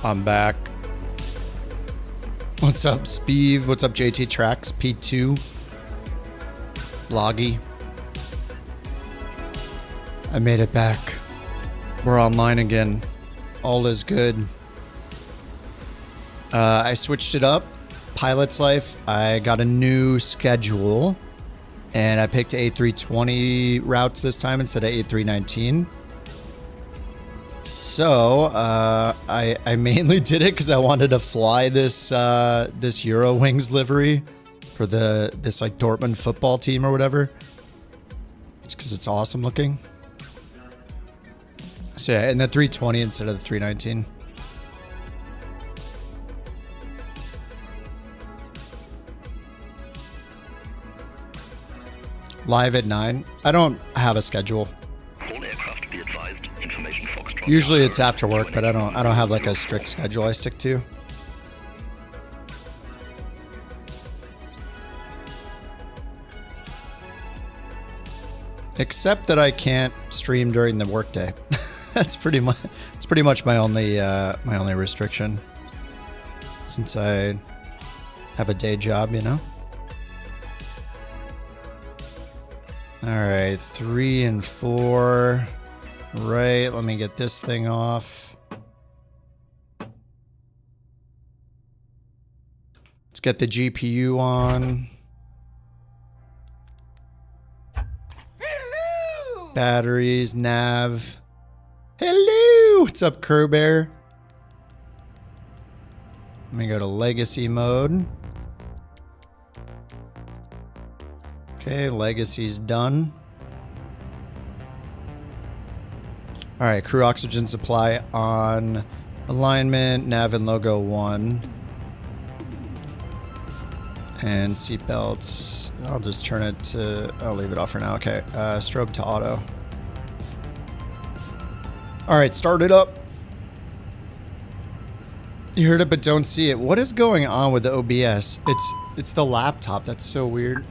I'm back. What's up, Speeve? What's up, JT Tracks? P2. Loggy. I made it back. We're online again. All is good. I switched it up. Pilot's life. I got a new schedule. And I picked A320 routes this time instead of A319. So, I mainly did it because I wanted to fly this this Eurowings livery for this like Dortmund football team or whatever. Just because it's awesome looking. So yeah, and the 320 instead of the 319. Live at 9. I don't have a schedule. Usually it's after work, but I don't have like a strict schedule I stick to. Except that I can't stream during the workday. That's pretty much my only restriction. Since I have a day job, you know. All right, 3 and 4. Right, let me get this thing off. Let's get the GPU on. Hello! Batteries, nav. Hello! What's up, Kerbear? Let me go to legacy mode. Okay, legacy's done. All right, crew oxygen supply on, alignment, nav and logo 1. And seatbelts, I'll just turn it to, I'll leave it off for now. Okay, strobe to auto. All right, start it up. You heard it but don't see it. What is going on with the OBS? It's the laptop, that's so weird.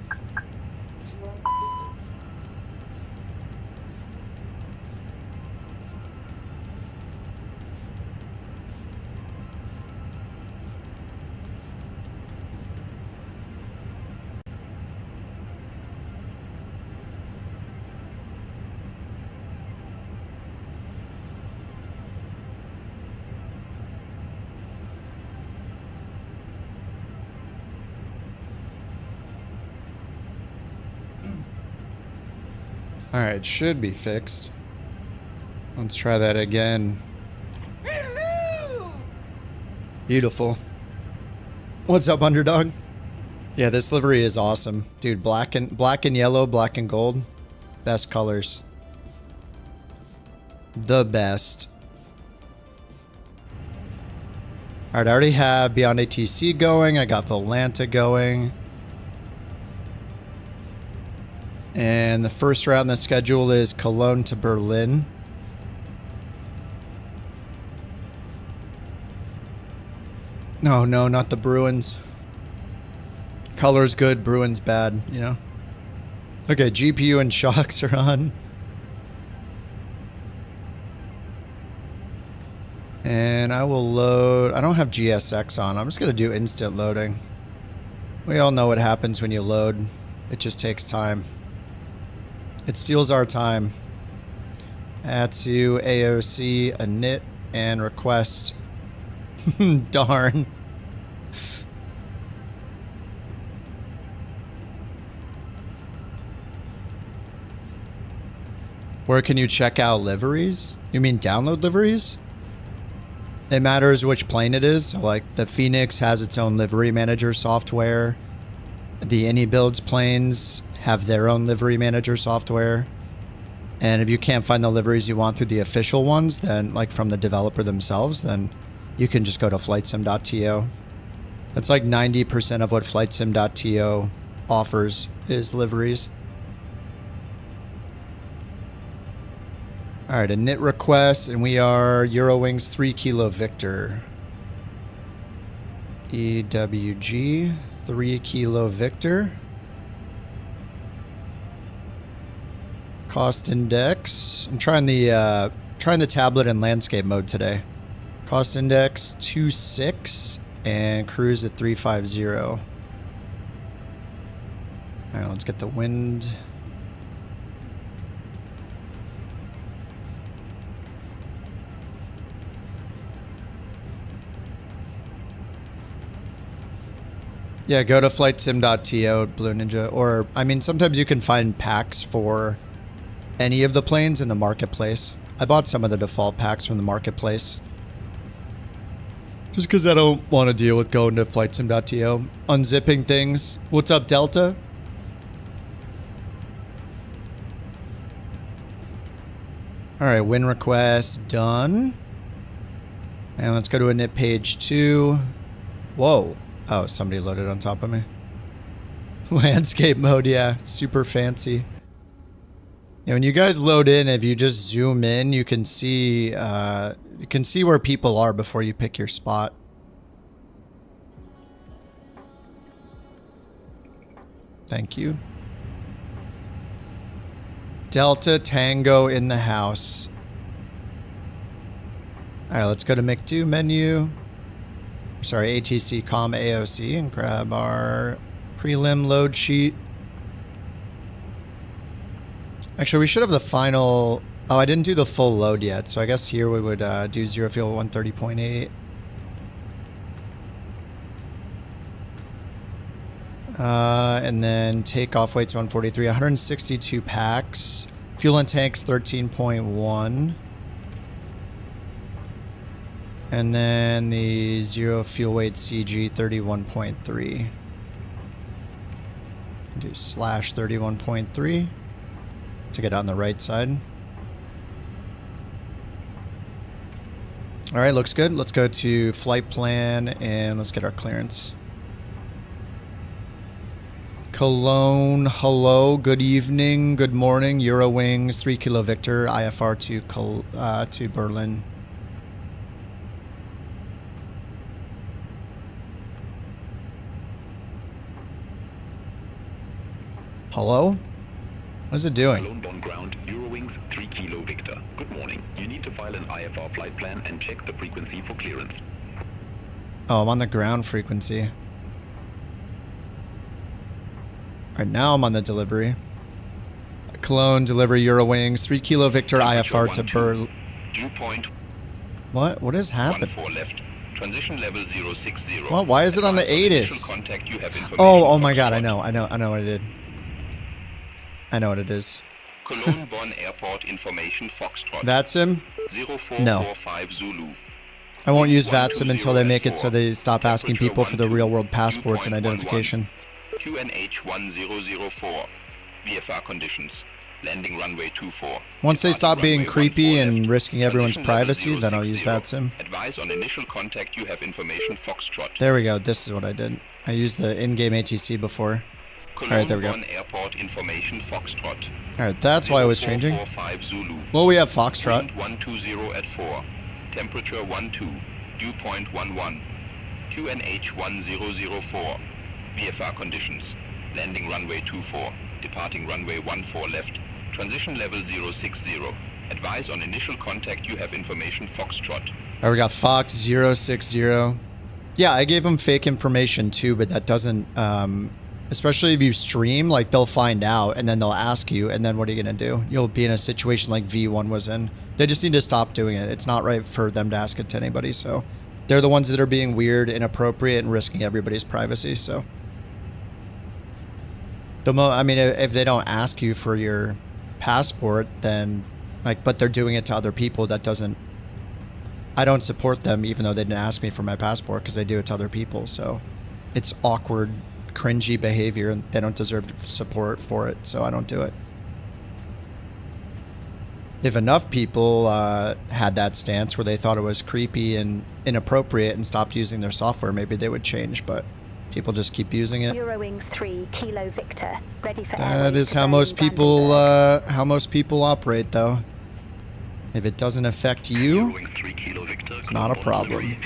Alright, should be fixed. Let's try that again. Hello! Beautiful. What's up, underdog? Yeah, this livery is awesome. Dude, black and yellow, black and gold. Best colors. The best. Alright, I already have BeyondATC going. I got Volanta going. And the first route in the schedule is Cologne to Berlin. No, not the Bruins. Color's good, Bruins bad, you know? Okay, GPU and shocks are on. And I will load... I don't have GSX on. I'm just going to do instant loading. We all know what happens when you load. It just takes time. It steals our time. ATSU, AOC, init, and request. Darn. Where can you check out liveries? You mean download liveries? It matters which plane it is. So like the Fenix has its own livery manager software. The AnyBuilds planes have their own livery manager software. And if you can't find the liveries you want through the official ones, then like from the developer themselves, then you can just go to flightsim.to. That's like 90% of what flightsim.to offers is liveries. All right, a knit request, and we are Eurowings 3 Kilo Victor. EWG 3 Kilo Victor. Cost index. I'm trying the tablet and landscape mode today. Cost index 2.6 and cruise at 350. All right, let's get the wind. Yeah, go to flightsim.to, Blue Ninja, or I mean, sometimes you can find packs for any of the planes in the marketplace. I bought some of the default packs from the marketplace. Just because I don't want to deal with going to flightsim.to, unzipping things. What's up, Delta? All right, win request done. And let's go to init page 2. Whoa. Oh, somebody loaded on top of me. Landscape mode, yeah. Super fancy. Yeah, when you guys load in, if you just zoom in, you can see where people are before you pick your spot. Thank you. Delta Tango in the house. All right, let's go to MIC2 menu. Sorry, ATC COM AOC, and grab our prelim load sheet. Actually, we should have the final... Oh, I didn't do the full load yet, so I guess here we would do 0 fuel 130.8. And then takeoff weights 143, 162 packs. Fuel and tanks 13.1. And then the 0 fuel weight CG 31.3. Do slash 31.3 to get on the right side. All right, looks good. Let's go to flight plan and let's get our clearance. Cologne, hello, good evening, good morning. Eurowings, 3 Kilo Victor, IFR to Berlin. Hello? What is it doing? Cologne Bonn ground, Eurowings 3 Kilo Victor. Good morning. You need to file an IFR flight plan and check the frequency for clearance. Oh, I'm on the ground frequency. Alright, now I'm on the delivery. Cologne, delivery Eurowings, 3 Kilo Victor IFR to Berlin. Dew point. What is happening? 14 left. Transition level 060. What? Why is it on the ATIS? Oh my god, I know what I did. I know what it is. Cologne Bonn Airport Information Foxtrot. VATSim? 0445 No. Zulu. I won't use VATSim until they make it so they stop asking people for the real world passports and identification. QNH 1004. VFR conditions. Landing runway 24. Once they stop being creepy and risking everyone's privacy, then I'll use VATSim. Advise on initial contact you have information Foxtrot. There we go. This is what I did. I used the in-game ATC before. Alright, there we go. Airport information Foxtrot. Alright, that's why I was changing. 0445 Zulu. Well, we have Foxtrot. Wind 120 at 4. Temperature 12. Dew point 11. QNH 1004. VFR conditions. Landing runway 24. Departing runway 14 left. Transition level 060. Advise on initial contact you have information Foxtrot. Alright, we got Fox 060. Yeah, I gave them fake information too, but that doesn't... especially if you stream, like they'll find out and then they'll ask you, and then what are you going to do? You'll be in a situation like V1 was in. They just need to stop doing it. It's not right for them to ask it to anybody, so they're the ones that are being weird, inappropriate, and risking everybody's privacy, so. I mean, if they don't ask you for your passport, then, like, but they're doing it to other people, that doesn't, I don't support them even though they didn't ask me for my passport because they do it to other people, so it's awkward, cringy behavior, and they don't deserve support for it, so I don't do it. If enough people had that stance where they thought it was creepy and inappropriate and stopped using their software, maybe they would change, but people just keep using it. Eurowings 3 Kilo Victor, ready for that is how most people operate, though. If it doesn't affect you, it's not a problem.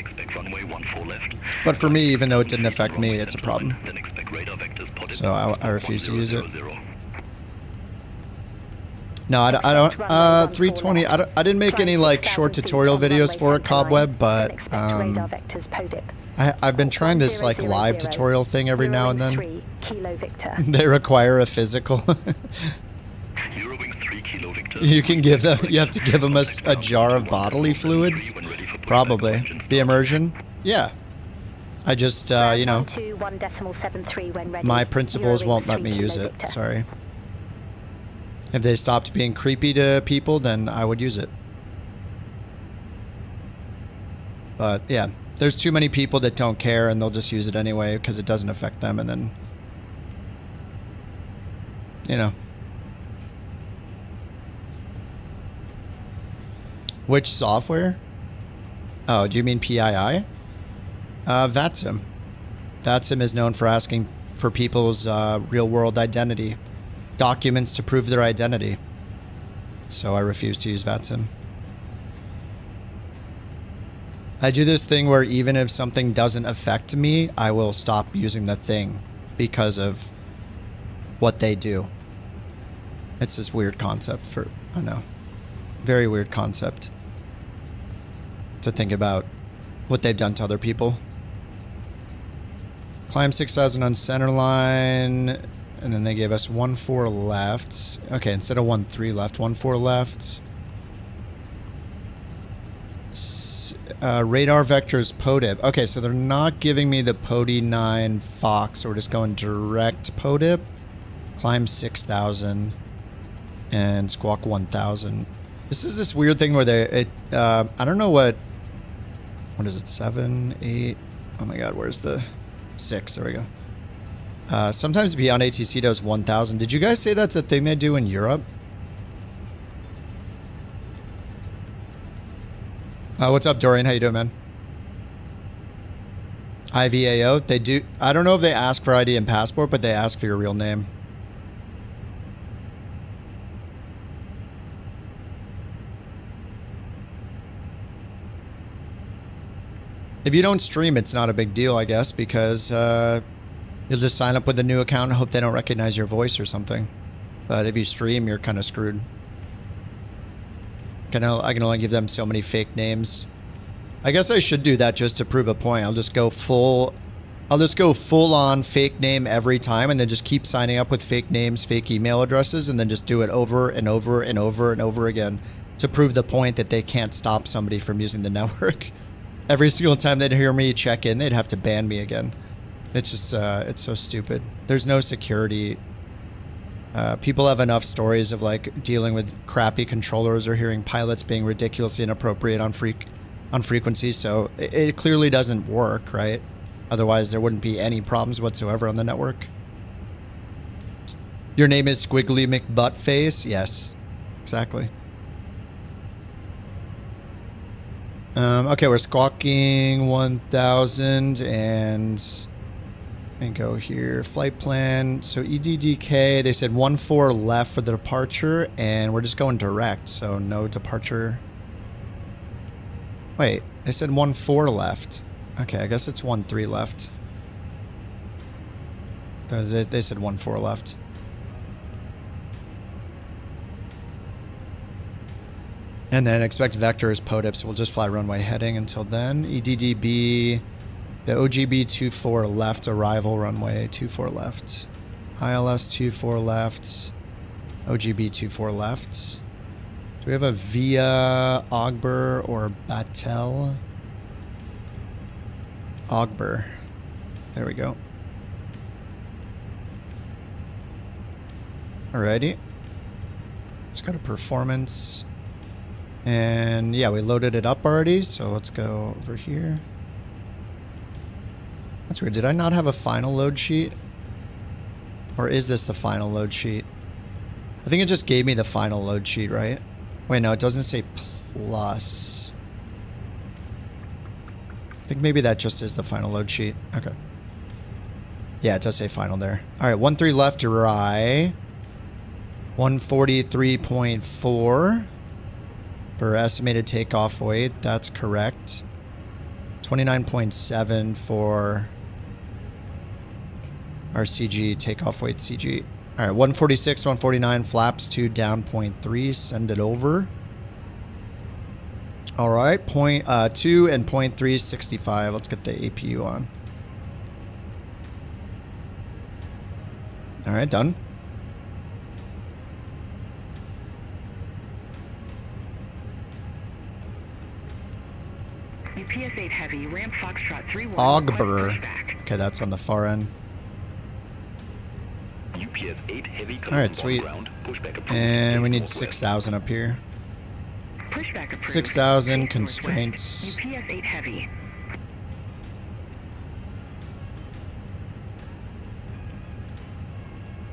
But for me, even though it didn't affect me, it's a problem. So I refuse to use it. No, I don't. 320. I didn't make any like short tutorial videos for it, Cobweb, but I've been trying this like live tutorial thing every now and then. They require a physical. Eurowings 3 Kilo Victor. You can give them. You have to give them a jar of bodily fluids. Probably. The immersion. Yeah. I just you know. My principals won't let me use it. Sorry. If they stopped being creepy to people, then I would use it. But yeah, there's too many people that don't care and they'll just use it anyway because it doesn't affect them, and then, you know. Which software? Oh, do you mean PII? VATSim. VATSim is known for asking for people's real-world identity. Documents to prove their identity. So I refuse to use VATSim. I do this thing where even if something doesn't affect me, I will stop using the thing because of what they do. It's this weird concept for, I know, very weird concept to think about what they've done to other people. Climb 6,000 on center line. And then they gave us 1-4 left. Okay, instead of 1-3 left, 1-4 left. Radar vectors PODIP. Okay, so they're not giving me the PODI 9 Fox. So we're just going direct PODIP. Climb 6,000. And squawk 1,000. This is this weird thing where I don't know what is it, 7, 8? Oh my god, where's the 6? There we go. Sometimes BeyondATC does 1,000. Did you guys say that's a thing they do in Europe? What's up, Dorian? How you doing, man? IVAO. They do. I don't know if they ask for ID and passport, but they ask for your real name. If you don't stream, it's not a big deal, I guess, because you'll just sign up with a new account and hope they don't recognize your voice or something. But if you stream, you're kind of screwed. I can only give them so many fake names. I guess I should do that just to prove a point. I'll just go full on fake name every time and then just keep signing up with fake names, fake email addresses, and then just do it over and over and over and over again to prove the point that they can't stop somebody from using the network. Every single time they'd hear me check in, they'd have to ban me again. It's just, it's so stupid. There's no security. People have enough stories of like dealing with crappy controllers or hearing pilots being ridiculously inappropriate on frequency, so it clearly doesn't work, right? Otherwise, there wouldn't be any problems whatsoever on the network. Your name is Squiggly McButtface? Yes, exactly. Okay, we're squawking 1,000 and go here. Flight plan. So EDDK, they said 1-4 left for the departure, and we're just going direct, so no departure. Wait, they said 1-4 left. Okay, I guess it's 1-3 left. They said 1-4 left. And then expect vectors PODIP, so we'll just fly runway heading until then. EDDB, the OGB 24 left, arrival runway 24 left. ILS 24 left, OGB 24 left. Do we have a via Ogber or Battelle? Ogber. There we go. Alrighty. Let's go to performance. And yeah, we loaded it up already, so let's go over here. That's weird. Did I not have a final load sheet? Or is this the final load sheet? I think it just gave me the final load sheet, right? Wait, no, it doesn't say plus. I think maybe that just is the final load sheet. Okay. Yeah, it does say final there. All right, 1-3 left dry. 143.4 for estimated takeoff weight. That's correct. 29.7 for our CG, takeoff weight CG. All right, 146, 149, flaps to down 0.3. Send it over. All right, 0.2 and 0.3, 65. Let's get the APU on. All right, done. UPS 8 Heavy, ramp Foxtrot 31. Ogber. Okay, that's on the far end. UPS 8 Heavy. All right, sweet. And we need 6,000 up here. Pushback approved. 6,000 constraints. UPS 8 Heavy.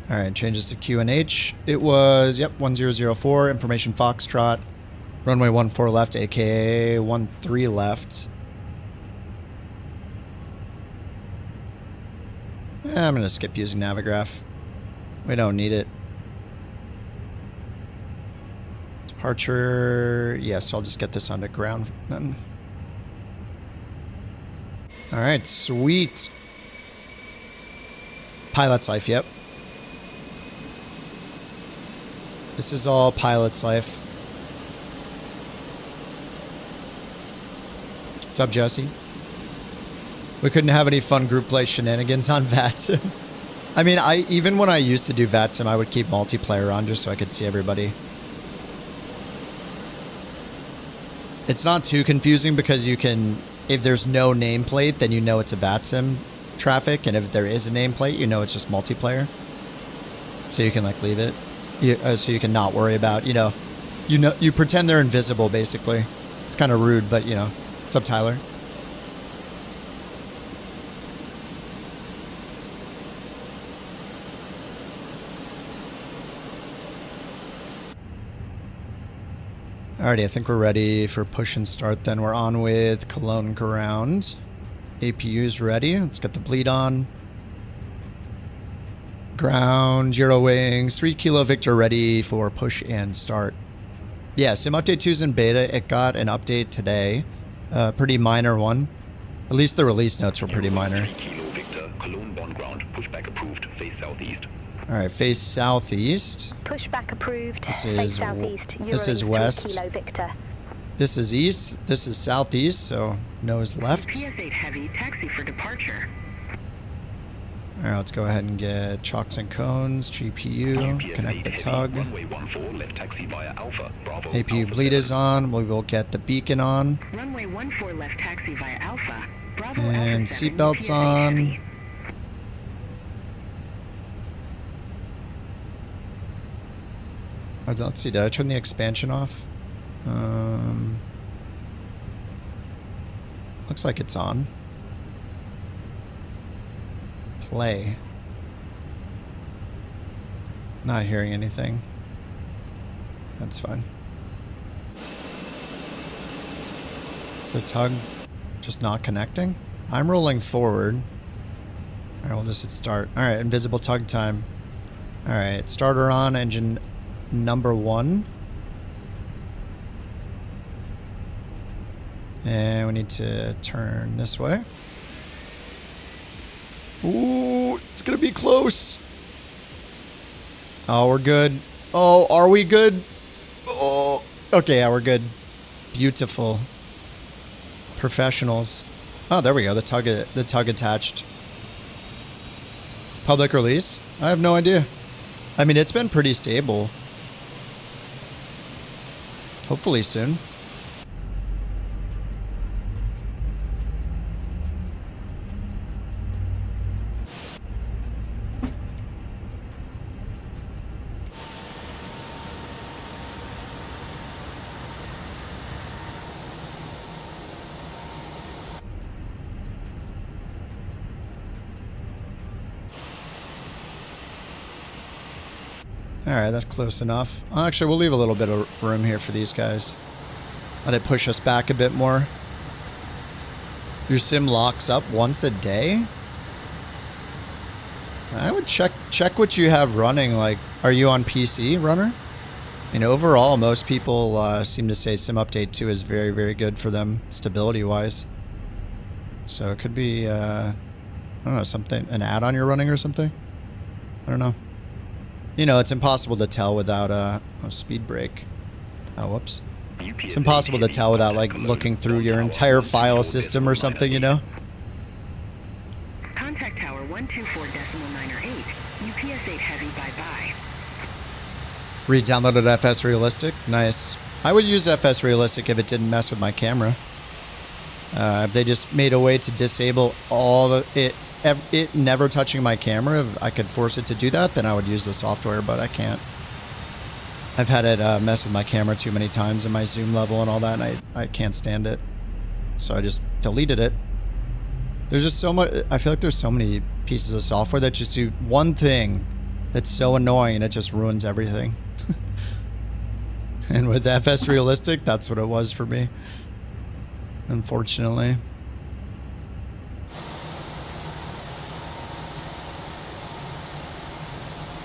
All right, changes to QNH. It was, yep, 1004, information Foxtrot. Runway 14 left, aka 13 left. I'm going to skip using Navigraph. We don't need it. Departure. Yes, I'll just get this onto ground then. All right, sweet. Pilot's life, yep. This is all pilot's life. What's up, Jesse? We couldn't have any fun group play shenanigans on VATSim. I mean, even when I used to do VATSim, I would keep multiplayer on just so I could see everybody. It's not too confusing because you can, if there's no nameplate, then you know it's a VATSim traffic, and if there is a nameplate, you know it's just multiplayer. So you can like leave it, so you can not worry about, you pretend they're invisible basically. It's kind of rude, but what's up, Tyler? Alrighty, I think we're ready for push and start then. We're on with Cologne ground. APU's ready. Let's get the bleed on. Ground, Eurowings, 3 Kilo Victor ready for push and start. Yeah, Sim Update 2's in beta. It got an update today. Pretty minor one. At least the release notes were pretty minor. 3 Kilo Victor, Cologne born ground, pushback approved, face southeast. Alright, face southeast. Pushback approved. This Face is southeast. this is Eurowings 3 west. Kilo Victor. This is east. This is southeast, so nose left. UPS 8 Heavy, taxi for departure. Alright, let's go ahead and get chocks and cones, GPU, connect the tug. Runway 14 left taxi via Alpha, Bravo. APU Alpha bleed 7. is on. We will get the beacon on. Runway 14 left taxi via Alpha. Bravo And Alpha 7, seatbelts UPS 8 on. Heavy. Oh, let's see, did I turn the expansion off? Looks like it's on. Play. Not hearing anything. That's fine. Is the tug just not connecting? I'm rolling forward. Alright, we'll just hit start. Alright, invisible tug time. Alright, starter on, engine number 1. And we need to turn this way. Ooh, it's gonna be close. Oh, we're good. Oh, are we good? Oh, okay, yeah, we're good. Beautiful. Professionals. Oh, there we go. The tug attached. Public release? I have no idea. I mean, it's been pretty stable. Hopefully soon. Alright, that's close enough. Actually, we'll leave a little bit of room here for these guys. Let it push us back a bit more. Your sim locks up once a day? I would check what you have running. Like, are you on PC, runner? Overall, most people seem to say Sim Update 2 is very, very good for them, stability-wise. So it could be, I don't know, something, an add-on you're running or something? I don't know. You know, it's impossible to tell without a speed brake. Oh, whoops. It's impossible to tell without, like, looking through your entire file system or something, you know? Contact tower 124.908. UPS 8 heavy, bye-bye. Re-downloaded FS Realistic. Nice. I would use FS Realistic if it didn't mess with my camera. If they just made a way to disable all the, it never touching my camera, if I could force it to do that, then I would use the software, but I can't. I've had it mess with my camera too many times in my zoom level and all that, and I can't stand it. So I just deleted it. There's just so much, I feel like there's so many pieces of software that just do one thing that's so annoying and it just ruins everything. And with FS Realistic, that's what it was for me. Unfortunately.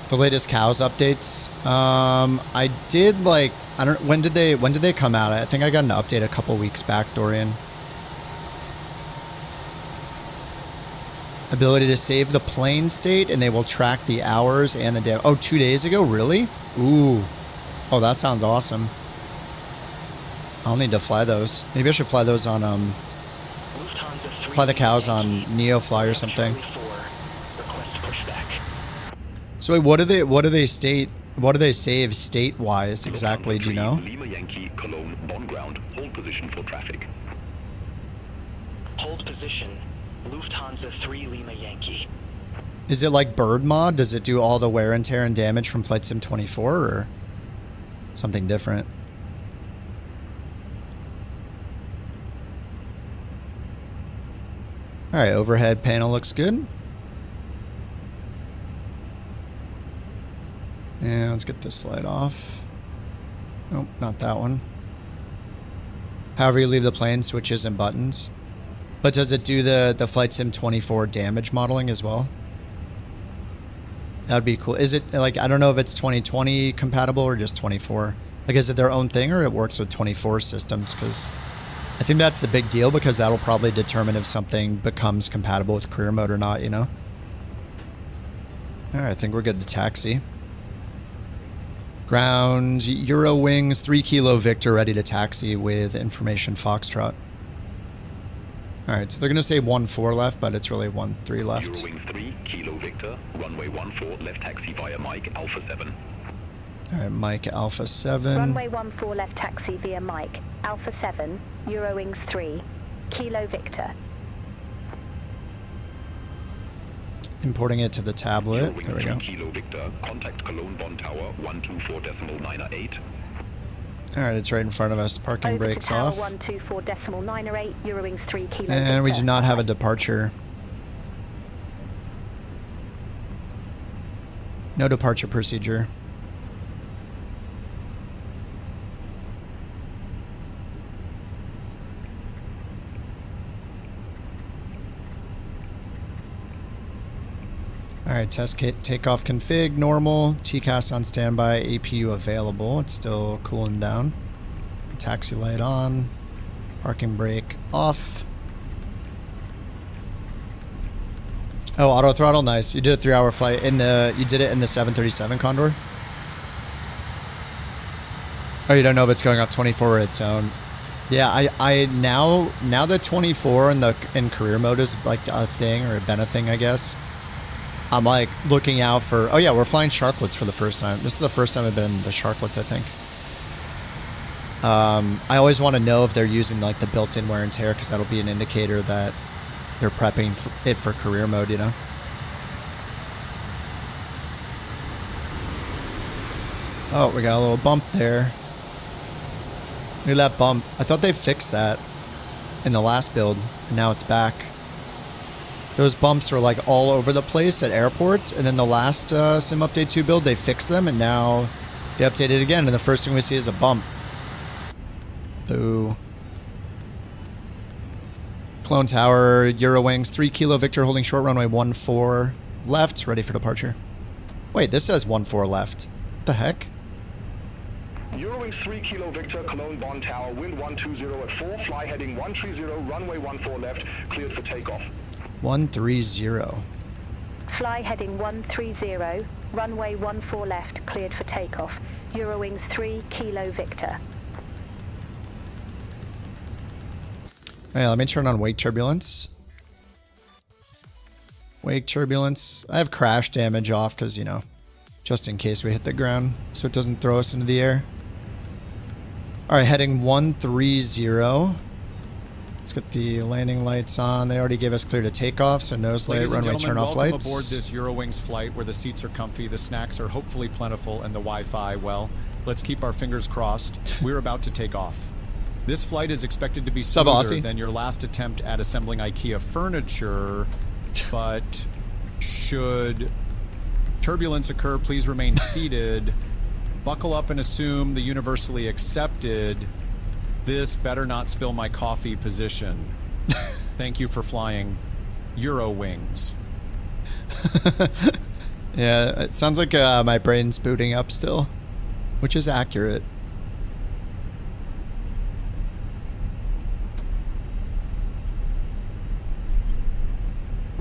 The latest cows updates. I did like, I don't, when did they come out? I think I got an update a couple weeks back, Dorian. Ability to save the plane state and they will track the hours and the day. Oh, 2 days ago? Really? Ooh. Oh, that sounds awesome. I'll need to fly those. Maybe I should fly those on, fly the cows on NeoFly or something. So wait, what do they save state-wise exactly, do you know? Lima Yankee, Cologne, Bonn ground, hold position for traffic. Hold position, Lufthansa 3 Lima Yankee. Is it like bird mod? Does it do all the wear and tear and damage from Flight Sim 24 or something different? Alright, overhead panel looks good. Yeah, let's get this light off. Nope, not that one. However you leave the plane, switches and buttons. But does it do the Flight Sim 24 damage modeling as well? That would be cool. Is it, like, I don't know if it's 2020 compatible or just 24. Like, is it their own thing or it works with 24 systems? Because I think that's the big deal, because that'll probably determine if something becomes compatible with career mode or not, you know? Alright, I think we're good to taxi. Ground, Eurowings, 3 Kilo Victor ready to taxi with information Foxtrot. Alright, so they're going to say 14 left, but it's really 13 left. Eurowings 3 Kilo Victor, runway 14 left taxi via Mike Alpha 7. Alright, Mike Alpha 7. Runway 14 left taxi via Mike Alpha 7, Eurowings 3, Kilo Victor. Importing it to the tablet. Eurowings There we go. 3 Kilo Victor, contact Cologne Bonn Tower 124.908. Alright, it's right in front of us. Parking Over brakes to tower off. 124.908, Eurowings 3 Kilo And Victor. we do not have a departure. No departure procedure. Alright, test takeoff config, normal. TCAS on standby, APU available. It's still cooling down. Taxi light on. Parking brake off. Oh, auto throttle, nice. You did a 3-hour flight in the, you did it in the 737 Condor? Oh, you don't know if it's going off 24 or its own. Yeah, I now that 24 in career mode is like a thing, or been a thing, I guess. I'm like looking out for, oh yeah, we're flying Sharklets for the first time. This is the first time I've been in the Sharklets, I think. I always want to know if they're using like the built-in wear and tear, because that'll be an indicator that they're prepping it for career mode, you know? Oh, we got a little bump there. Look at that bump. I thought they fixed that in the last build, and now it's back. Those bumps were like all over the place at airports, and then the last Sim Update 2 build, they fixed them, and now they updated it again, and the first thing we see is a bump. Boo. Clone Tower, Eurowings, 3 Kilo Victor holding short runway 14 left, ready for departure. Wait, this says 14 left. What the heck? Eurowings 3 Kilo Victor, Cologne Bonn Tower, wind 120 at 4, fly heading 130, runway 14 left, cleared for takeoff. 130. Fly heading 130, runway 14 left, cleared for takeoff. Eurowings 3, Kilo Victor. Hey, let me turn on wake turbulence. Wake turbulence. I have crash damage off because, you know, just in case we hit the ground so it doesn't throw us into the air. All right, heading 130. Let's get the landing lights on. They already gave us clear to takeoff, so nose light, runway turn off lights. Welcome aboard this Eurowings flight where the seats are comfy, the snacks are hopefully plentiful, and the Wi-Fi, well, let's keep our fingers crossed. We're about to take off. This flight is expected to be smoother than your last attempt at assembling IKEA furniture, but should turbulence occur, please remain seated. Buckle up and assume the universally accepted, this better not spill my coffee position. Thank you for flying Eurowings. Yeah, it sounds like my brain's booting up still, which is accurate.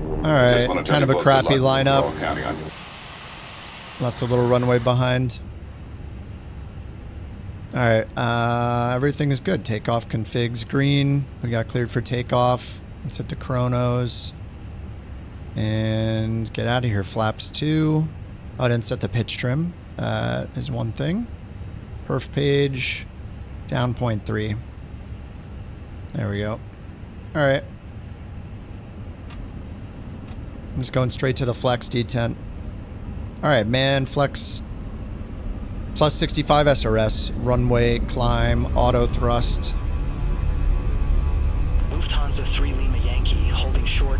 All right, kind of a crappy lineup. Left a little runway behind. All right, everything is good. Takeoff configs green. We got cleared for takeoff. Let's hit the chronos and get out of here. Flaps 2. Oh, I didn't set the pitch trim. Is one thing. Perf page down 0.3. There we go. All right. I'm just going straight to the flex detent. All right, man, flex plus 65 SRS, runway climb, auto thrust. Lufthansa 3 Lima Yankee, holding short,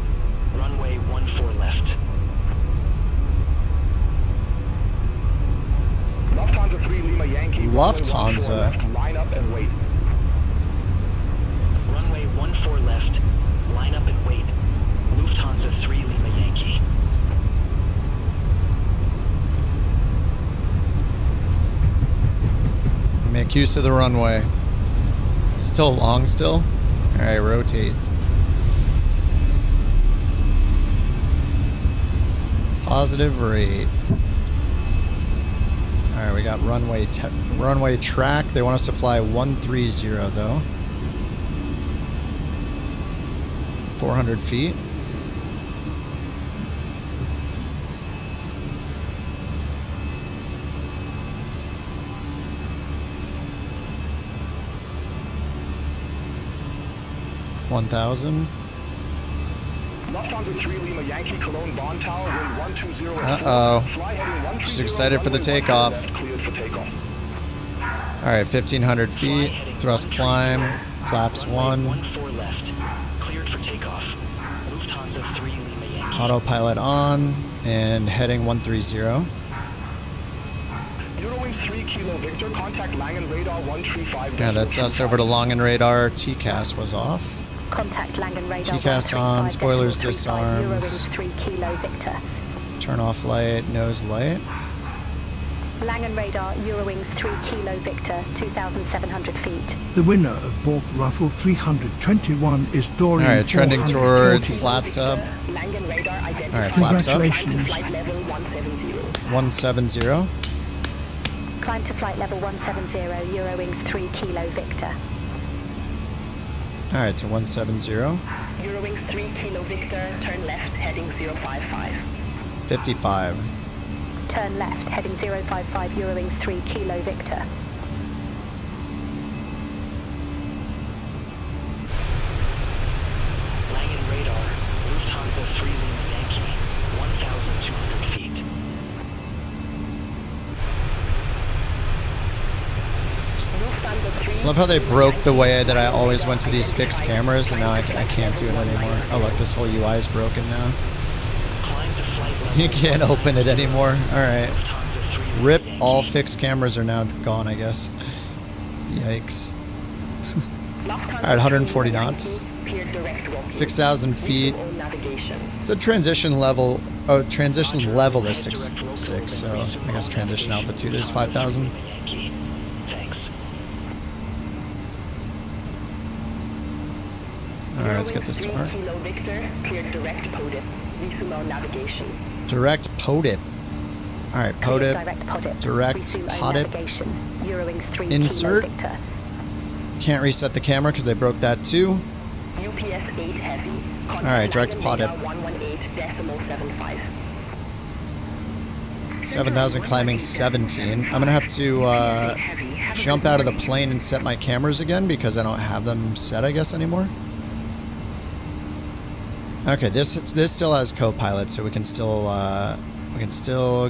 runway 14 left. Lufthansa 3 Lima Yankee. Lufthansa. Left, line up and wait. Runway 14 left, line up and wait. Lufthansa 3 Lima Yankee. Make use of the runway. It's still long still. All right, rotate. Positive rate. All right, we got runway track. They want us to fly 130 though. 400 feet. $1,000. Lufthansa 3 Lima Yankee Cologne Bond Tower, wind 120 Uh-oh. She's excited for the takeoff. Cleared for takeoff. All right, 1,500 feet. Thrust climb. Flaps 1. 14 left, cleared for takeoff. Lufthansa 3 Lima Yankee. Autopilot on. And heading 130. Eurowings 3 Kilo Victor, contact Langen radar 135. Yeah, that's us over to Langen radar. TCAS was off. Contact Langen radar. TCAS on, spoilers 135.35, disarms. Eurowings 3 Kilo Victor. Turn off light, nose light. Langen radar, Eurowings 3 Kilo Victor, 2,700 feet. The winner of Bork Ruffle 321 is Dorian. All right, trending 440. towards slats up. Langen radar identified. All right, flaps up. Congratulations. Flight level 170. 170. Climb to flight level 170, Eurowings 3 Kilo Victor. All right, to 170. Eurowings 3 Kilo Victor, turn left, heading 055. 55. Turn left, heading 055, Eurowings 3 Kilo Victor. Langen radar, Lufthansa 3 Lima Yankee, 1,200 feet. Love how they broke the way that I always went to these fixed cameras, and now I can't do it anymore. Oh look, this whole UI is broken now. Climb to flight level. You can't open it anymore. All right. Lufthansa 3 Lima Rip, Yankee. all fixed cameras are now gone, I guess. Yikes. Alright, 140 knots. 6,000 feet. So transition level, oh, transition level is 6, so I guess transition altitude is 5,000. Thanks. Alright. Alright, let's get this to Mark. Kilo Victor, cleared direct PODIP. Resume on navigation. Direct PODIP. Alright, PODIP. Direct PODIP. Direct Resume on PODIP. navigation. Eurowings 3 Insert. Kilo Victor. Can't reset the camera because they broke that too. UPS 8 heavy. Alright, direct PODIP. 118.75. 7,000 climbing 17. I'm gonna have to jump out of the plane and set my cameras again because I don't have them set, I guess, anymore. Okay, this still has co-pilot, so we can still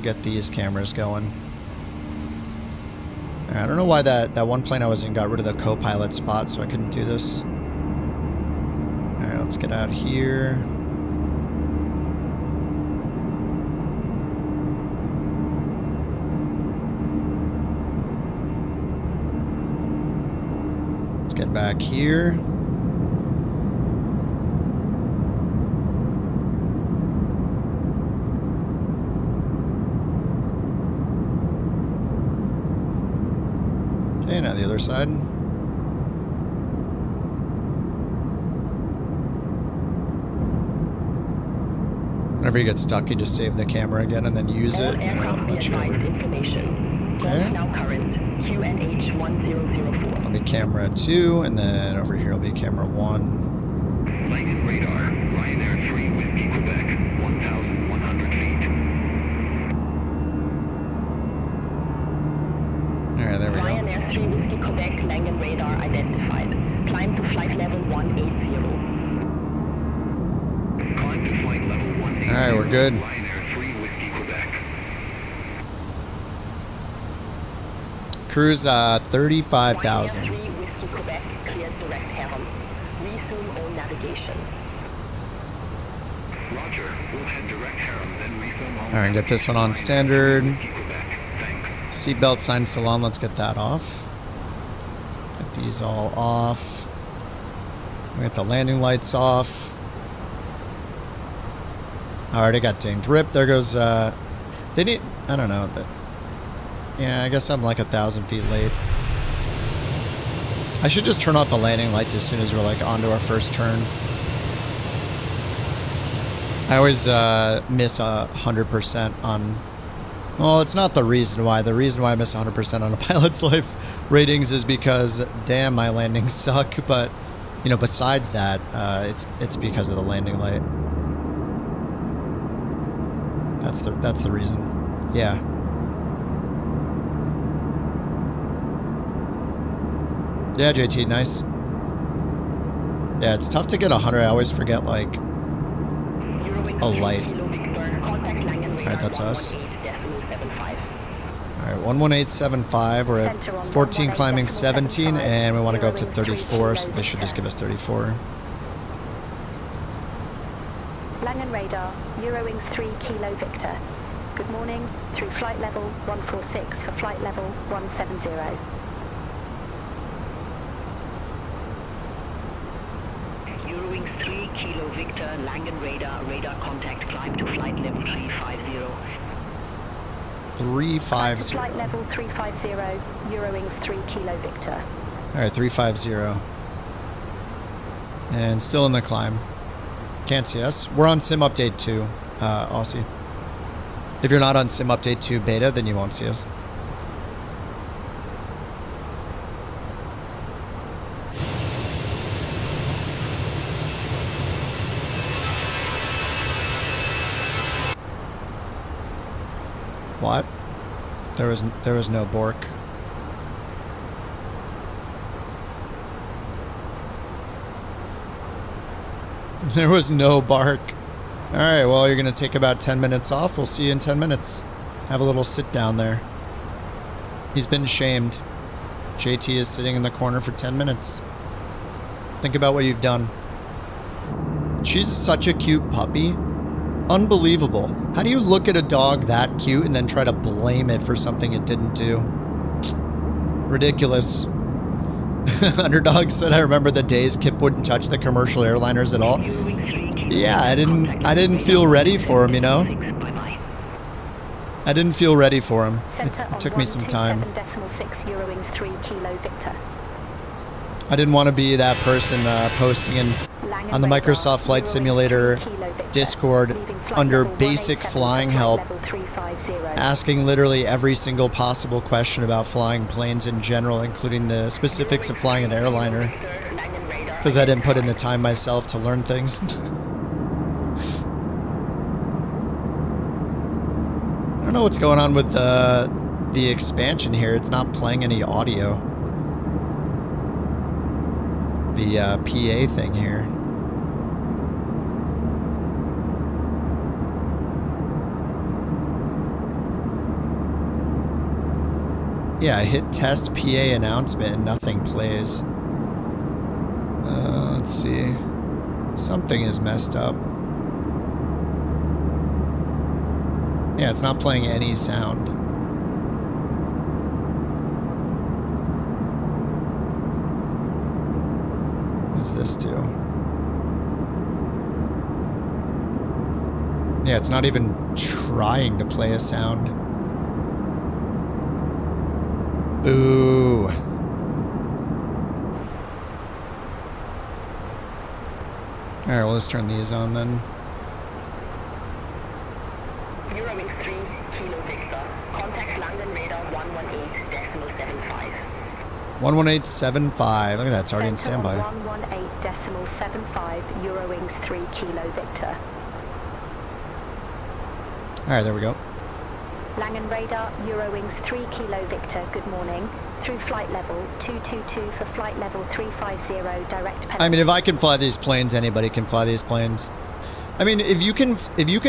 get these cameras going. I don't know why that one plane I was in got rid of the co-pilot spot, so I couldn't do this. All right, let's get out here. Let's get back here. Okay, now the other side. Whenever you get stuck, you just save the camera again and then use it, and it'll let you over. Okay. Now current QNH 1004. It'll be camera 2, and then over here will be camera 1. Langen radar, Ryanair 3 Whiskey Quebec, 1,100 feet. Alright, there we go. Ryanair 3 Whiskey Quebec, Langen radar identified. Climb to flight level 180. Climb to flight level 180. Alright, we're good. Ryanair 3 Whiskey Quebec. Cruise 35,000. Ryanair 3 Whiskey Quebec, cleared direct heaven. Resume on navigation. Roger, we'll head direct Harem, then resume on. Alright, get this one on standard. Whiskey Quebec. Thanks. Seatbelt sign still on. Let's get that off. Get these all off. We get the landing lights off. I already got dinged. Rip, there goes, they need, I don't know, but yeah, I guess I'm like 1,000 feet late. I should just turn off the landing lights as soon as we're like onto our first turn. I always miss 100% on, well, it's not the reason why. The reason why I miss 100% on a pilot's life ratings is because, damn, my landings suck. But, you know, besides that, it's because of the landing light. That's the reason. Yeah. Yeah, JT, nice. Yeah, it's tough to get 100. I always forget, like, a light. Alright, that's us. Alright, 11875. We're at 14 climbing 17, and we want to go up to 34, so they should just give us 34. Langen radar, Eurowings 3 Kilo Victor. Good morning, through flight level 146 for flight level 170. Eurowings 3 Kilo Victor, Langen radar, radar contact, climb to flight level 350. 350. Flight level 350, Eurowings 3 Kilo Victor. Alright, 350. And still in the climb. Can't see us. We're on Sim Update 2, Aussie. If you're not on Sim Update 2 Beta, then you won't see us. What? There was no Bork. There was no bark. Alright, well, you're going to take about 10 minutes off. We'll see you in 10 minutes. Have a little sit down there. He's been shamed. JT is sitting in the corner for 10 minutes. Think about what you've done. She's such a cute puppy. Unbelievable. How do you look at a dog that cute and then try to blame it for something it didn't do? Ridiculous. Underdog said, I remember the days Kip wouldn't touch the commercial airliners at all. Yeah, I didn't feel ready for him, you know? I didn't feel ready for him. It took me some time. Eurowings 3 Kilo Victor. I didn't want to be that person posting in on the Microsoft Flight Simulator Discord under basic flying help, asking literally every single possible question about flying planes in general, including the specifics of flying an airliner, because I didn't put in the time myself to learn things. I don't know what's going on with the expansion here. It's not playing any audio. The PA thing here. Yeah, I hit test PA announcement and nothing plays. Let's see. Something is messed up. Yeah, it's not playing any sound. What does this do? Yeah, it's not even trying to play a sound. Boo. Alright, well, let's turn these on then. Eurowings 3, Kilo Victor. Contact London radar 118.75. 118.75. Look at that, it's already in standby. 118.75, Eurowings 3, Kilo Victor. Alright, there we go. Langen radar, Eurowings 3 Kilo Victor, good morning. Through flight level 222 for flight level 350, direct penalty. I mean, if I can fly these planes, anybody can fly these planes. I mean, if you can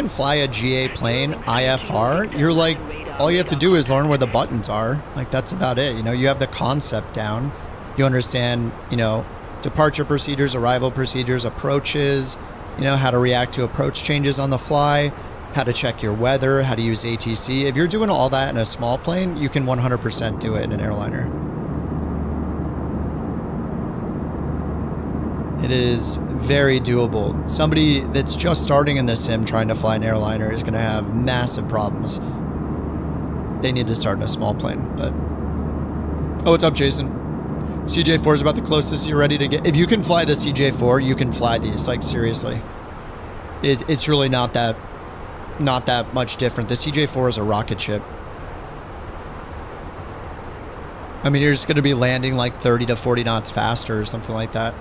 fly a GA plane, IFR, you're like, all you have to do is learn where the buttons are. Like, that's about it. You know, you have the concept down. You understand, you know, departure procedures, arrival procedures, approaches, you know, how to react to approach changes on the fly, how to check your weather, how to use ATC. If you're doing all that in a small plane, you can 100% do it in an airliner. It is very doable. Somebody that's just starting in the sim trying to fly an airliner is going to have massive problems. They need to start in a small plane, but... Oh, what's up, Jason? CJ4 is about the closest you're ready to get. If you can fly the CJ4, you can fly these, like, seriously. It's really not that much different. The CJ4 is a rocket ship. I mean, you're just going to be landing like 30 to 40 knots faster or something like that.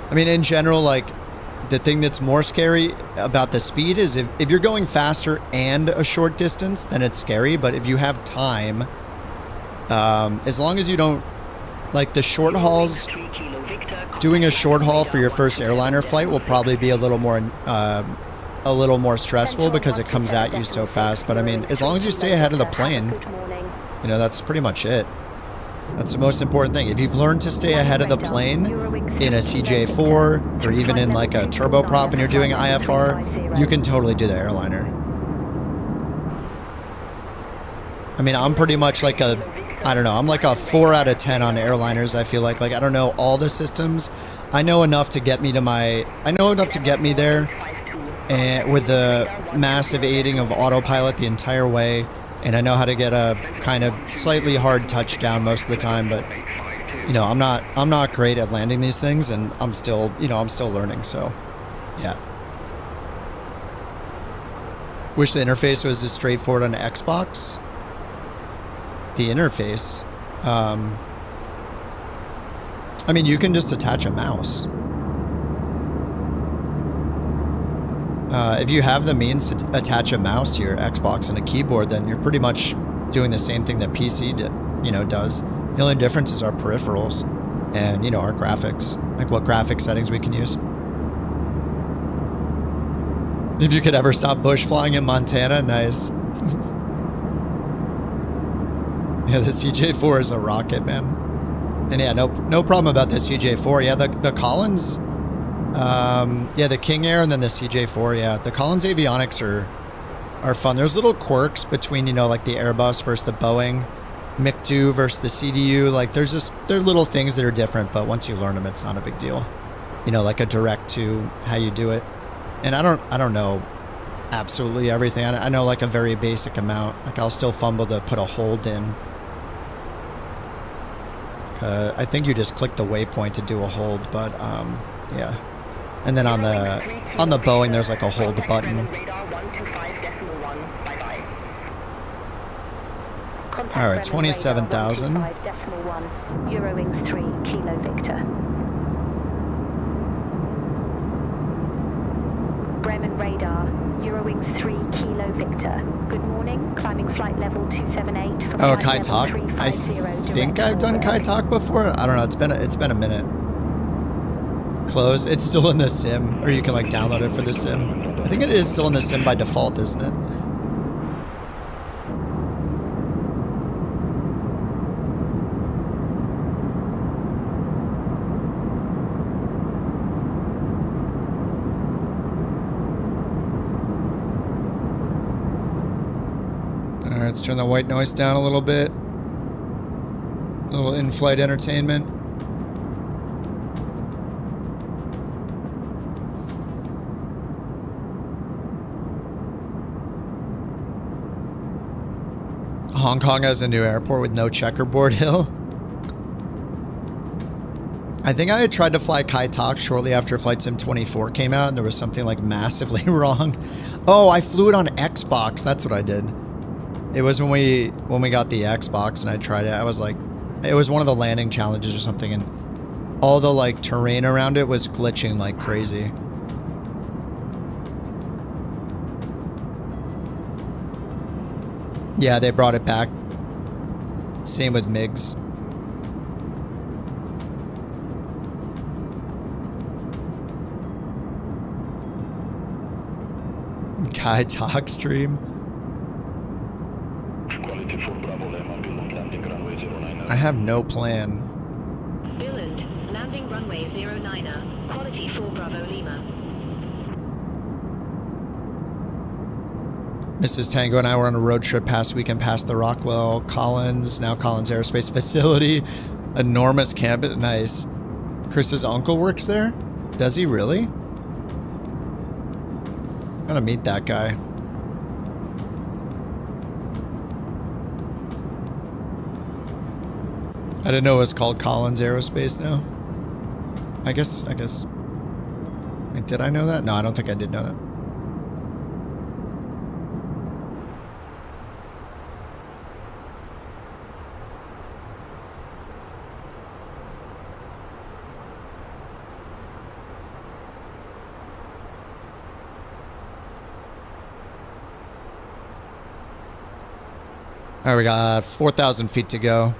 I mean, in general, like, the thing that's more scary about the speed is if you're going faster and a short distance, then it's scary. But if you have time, as long as you don't, like, the short hauls, doing a short haul for your first airliner flight will probably be a little more stressful because it comes at you so fast. But I mean, as long as you stay ahead of the plane, you know, that's pretty much it. That's the most important thing. If you've learned to stay ahead of the plane in a CJ4 or even in like a turboprop and you're doing IFR, you can totally do the airliner. I mean, I'm pretty much like a, I don't know, I'm like a 4 out of 10 on airliners. I feel like I don't know all the systems. I know enough to get me to my, I know enough to get me there. And with the massive aiding of autopilot the entire way, and I know how to get a kind of slightly hard touchdown most of the time, but you know, I'm not great at landing these things, and I'm still learning, so yeah. Wish the interface was as straightforward on Xbox. The interface, I mean, you can just attach a mouse. If you have the means to attach a mouse to your Xbox and a keyboard, then you're pretty much doing the same thing that PC does. The only difference is our peripherals and, you know, our graphics, like what graphic settings we can use. If you could ever stop bush flying in Montana, nice. Yeah, the CJ4 is a rocket, man. And yeah, no problem about the CJ4. Yeah, the Collins... yeah, the King Air and then the CJ4, yeah. The Collins avionics are fun. There's little quirks between, you know, like the Airbus versus the Boeing, MiG-2 versus the CDU. Like, there are little things that are different, but once you learn them, it's not a big deal. You know, like a direct to how you do it. And I don't know absolutely everything. I know like a very basic amount. Like, I'll still fumble to put a hold in. I think you just click the waypoint to do a hold, but Yeah. And then on the Boeing, there's like a hold button. All right, 27,000. Eurowings 3 Kilo Victor. Bremen radar, Eurowings 3 Kilo Victor. Good morning, climbing flight level 278 for Oh, flight Kai level Talk. 350 I think I've done Kai Talk before. I don't know. It's been a minute. Close. It's still in the sim, or you can like download it for the sim. I think it is still in the sim by default, isn't it? Alright, let's turn the white noise down a little bit. A little in-flight entertainment. Hong Kong has a new airport with no checkerboard hill. I think I had tried to fly Kai Tak shortly after Flight Sim 24 came out, and there was something like massively wrong. Oh, I flew it on Xbox. That's what I did. It was when we got the Xbox and I tried it. I was like, it was one of the landing challenges or something, and all the like terrain around it was glitching like crazy. Yeah, they brought it back. Same with MiGs. Kai Talk stream. I have no plan. Billund, landing runway 09er, quality 4 Bravo Lima. Mrs. Tango and I were on a road trip past weekend past the Rockwell Collins, now Collins Aerospace Facility. Enormous campus. Nice. Chris's uncle works there? Does he really? I'm gonna meet that guy. I didn't know it was called Collins Aerospace now. I guess. Wait, did I know that? No, I don't think I did know that. All right, we got 4,000 feet to go.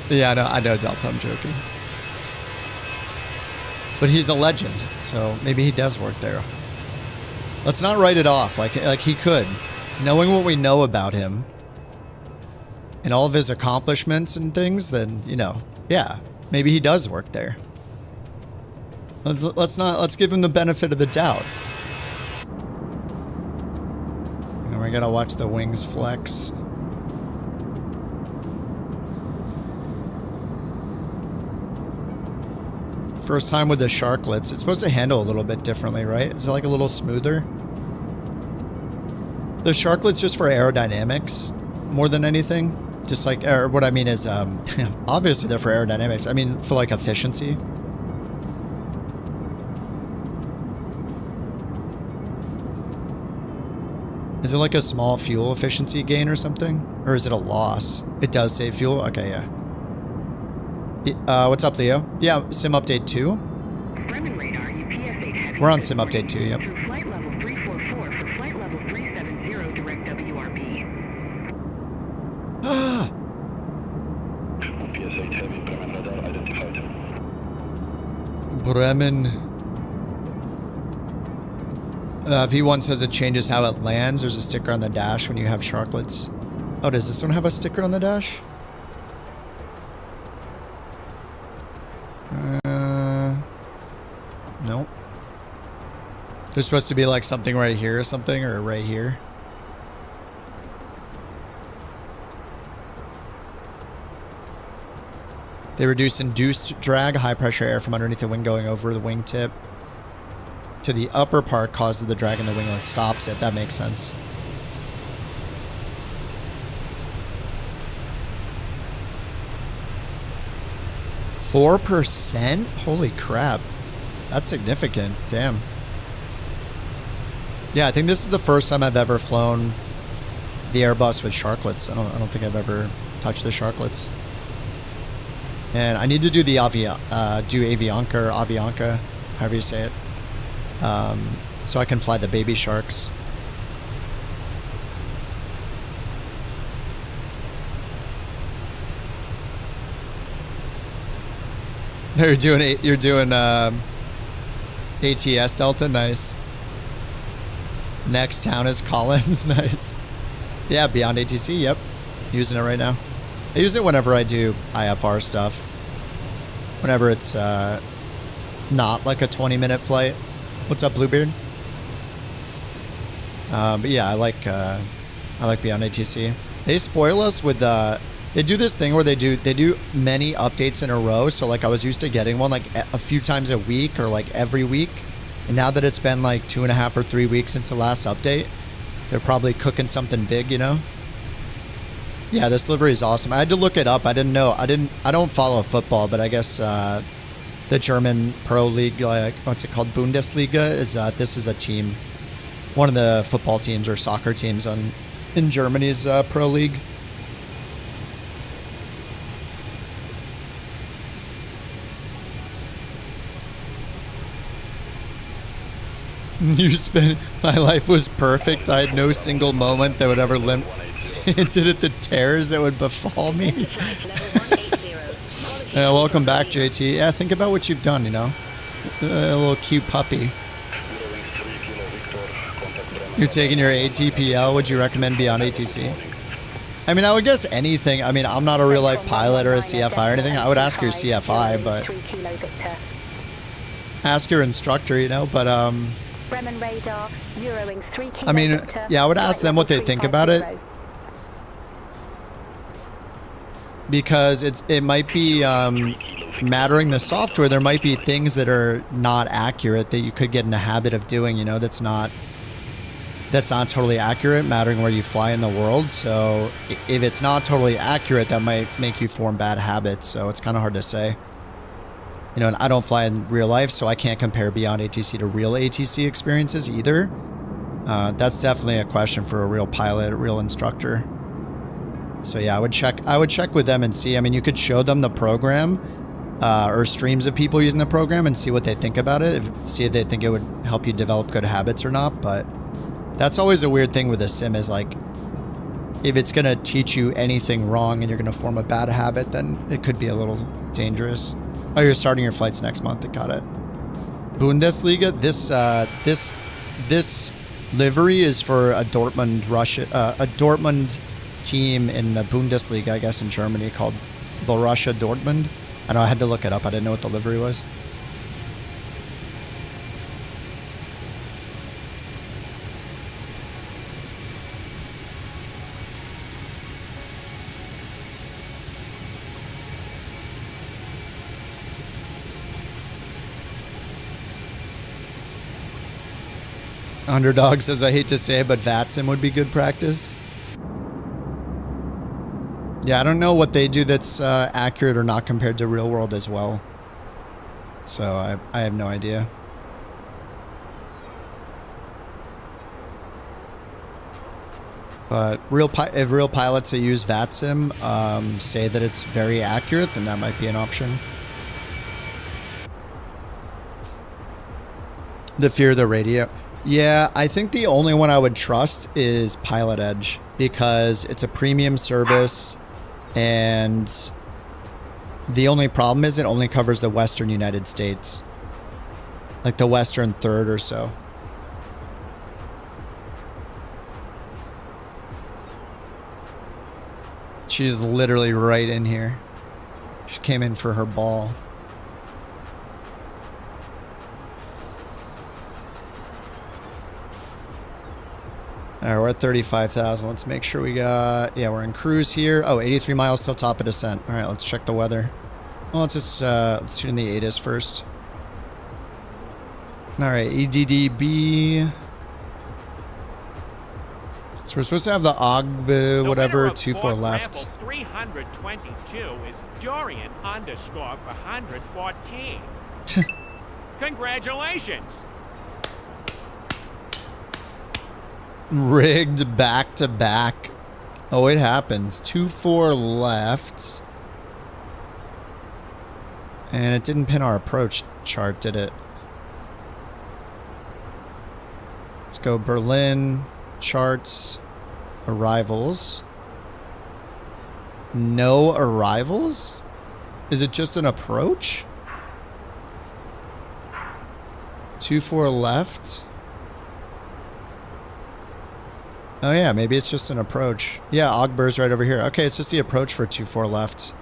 Yeah, I know, Delta, I'm joking. But he's a legend, so maybe he does work there. Let's not write it off like he could. Knowing what we know about him and all of his accomplishments and things, then, you know, yeah, maybe he does work there. Let's give him the benefit of the doubt. And we gotta watch the wings flex. First time with the sharklets. It's supposed to handle a little bit differently, right? Is it like a little smoother? The sharklets just for aerodynamics more than anything. Just like, or what I mean is, obviously they're for aerodynamics. I mean, for like efficiency. Is it like a small fuel efficiency gain or something? Or is it a loss? It does save fuel? Okay, yeah. What's up, Leo? Yeah, Sim Update 2? We're on Sim Update 2, yep. Through flight level 344 for flight level 370 direct WRP. Ah! PS8 heavy, Bremen radar identified. Bremen. V1 says it changes how it lands. There's a sticker on the dash when you have sharklets. Oh, does this one have a sticker on the dash? Nope. There's supposed to be like something right here or something, or right here. They reduce induced drag, high pressure air from underneath the wing going over the wingtip to the upper part causes the drag in the winglet, stops it. That makes sense. 4%? Holy crap. That's significant. Damn. Yeah, I think this is the first time I've ever flown the Airbus with sharklets. I don't think I've ever touched the sharklets. And I need to do the Avianca or Avianca, however you say it, so I can fly the baby sharks. You're doing ATS Delta, nice. Next town is Collins, nice. Yeah, BeyondATC, yep. Using it right now. I use it whenever I do IFR stuff. Whenever it's not like a 20-minute flight. What's up, Bluebeard? But yeah, I like BeyondATC. They spoil us with they do this thing where they do many updates in a row. So like I was used to getting one like a few times a week or like every week. And now that it's been like 2.5 or 3 weeks since the last update, they're probably cooking something big, you know? Yeah, this livery is awesome. I had to look it up. I didn't know. I don't follow football, but I guess the German Pro League, like what's it called, Bundesliga, is this is a team, one of the football teams or soccer teams in Germany's Pro League. You spent, my life was perfect. I had no single moment that would ever hinted at the terrors that would befall me. Yeah, welcome back, JT. Yeah, think about what you've done, you know? A little cute puppy. You're taking your ATPL. Would you recommend BeyondATC? I mean, I would guess anything. I mean, I'm not a real life pilot or a CFI or anything. I would ask your CFI, but ask your instructor, you know, but radar, Eurowings 3 kilo I mean, Victor, yeah, I would ask them what they think about it. Because it might be mattering the software. There might be things that are not accurate that you could get in a habit of doing, you know, that's not totally accurate, mattering where you fly in the world. So if it's not totally accurate, that might make you form bad habits. So it's kind of hard to say. You know, and I don't fly in real life, so I can't compare BeyondATC to real ATC experiences either. That's definitely a question for a real pilot, a real instructor. So yeah, I would check with them and see. I mean, you could show them the program or streams of people using the program and see what they think about it. See if they think it would help you develop good habits or not. But that's always a weird thing with a sim is like, if it's going to teach you anything wrong and you're going to form a bad habit, then it could be a little dangerous. Oh, you're starting your flights next month. I got it. Bundesliga. This livery is for a Dortmund team in the Bundesliga, I guess, in Germany, called Borussia Dortmund. I know I had to look it up. I didn't know what the livery was. Underdog says, I hate to say it, but VATSim would be good practice. Yeah, I don't know what they do that's accurate or not compared to real world as well. So I have no idea. But if real pilots that use VATSim say that it's very accurate, then that might be an option. The fear of the radio. Yeah, I think the only one I would trust is Pilot Edge because it's a premium service and the only problem is it only covers the Western United States. Like the Western third or so. She's literally right in here. She came in for her ball. All right, we're at 35,000. Let's make sure we got... Yeah, we're in cruise here. Oh, 83 miles till top of descent. All right, let's check the weather. Well, let's just... let's tune in the ATIS first. All right, EDDB. So we're supposed to have the OGB, whatever, 24 left. 322 is Dorian underscore for 114. Congratulations. Rigged back to back. Oh, it happens. 2-4 left. And it didn't pin our approach chart, did it? Let's go Berlin, charts, arrivals. No arrivals? Is it just an approach? 2-4 left. Oh yeah, maybe it's just an approach. Yeah, Ogbur's right over here. Okay, it's just the approach for 2-4 left.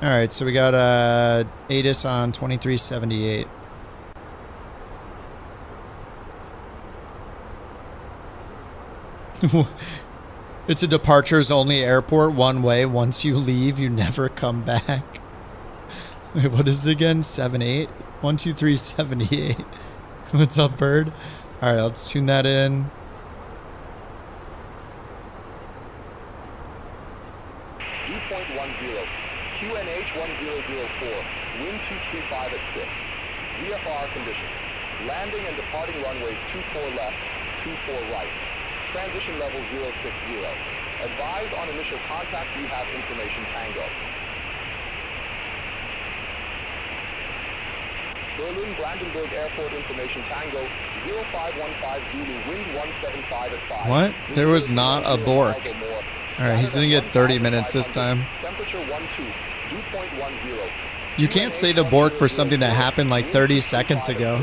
Alright, so we got ATIS on 2378. It's a departures only airport, one way. Once you leave, you never come back. Wait, what is it again? 78? 12378. What's up, bird? Alright, let's tune that in. Dew.10, QNH 1004, wind 235 at 6. VFR conditions. Landing and departing runways 24 left, 24 right. Transition level 060. Advise on initial contact, we have information Tango. Berlin Brandenburg Airport information Tango 0515 Zulu, wind 175 at 5. What? There was not a Bork. Alright, he's gonna get 30 minutes this time. Temperature 12, dew.10. You can't say the Bork for something that happened like 30 seconds ago.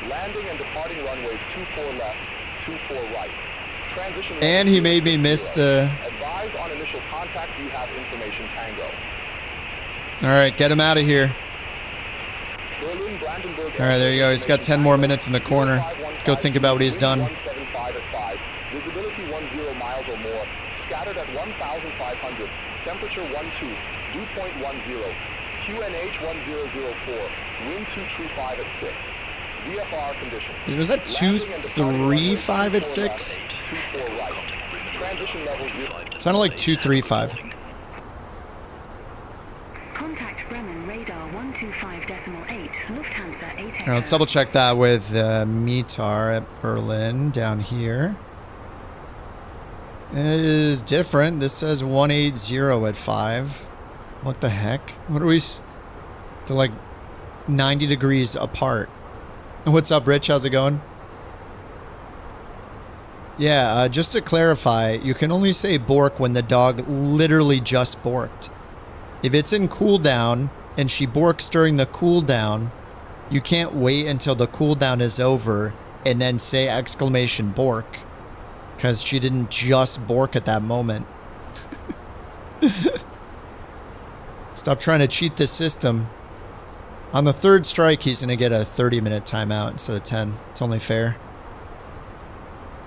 Landing and departing runways 24 left, 24 right. Transition And he made me miss the... Advise on initial contact, you have information Tango. Alright, get him out of here. Alright, there you go. He's got 10 more minutes in the corner. Go think about what he's done. Visibility 10 miles or more. Scattered at 1,500. Temperature 12, dew.10. QNH 1004. Wind 235 at 6. VFR conditions. Was that 235 at 6? 24 right. Transition level 0. Sounded like 235. Contact Bremen radar 125.8, Lufthansa 8. Alright, let's double check that with METAR at Berlin down here. It is different. This says 180 at 5. What the heck? What are we? They're like 90 degrees apart. What's up, Rich? How's it going? Yeah, just to clarify, you can only say Bork when the dog literally just borked. If it's in cooldown and she borks during the cooldown, you can't wait until the cooldown is over and then say exclamation Bork. Because she didn't just bork at that moment. Stop trying to cheat the system. On the third strike, he's going to get a 30-minute timeout instead of 10. It's only fair.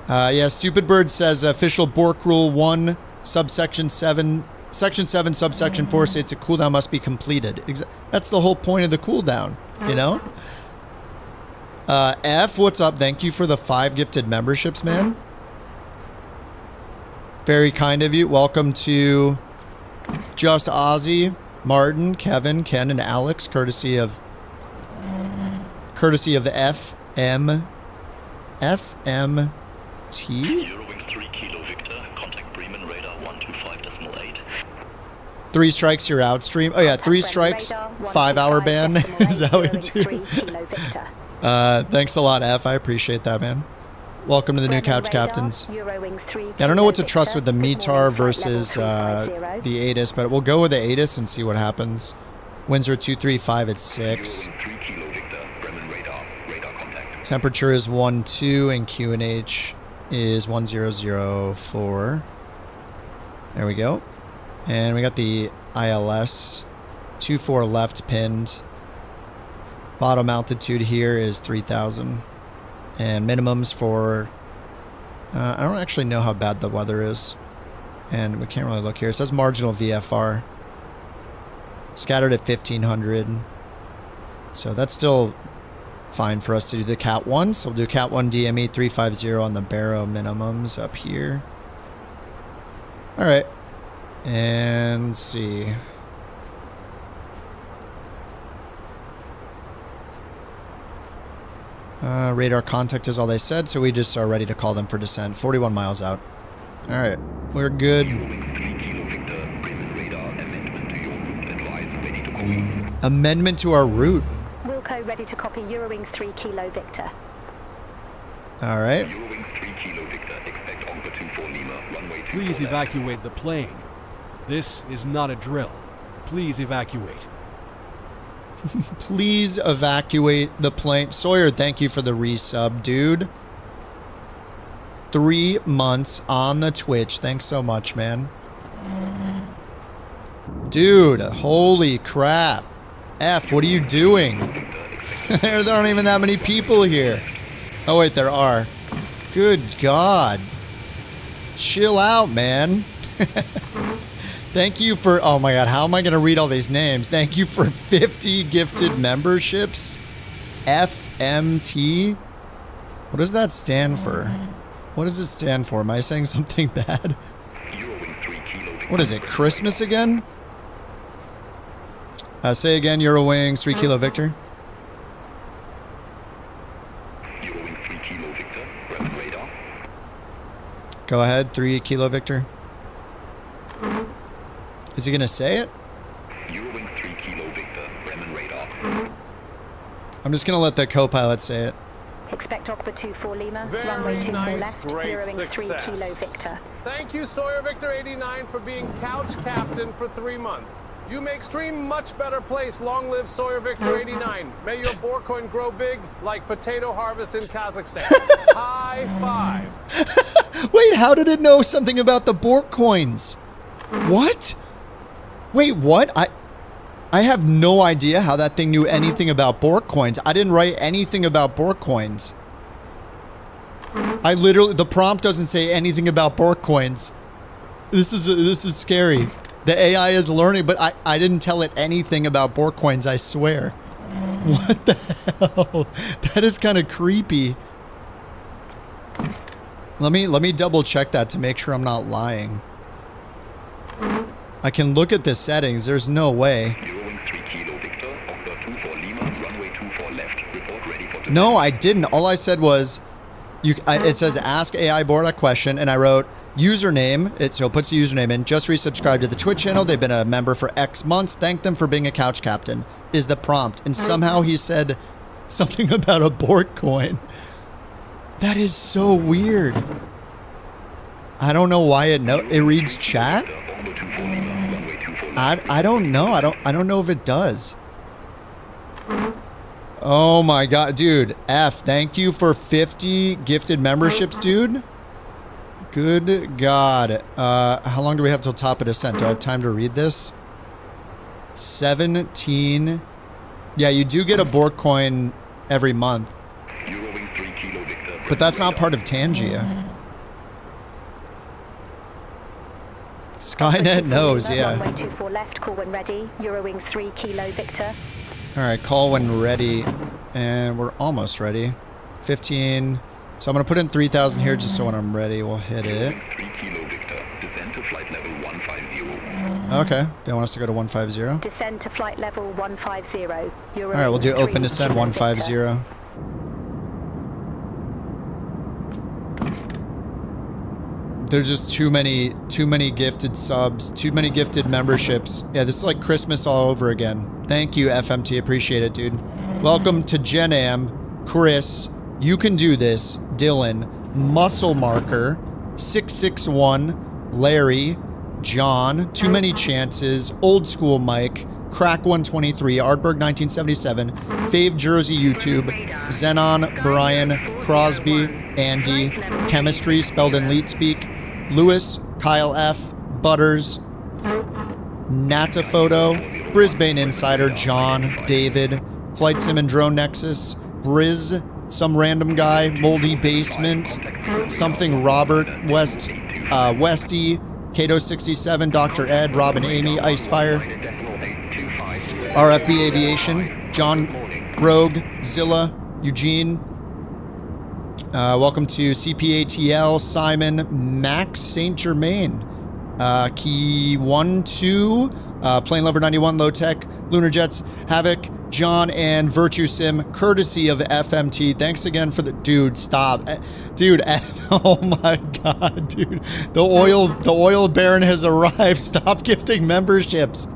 Yeah, Stupid Bird says official Bork Rule 1, subsection 7, Section 7, subsection 4 states a cooldown must be completed. That's the whole point of the cooldown, you know? F, what's up? Thank you for the 5 gifted memberships, man. Very kind of you. Welcome to Just Ozzy, Martin, Kevin, Ken, and Alex, courtesy of FMT. Eurowings 3 Kilo Victor, contact Bremen radar 125.8. 3 strikes, you're out stream. Oh yeah, 3 strikes, 5-hour ban. Is that what you do? Thanks a lot, F. I appreciate that, man. Welcome to the new couch captains. I don't know what to trust with the METAR versus the ATIS, but we'll go with the ATIS and see what happens. Windsor 235 at 6. Temperature is 12 and QNH is 1004. There we go. And we got the ILS 24 left pinned. Bottom altitude here is 3,000. And minimums for... I don't actually know how bad the weather is. And we can't really look here. It says marginal VFR. Scattered at 1,500. So that's still fine for us to do the Cat 1. So we'll do Cat 1 DME 350 on the Barrow minimums up here. All right. And let's see. Radar contact is all they said, so we just are ready to call them for descent. 41 miles out. All right. We're good. Amendment to our route. Wilco ready to copy Eurowings 3 Kilo Victor. All right. Please evacuate the plane. This is not a drill. Please evacuate. Please evacuate the plane. Sawyer, thank you for the resub, dude. 3 months on the Twitch. Thanks so much, man. Dude, holy crap. F, what are you doing? There aren't even that many people here. Oh, wait, there are. Good God. Chill out, man. Thank you for... Oh, my God. How am I going to read all these names? Thank you for 50 gifted memberships. FMT. What does that stand for? What does it stand for? Am I saying something bad? What is it? Christmas again? Say again, Eurowings 3 Kilo Victor. Eurowings 3 Kilo Victor, Bremen radar. Go ahead, 3 Kilo Victor. Is he gonna say it? Eurowings 3 Kilo Victor, Bremen radar. I'm just gonna let the co-pilot say it. Expect Okba 24 Lima, Very runway 24 nice, left, great Eurowings 3 success. Kilo Victor. Thank you, Sawyer Victor 89, for being couch captain for 3 months. You make stream much better place. Long live Sawyer Victor 89. May your BorkCoin grow big like potato harvest in Kazakhstan. High five. Wait, how did it know something about the Bork coins? What? Wait, what? I have no idea how that thing knew anything about Bork coins. I didn't write anything about Bork coins. I literally, the prompt doesn't say anything about Bork coins. This is scary. The AI is learning, but I didn't tell it anything about Bork coins, I swear. What the hell? That is kind of creepy. Let me double check that to make sure I'm not lying. I can look at the settings. There's no way. No, I didn't. All I said was, it says ask AI board a question, and I wrote username. So it puts the username in. Just resubscribed to the Twitch channel. They've been a member for X months. Thank them for being a couch captain. Is the prompt, and somehow he said something about a Bork coin. That is so weird. I don't know why it reads chat. I don't know. I don't know if it does. Oh my God, dude. F, thank you for 50 gifted memberships, dude. Good God. How long do we have till top of descent? Do I have time to read this? 17. Yeah, you do get a Bork coin every month. But that's not part of Tangia. Skynet knows, yeah. Runway 24 left, call when ready. Eurowings 3 Kilo Victor. All right, call when ready. And we're almost ready. 15. So I'm going to put in 3,000 here just so when I'm ready, we'll hit it. Okay, they want us to go to 150. Descend to flight level 150. Eurowings. All right, we'll do open descent 150. There's just too many gifted subs, too many gifted memberships. Yeah, this is like Christmas all over again. Thank you, FMT. Appreciate it, dude. Welcome to Gen Am, Chris, You Can Do This, Dylan, Muscle Marker, 661, Larry, John, Too Many Chances, Old School Mike, Crack 123, Ardberg 1977, Fave Jersey YouTube, Xenon, Brian, Crosby, Andy, Chemistry, spelled in Leet Speak, Lewis, Kyle F, Butters, Nata Photo, Brisbane Insider, John, David, Flight Sim and Drone Nexus, Briz, some random guy, Moldy Basement, something Robert, Westy, Kato 67, Dr. Ed, Robin Amy, Icefire, RFB Aviation, John Rogue, Zilla, Eugene. Welcome to CPATL, Simon, Max St. Germain. Key 1-2, Plane Lover 91, Low Tech, Lunar Jets, Havoc, John, and Virtue Sim, courtesy of FMT. Thanks again for the... Dude, stop. Dude, oh my god, dude. The oil baron has arrived. Stop gifting memberships.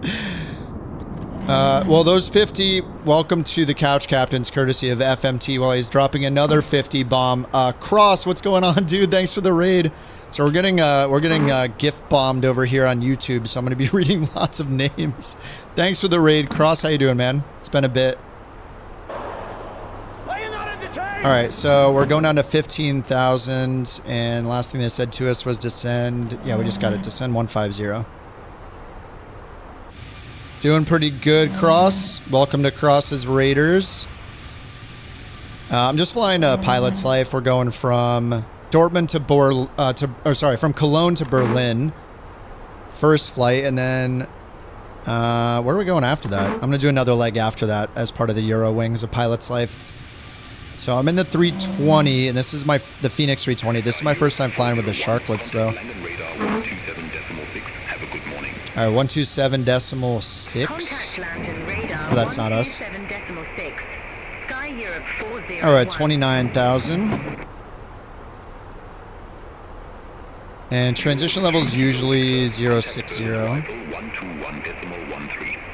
Well, those 50, welcome to the Couch Captains, courtesy of FMT, while he's dropping another 50 bomb. Cross, what's going on, dude? Thanks for the raid. So we're getting gift bombed over here on YouTube, so I'm going to be reading lots of names. Thanks for the raid. Cross, how you doing, man? It's been a bit. Alright, so we're going down to 15,000, and last thing they said to us was descend. Yeah, we just got it. Descend 150. Doing pretty good, Cross. Welcome to Cross's Raiders. I'm just flying a pilot's life. We're going from Dortmund to from Cologne to Berlin. First flight, and then where are we going after that? I'm gonna do another leg after that as part of the Eurowings, a pilot's life. So I'm in the 320, and this is the Fenix 320. This is my first time flying with the Sharklets, though. All right, 127.6. Oh, that's not us. All right, 29,000. And transition level is usually 060.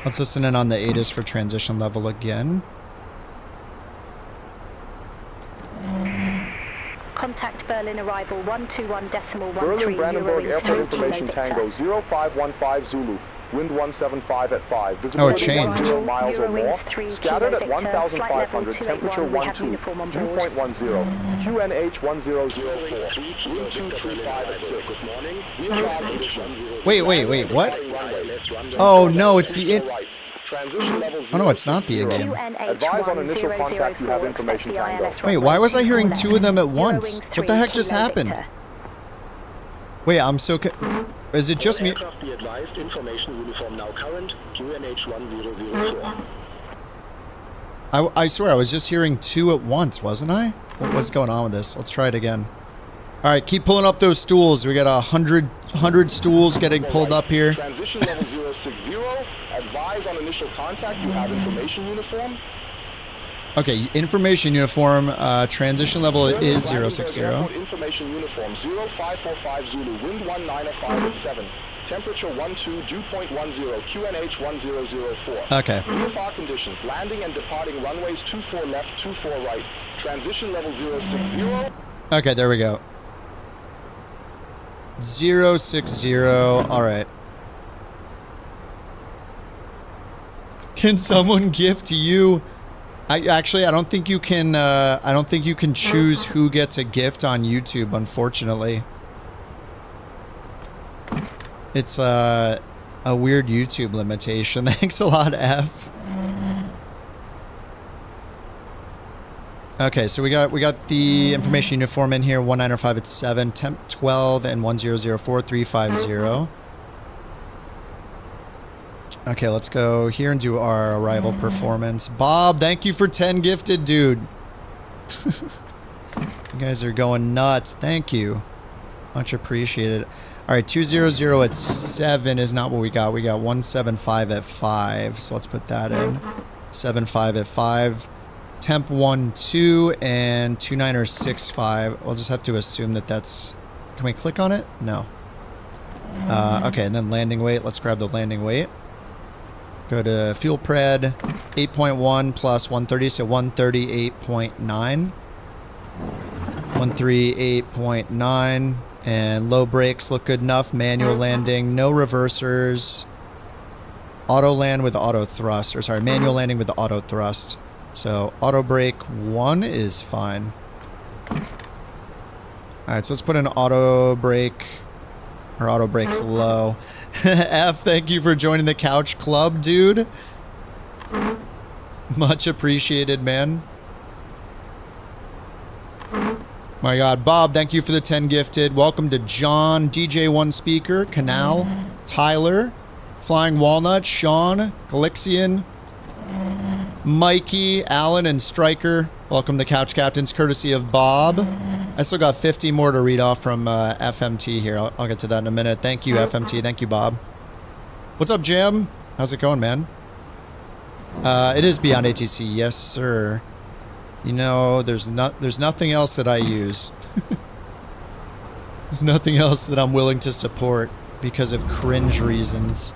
Let's listen in on the ATIS for transition level again. Contact Berlin arrival 121.13 Berlin Brandenburg Eurowings Airport 3 Information Kilo Tango Victor. 0515 Zulu. Wind 175 at 5. Oh, it changed. Miles or more. Eurowings 3 Scattered Kilo at Victor. 1,500. Flight Temperature level 281. We have 12. uniform on board. 2.10. QNH 1004. Wind 235 at 6. Wait, what? Oh, no, it's the Oh, no, it's not the in-game. Advise on initial contact you have information Tango. Wait, why was I hearing two of them at once? What the heck just happened? Wait, I'm so... Is it just me? I swear, I was just hearing two at once, wasn't I? What's going on with this? Let's try it again. All right, keep pulling up those stools. We got 100 stools getting pulled up here. Transition level 060. Advise on initial contact you have information uniform. Okay, information uniform, transition level is 060. Information uniform 0545 Zulu, wind 195 at 7. Temperature 12, dew point 10, QNH 1004. Okay. VFR conditions, landing and departing runways 24 left, 24 right. Transition level 060. Okay, there we go. 060, alright. Can someone gift you... I don't think you can. I don't think you can choose who gets a gift on YouTube. Unfortunately, it's a weird YouTube limitation. Thanks a lot, F. Okay, so we got the information uniform in here. 195 at 7, temp 12, and 1004350. Okay, let's go here and do our arrival performance. Bob, thank you for 10 gifted, dude. You guys are going nuts. Thank you. Much appreciated. All right, 200 at 7 is not what we got. We got 175 at 5. So let's put that in. 75 at 5. Temp 12 and 2965. We'll just have to assume that that's... Can we click on it? No. Okay, and then landing weight. Let's grab the landing weight. Go to fuel pred, 8.1 plus 130, so 138.9. 138.9. And low brakes look good enough. Manual landing, no reversers. Auto land with auto thrust, or sorry, manual landing with the auto thrust. So auto brake 1 is fine. Alright, so let's put in auto brake, or auto brakes low. F, thank you for joining the couch club, dude. Much appreciated, man. My God, Bob, thank you for the 10 gifted. Welcome to John, DJ1 Speaker, Canal, Tyler, Flying Walnut, Sean, Galixian, Mikey, Alan, and Striker. Welcome to Couch Captains, courtesy of Bob. I still got 50 more to read off from FMT here. I'll get to that in a minute. Thank you, FMT. Thank you, Bob. What's up, Jim? How's it going, man? It is BeyondATC. Yes, sir. You know, there's nothing else that I use. There's nothing else that I'm willing to support because of cringe reasons.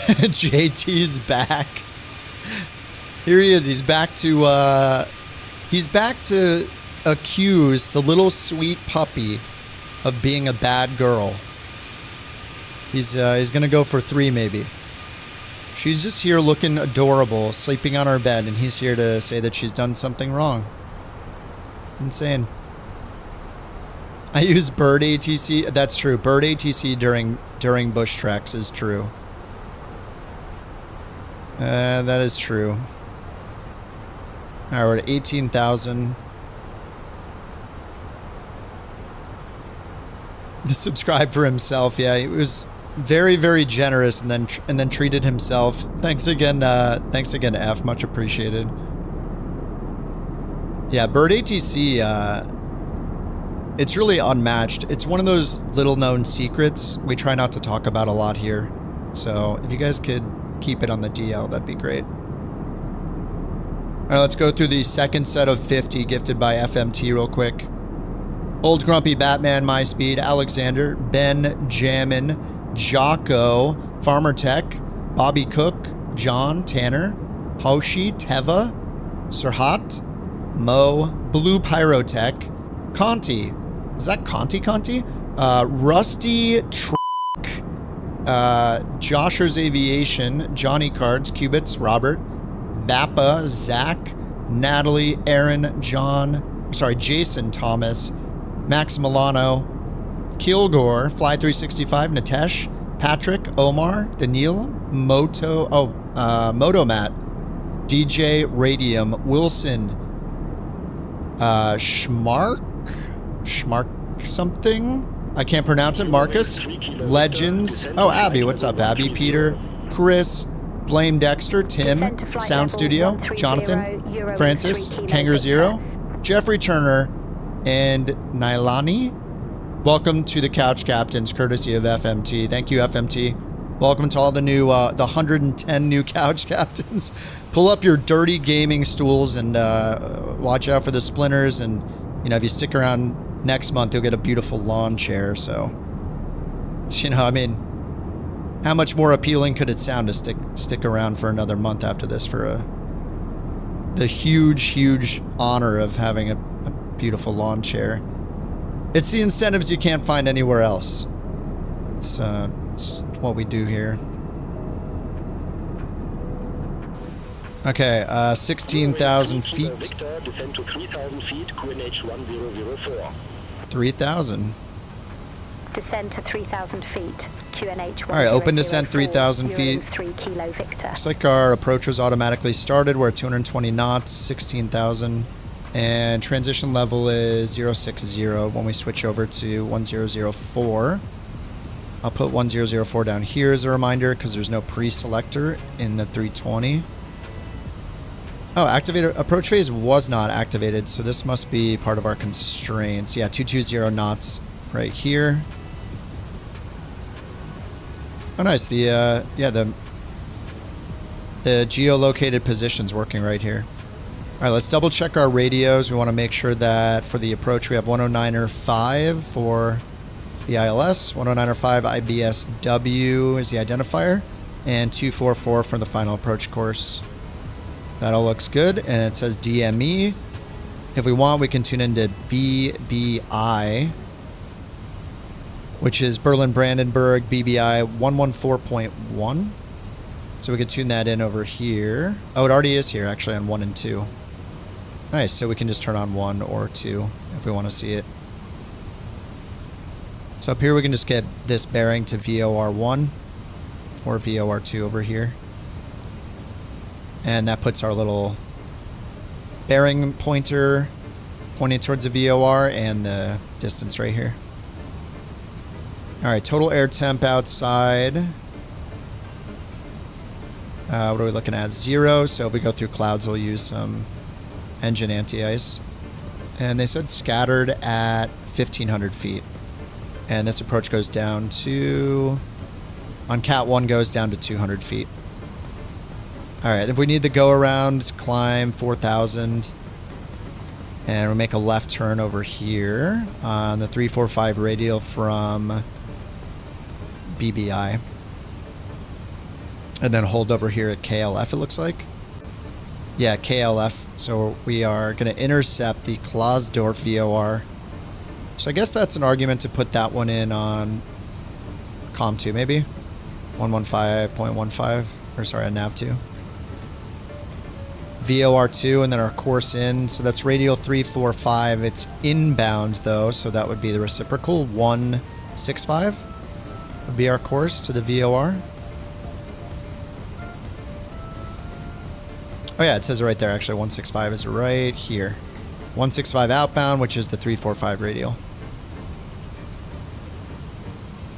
JT's back. Here he is. He's back to accuse the little sweet puppy of being a bad girl. He's gonna go for 3 maybe. She's just here looking adorable, sleeping on our bed, and he's here to say that she's done something wrong. Insane. I use Bird ATC. That's true. Bird ATC during bush treks is true. That is true. Alright, we're at 18,000. Subscribe for himself. Yeah, he was very, very generous, and then treated himself. Thanks again, F. Much appreciated. Yeah, Bird ATC. It's really unmatched. It's one of those little-known secrets we try not to talk about a lot here. So if you guys could keep it on the DL, that'd be great. All right, let's go through the second set of 50 gifted by FMT real quick. Old Grumpy Batman, My Speed, Alexander, Ben Jammin, Jocko, Farmer Tech, Bobby Cook, John, Tanner, Hoshi, Teva, Serhat, Mo, Blue Pyrotech, Conti. Is that Conti? Rusty Truck, Josher's Aviation, Johnny Cards, Cubits, Robert, Bappa, Zach, Natalie, Aaron, Jason Thomas, Max Milano, Kilgore, Fly365, Natesh, Patrick, Omar, Daniil, Motomat, DJ Radium, Wilson, Schmark something? I can't pronounce it. Marcus, Legends. Oh, Abby, what's up, Abby? Peter, Chris, Blame Dexter, Tim, Sound Studio, Jonathan, Francis, Kangaroo Zero, Jeffrey Turner, and Nailani. Welcome to the Couch Captains, courtesy of FMT. Thank you, FMT. Welcome to all the new, the 110 new Couch Captains. Pull up your dirty gaming stools and watch out for the splinters. And, you know, if you stick around next month, you'll get a beautiful lawn chair. So, you know, I mean, how much more appealing could it sound to stick around for another month after this for the huge honor of having a beautiful lawn chair? It's the incentives you can't find anywhere else. It's what we do here. Okay, 16,000 feet. Victor, descend to 3,000 feet, QNH 1004. 3,000. Descend to 3,000 feet, QNH 1004. Alright, open descent 3,000 feet. 3 Kilo Victor. Looks like our approach was automatically started. We're at 220 knots, 16,000. And transition level is 060 when we switch over to 1004. I'll put 1004 down here as a reminder because there's no pre-selector in the 320. Oh, activated approach phase was not activated, so this must be part of our constraints. Yeah, 220 knots right here. Oh, nice. The geolocated position's working right here. All right, let's double check our radios. We want to make sure that for the approach we have 109.5 for the ILS, 109.5 IBSW is the identifier, and 244 for the final approach course. That all looks good, and it says DME. If we want, we can tune into BBI, which is Berlin Brandenburg BBI 114.1. So we could tune that in over here. Oh, it already is here, actually, on 1 and 2. Nice, so we can just turn on 1 or 2 if we want to see it. So up here we can just get this bearing to VOR1 or VOR2 over here. And that puts our little bearing pointer pointing towards the VOR and the distance right here. All right, total air temp outside. What are we looking at? 0. So if we go through clouds, we'll use some engine anti-ice. And they said scattered at 1,500 feet. And this approach goes down to... On Cat 1 goes down to 200 feet. All right, if we need the go around, let's climb 4,000. And we'll make a left turn over here on the 345 radial from BBI. And then hold over here at KLF, it looks like. Yeah, KLF. So we are going to intercept the Klausdorf VOR. So I guess that's an argument to put that one in on COM 2, maybe. 115.15, or sorry, on Nav 2. VOR2, and then our course in. So that's radial 345. It's inbound, though, so that would be the reciprocal. 165 would be our course to the VOR. Oh, yeah, it says it right there, actually. 165 is right here. 165 outbound, which is the 345 radial.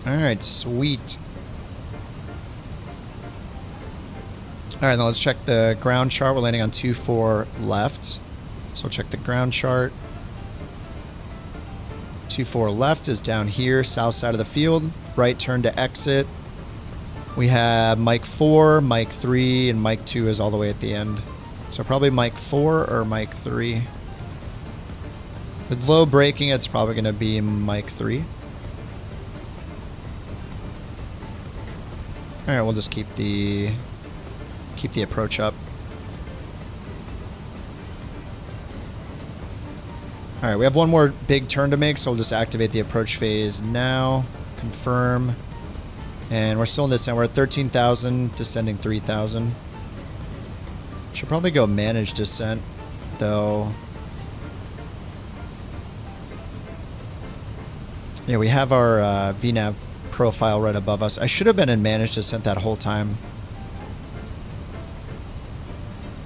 All right, sweet. All right, now let's check the ground chart. We're landing on 24 left. So we'll check the ground chart. 24 left is down here, south side of the field. Right turn to exit. We have mic 4, mic 3, and mic 2 is all the way at the end. So probably mic 4 or mic 3. With low braking, it's probably going to be mic 3. All right, we'll just keep the approach up. All right, we have one more big turn to make, so we'll just activate the approach phase now. Confirm. And we're still in descent. We're at 13,000, descending 3,000. Should probably go manage descent, though. Yeah, we have our VNAV profile right above us. I should have been in manage descent that whole time.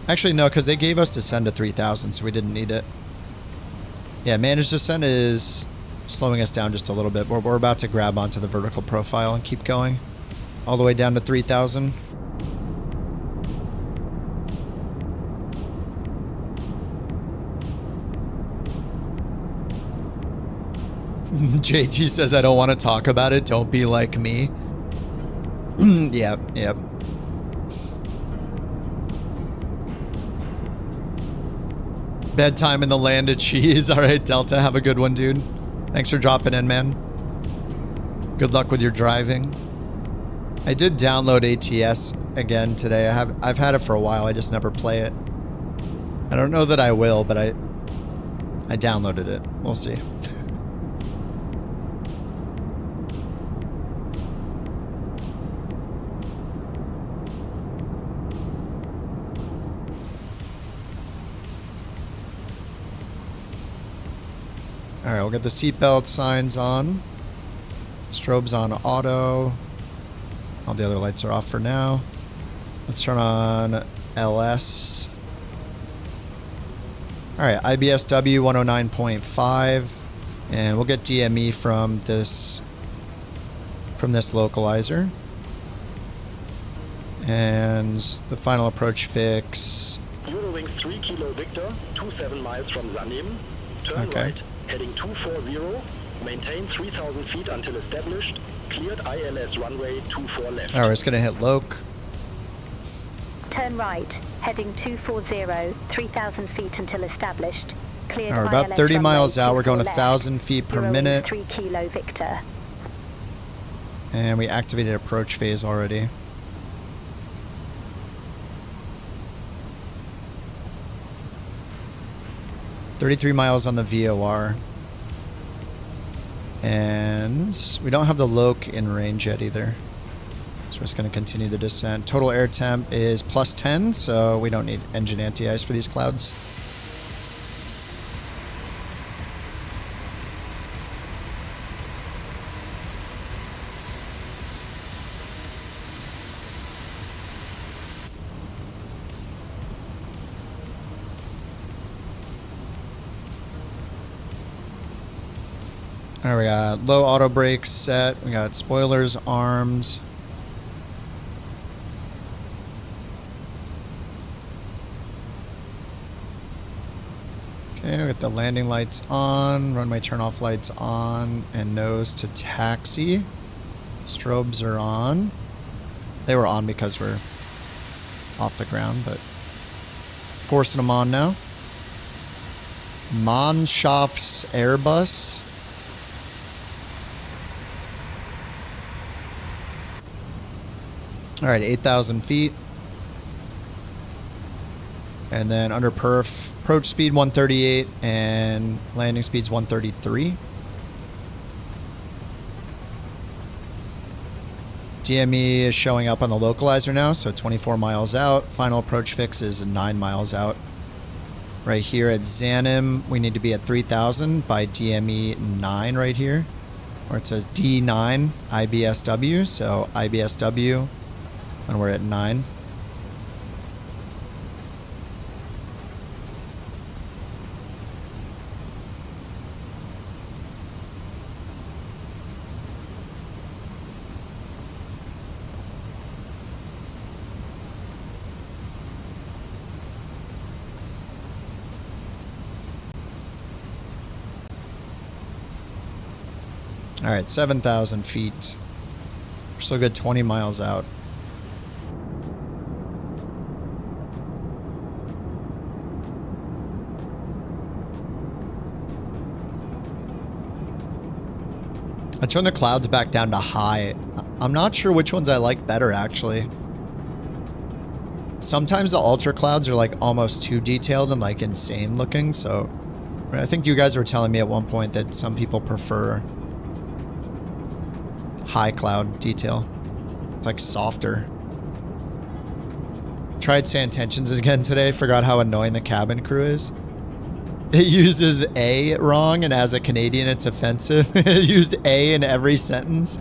Actually, no, because they gave us descend to 3,000, so we didn't need it. Yeah, manage descent is slowing us down just a little bit. We're about to grab onto the vertical profile and keep going all the way down to 3,000. JT says, I don't want to talk about it. Don't be like me. Yep, yep. Bedtime in the land of cheese. All right, Delta, have a good one, dude. Thanks for dropping in, man. Good luck with your driving. I did download ATS again today. I've had it for a while. I just never play it. I don't know that I will, but I downloaded it. We'll see. All right, we'll get the seatbelt signs on. Strobes on auto. All the other lights are off for now. Let's turn on LS. All right, IBSW 109.5. And we'll get DME from this localizer. And the final approach fix. Eurowings 3 Kilo Victor, 27 miles from Zanim. Turn right. Heading 240, maintain 3,000 feet until established, cleared ILS runway 24 left. All right, we're just going to hit Loc. Turn right, heading 240, 3,000 feet until established, cleared All right, about ILS 30 miles out, we're going left. 1,000 feet per Eurowings minute. 3 Kilo Victor. And we activated approach phase already. $33 miles on the VOR. And we don't have the Loc in range yet either. So we're just going to continue the descent. Total air temp is plus 10, so we don't need engine anti-ice for these clouds. All right, we got low auto brakes set. We got spoilers armed. Okay, we got the landing lights on, runway turn-off lights on, and nose to taxi. Strobes are on. They were on because we're off the ground, but forcing them on now. Mannschafts Airbus. All right, 8,000 feet. And then under perf, approach speed 138 and landing speed's 133. DME is showing up on the localizer now, so 24 miles out. Final approach fix is 9 miles out. Right here at Zanim, we need to be at 3,000 by DME 9 right here, where it says D9 IBSW, so IBSW, and we're at 9. All right, 7,000 feet. We're still good 20 miles out. I turned the clouds back down to high. I'm not sure which ones I like better, actually. Sometimes the ultra clouds are like almost too detailed and like insane looking, so I think you guys were telling me at one point that some people prefer high cloud detail. It's like softer. Tried saying tensions again today. Forgot how annoying the cabin crew is. It uses A wrong, and as a Canadian, it's offensive. It used A in every sentence.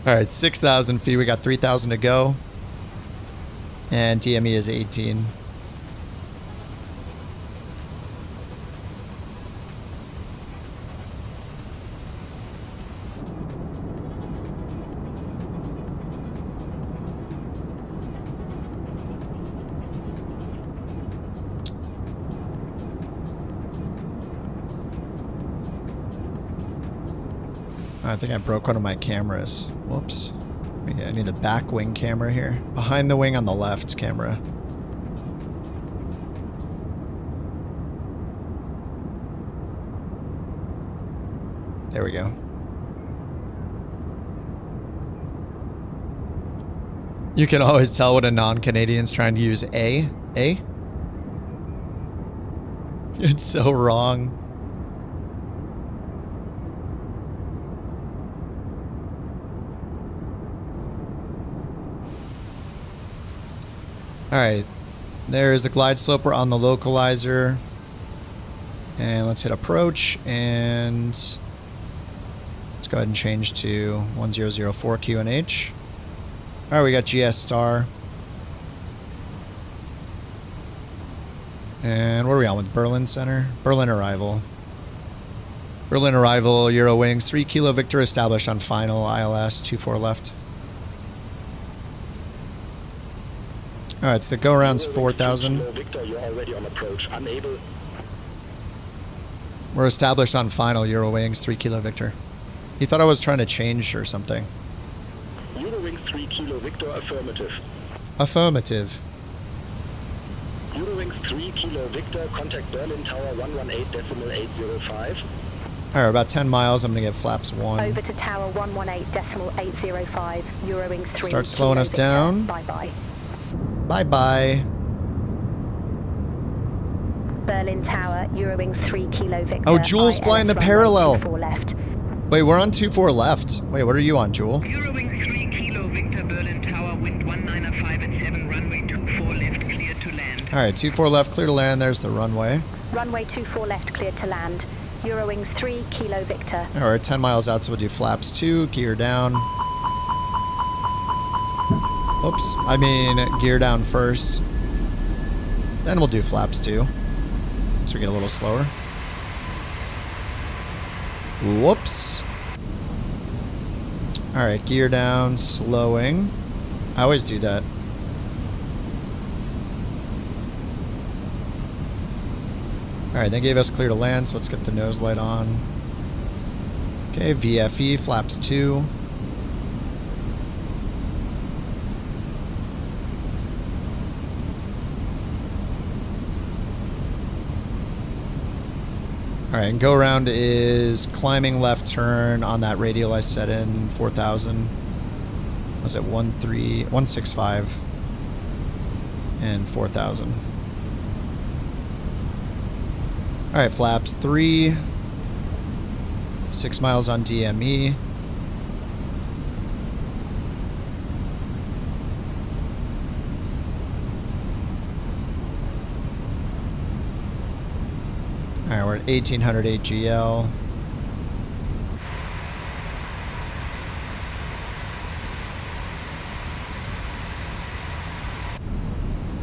All right, 6,000 feet. We got 3,000 to go. And DME is 18. I think I broke one of my cameras. Whoops. I need a back wing camera here. Behind the wing on the left camera. There we go. You can always tell when a non-Canadian's trying to use A. A? It's so wrong. Alright, there's the glide slope. We're on the localizer. And let's hit approach, and let's go ahead and change to 1004 QNH. Alright, we got GS star. And what are we on with Berlin Center? Berlin arrival. Berlin arrival, Eurowings, 3 Kilo Victor established on final, ILS, 24 left. Alright, so the go around's 4,000. Victor, you're already on approach. Unable. We're established on final, Eurowings, 3 Kilo Victor. He thought I was trying to change or something. Eurowings 3 Kilo Victor, affirmative. Affirmative. Eurowings 3 Kilo Victor, contact Berlin Tower 118.805. Alright, about 10 miles. I'm going to get flaps 1. Over to Tower 118.805. Eurowings 3 Start slowing us down. Bye-bye. Bye-bye. Berlin Tower, Eurowings 3 Kilo Victor. Oh, Jules flying the parallel. 24 left. Wait, we're on 24 left. Wait, what are you on, Jewel? Eurowings 3 Kilo Victor, Berlin Tower, wind 195 at 7, runway 24 left, clear to land. Alright, 24 left, clear to land. There's the runway. Runway 24 left, clear to land. Eurowings 3 Kilo Victor. Alright, 10 miles out, so we'll do flaps 2, gear down. Oops, I mean gear down first. Then we'll do flaps 2. So we get a little slower. Whoops. Alright, gear down, slowing. I always do that. Alright, they gave us clear to land, so let's get the nose light on. Okay, VFE, flaps 2. Alright, and go around is climbing left turn on that radial I set in, 4,000. Was it 165 and 4,000. Alright, flaps 3. 6 miles on DME. Alright, we're at 1800 AGL.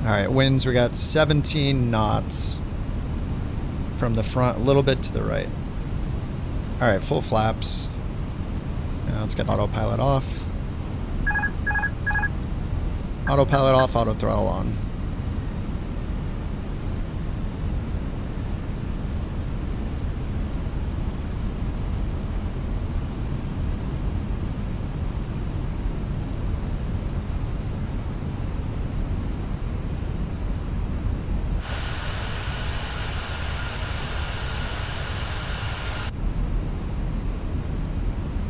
Alright, winds, we got 17 knots from the front, a little bit to the right. Alright, full flaps. Now let's get autopilot off. Autopilot off, auto throttle on.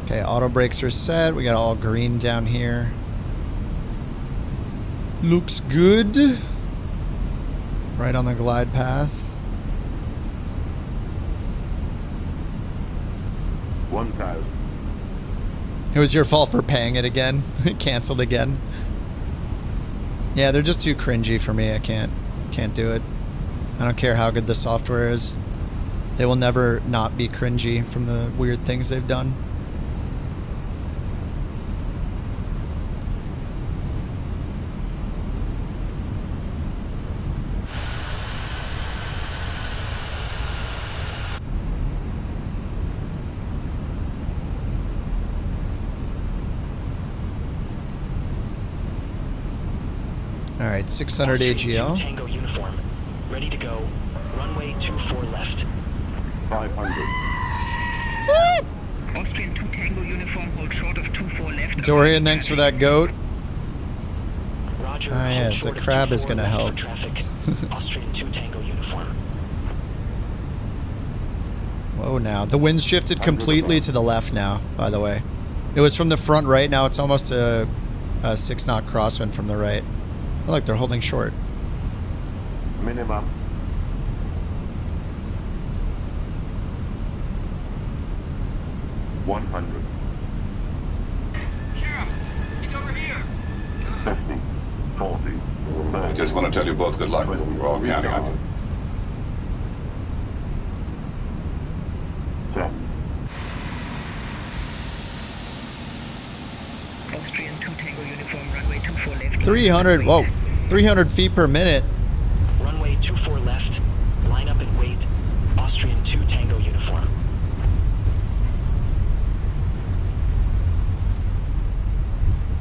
Okay, auto brakes are set. We got all green down here. Looks good. Right on the glide path. 1,000. It was your fault for paying it again. It canceled again. Yeah, they're just too cringy for me. I can't do it. I don't care how good the software is. They will never not be cringy from the weird things they've done. Alright, 600 AGL. Tango uniform. Ready to go. Runway 24 left. 500. Austrian 2 Tango uniform, hold short of 24 left. Dorian, thanks for that goat. Roger. Ah, yes, the crab is going to help. Austrian 2 Tango uniform. Whoa, now. The wind's shifted completely to the left now, by the way. It was from the front right, now it's almost a 6-knot crosswind from the right. Oh, look, they're holding short. Minimum. $100. Sheriff, he's over here. 50. 40. 30. I just want to tell you both good luck. We're all counting on you. 10. Austrian 2 Tango uniform, runway 24 left. 300, whoa, 300 feet per minute. Runway 24 left. Line up and wait. Austrian 2 Tango uniform.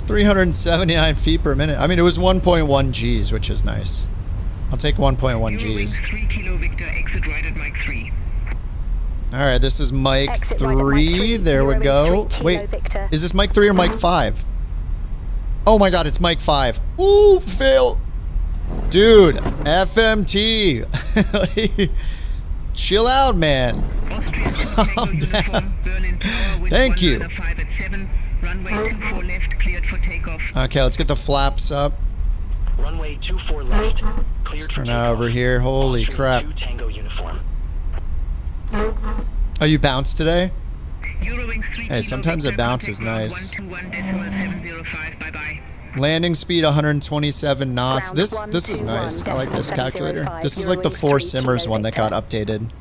$379 feet per minute. I mean, it was 1.1 Gs, which is nice. I'll take 1.1 Gs. 3 Kilo Victor, exit right at Mike 3. Alright, this is Mike Exit 3. right at Mike 3. There we Eurowings go. 3 Kilo Wait, Victor. is this Mike 3 or Mike 5? Oh my god, it's Mike 5. Ooh, fail. Dude, FMT. Chill out, man. Calm down. Thank you. Runway 24 left, cleared for takeoff. Okay, let's get the flaps up. Runway 24 left, cleared Let's for turn takeoff. over here. Holy Austrian crap. 2 Tango uniform. Oh, you bounced today? Eurowings 3 Hey, sometimes it bounces nice. 121.705. Bye-bye. Landing speed 127 knots. Ground This is nice. I like this calculator. 121.705. This is like the Eurowings 4 3 simmers Kilo one that got Victor. updated.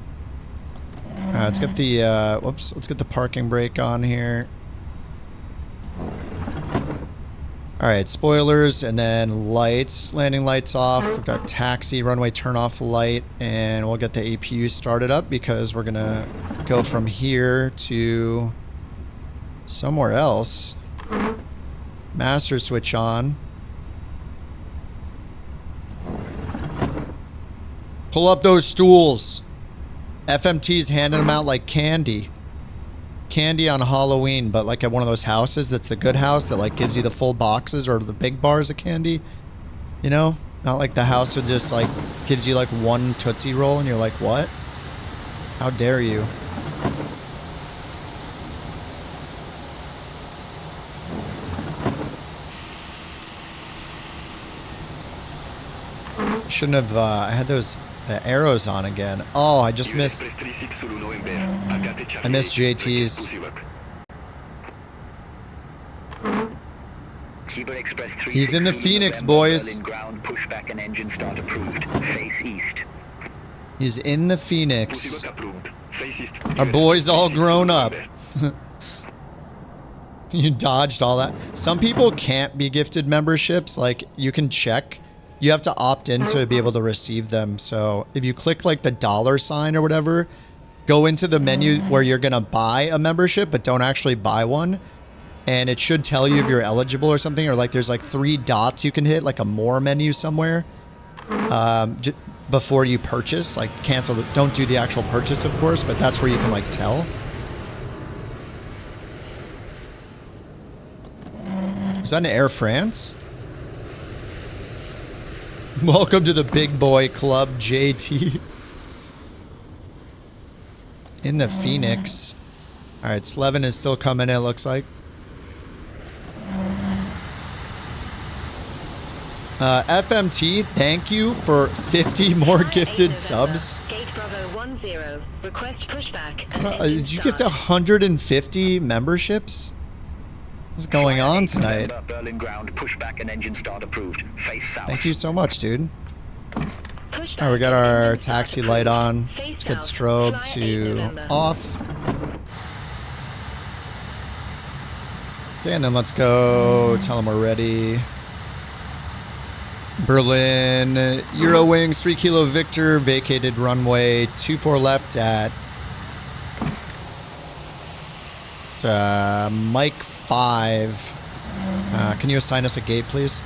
Let's get the whoops, let's get the parking brake on here. All right, spoilers and then lights, landing lights off. We've got taxi, runway turn off light, and we'll get the APU started up because we're gonna go from here to somewhere else. Master switch on. Pull up those stools. FMT's handing them out like candy. Candy on Halloween, but like at one of those houses that's the good house that like gives you the full boxes or the big bars of candy. You know? Not like the house that just like gives you like one Tootsie Roll and you're like, what? How dare you? Shouldn't have, I had those arrows on again. Oh, I just missed. I missed JT's. He's in the Fenix, boys. He's in the Fenix. Our boy's all grown up. You dodged all that. Some people can't be gifted memberships. Like, you can check. You have to opt in to be able to receive them. So if you click like the $sign or whatever, go into the menu where you're going to buy a membership, but don't actually buy one. And it should tell you if you're eligible or something, or like there's like 3 dots you can hit, like a more menu somewhere before you purchase, like cancel. Don't do the actual purchase, of course, but that's where you can like tell. Is that an Air France? Welcome to the big boy club, JT. In the Fenix. All right, Slevin is still coming in, it looks like. FMT, thank you for 50 more gifted subs. Gate Bravo 10. Request pushback. Did you gift 150 memberships? What's going on tonight? Berlin ground, pushback and engine start approved. Face south. Thank you so much, dude. Alright, we got our taxi light on. Let's get strobe to off. Okay, and then let's go tell them we're ready. Berlin, Eurowings, 3 Kilo Victor, vacated runway 24 left at Mike 5. Can you assign us a gate, please?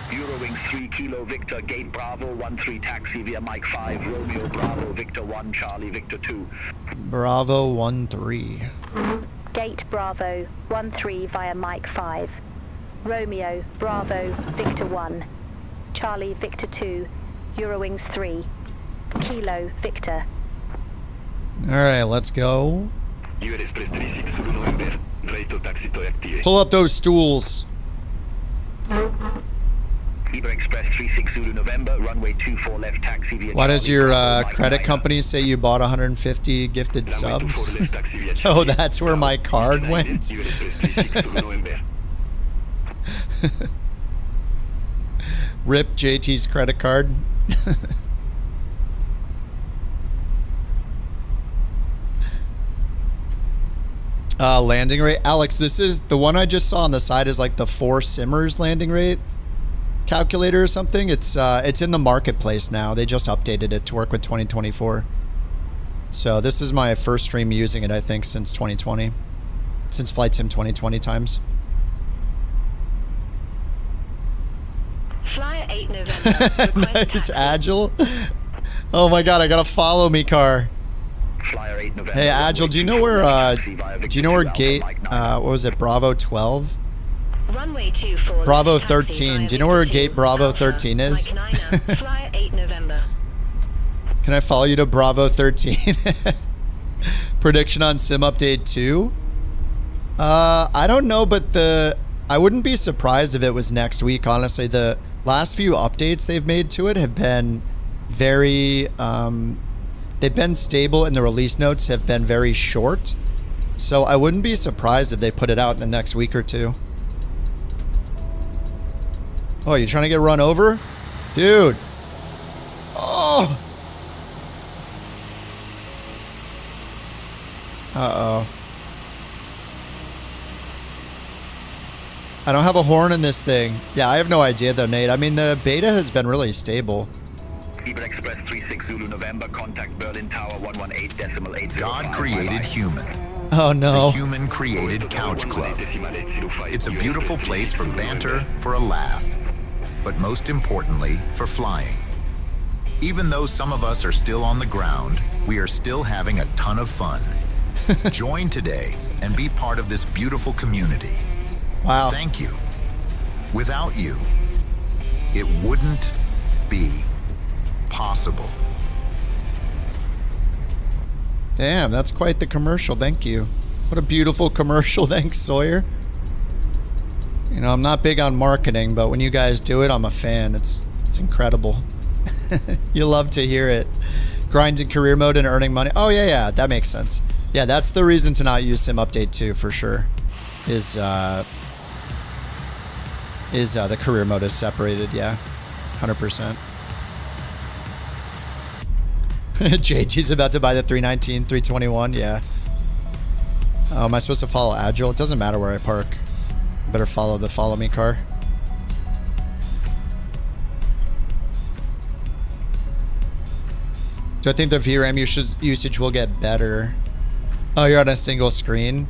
Eurowings 3 Kilo Victor, gate Bravo 13 taxi via Mike 5, Romeo Bravo Victor 1, Charlie Victor 2. Bravo 13. Gate Bravo 13 via Mike 5. Romeo Bravo Victor 1. Charlie Victor 2. Eurowings 3. Kilo Victor. Alright, let's go. Pull up those stools. Express 36 Zulu November, runway 24 left taxi via. Why does your credit company say you bought 150 gifted subs? Oh, that's where my card went? Rip JT's credit card. Landing rate. Alex, this is the one I just saw on the side is like the 4 Simmers landing rate calculator or something. It's in the marketplace now. They just updated it to work with 2024. So this is my first stream using it, I think, since 2020. Since FlightSim 2020 times. Flyer 8 November. Nice, Agile. Oh my god, I got a follow me car. Flyer 8 November. Hey Agile, do you know where gate what was it, Bravo 12? Runway 24 Bravo 13. Do you know where gate Bravo 13 is? Flyer 8 November. Can I follow you to Bravo 13? Prediction on Sim Update 2? I don't know, but I wouldn't be surprised if it was next week, honestly. The last few updates they've made to it have been very they've been stable, and the release notes have been very short. So I wouldn't be surprised if they put it out in the next week or two. Oh, you trying to get run over? Dude. Oh. Uh-oh. I don't have a horn in this thing. Yeah, I have no idea though, Nate. I mean, the beta has been really stable. Eagle Express 36 Zulu November, contact Berlin Tower 118.8. God created human. Oh no. The Human Created Couch Club. It's a beautiful place for banter, for a laugh, but most importantly, for flying. Even though some of us are still on the ground, we are still having a ton of fun. Join today and be part of this beautiful community. Wow. Thank you. Without you, it wouldn't be possible. Damn, that's quite the commercial. Thank you. What a beautiful commercial. Thanks, Sawyer. You know, I'm not big on marketing, but when you guys do it, I'm a fan. It's incredible. You love to hear it. Grinds in career mode and earning money. Oh, yeah, that makes sense. Yeah, that's the reason to not use Sim Update 2 for sure. Is the career mode is separated, yeah. 100%. JT's about to buy the 319, 321, yeah. Oh, am I supposed to follow Agile? It doesn't matter where I park. Better follow the follow me car. Do I think the VRAM usage will get better? Oh, you're on a single screen?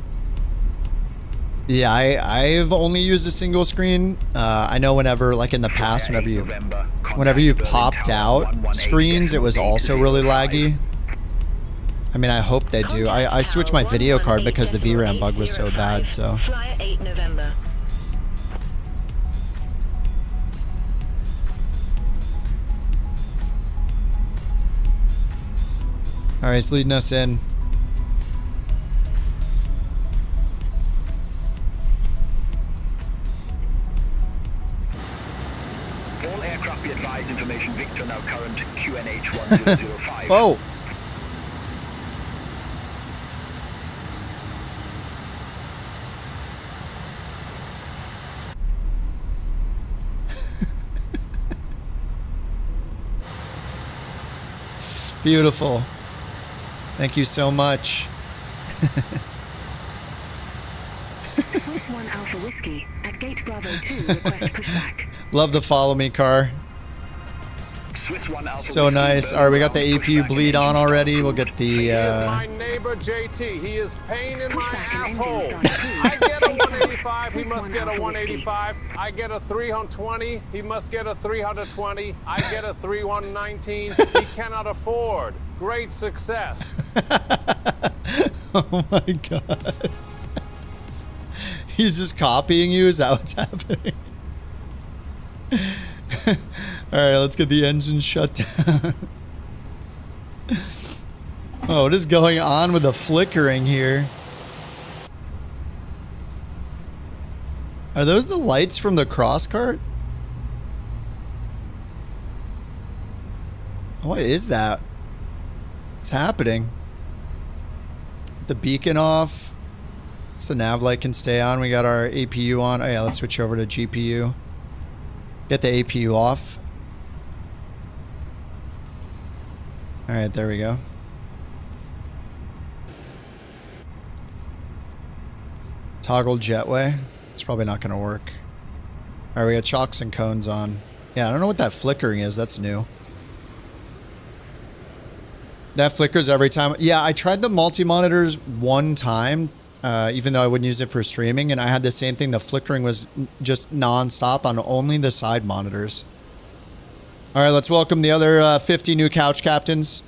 Yeah, I've only used a single screen. I know whenever, like in the past, whenever you've popped out screens, it was also really laggy. I mean, I hope they do. I switched my video card because the VRAM bug was so bad, so. Flyer 8 November. All right, he's leading us in. All aircraft be advised, information Victor now current QNH 1005. Oh! Beautiful. Thank you so much. Swiss 1 Alpha Whiskey at Gate Bravo 2 request pushback. Love the follow me car. So nice. All right, we got the APU bleed on already. We'll get the. He is my neighbor JT. He is pain in my asshole. I get a 185. He must get a 185. I get a 320. He must get a 320. I get a 3119. He cannot afford. Great success. Oh my god. He's just copying you? Is that what's happening? Alright, let's get the engine shut down. Oh, what is going on with the flickering here? Are those the lights from the cross cart? What is that? What's happening? The beacon off. So the nav light can stay on. We got our APU on. Oh yeah, let's switch over to GPU. Get the APU off. Alright, there we go. Toggle jetway. It's probably not going to work. Alright, we got chocks and cones on. Yeah, I don't know what that flickering is. That's new. That flickers every time. Yeah, I tried the multi-monitors one time, even though I wouldn't use it for streaming, and I had the same thing. The flickering was just non-stop on only the side monitors. All right, let's welcome the other 50 new couch captains.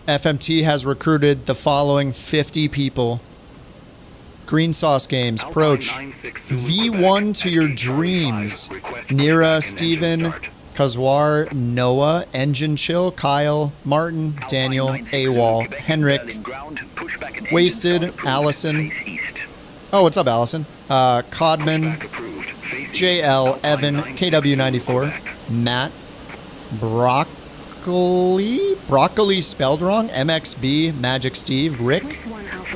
FMT has recruited the following 50 people. Green Sauce Games, Proach, V1 to your dreams, Nira, Steven, Kazwar, Noah, Engine Chill, Kyle, Martin, Daniel, AWOL, Henrik, Wasted, Allison. Oh, what's up, Allison? Codman, JL, Evan, KW94, Matt, Broccoli spelled wrong, MXB, Magic Steve, Rick,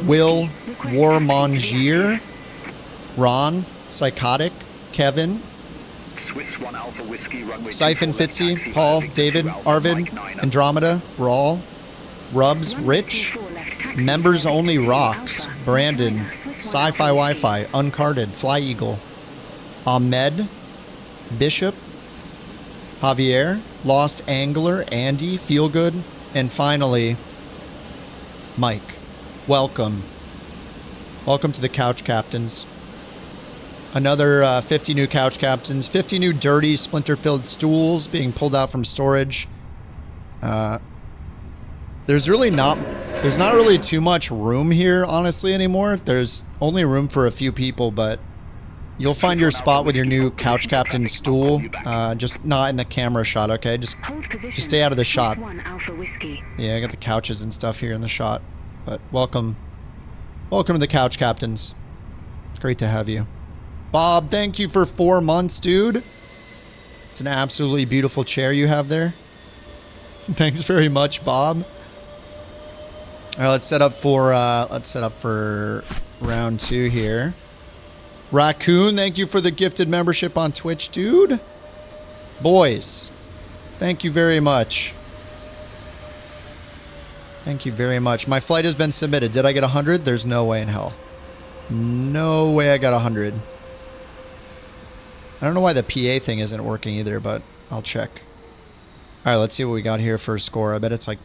Will, Warmongier, Ron, Psychotic, Kevin, Siphon Fitzy, Paul, David, Arvid, Andromeda, Rawl, Rubs, Rich, Members Only Rocks, Brandon, Sci-Fi Wi-Fi, Uncarded, Fly Eagle, Ahmed, Bishop, Javier, Lost Angler, Andy, Feelgood, and finally, Mike. Welcome. Welcome to the Couch Captains. Another 50 new Couch Captains, 50 new dirty, splinter-filled stools being pulled out from storage. There's not really too much room here, honestly, anymore. There's only room for a few people, but you'll find your spot with your new Couch Captain stool. Just not in the camera shot, okay? Just stay out of the shot. Yeah, I got the couches and stuff here in the shot. But welcome. Welcome to the Couch Captains. It's great to have you. Bob, thank you for 4 months, dude. It's an absolutely beautiful chair you have there. Thanks very much, Bob. All right, let's set up for round 2 here. Raccoon, thank you for the gifted membership on Twitch, dude. Boys, thank you very much. Thank you very much. My flight has been submitted. Did I get 100? There's no way in hell. No way I got 100. I don't know why the PA thing isn't working either, but I'll check. All right, let's see what we got here for a score. I bet it's like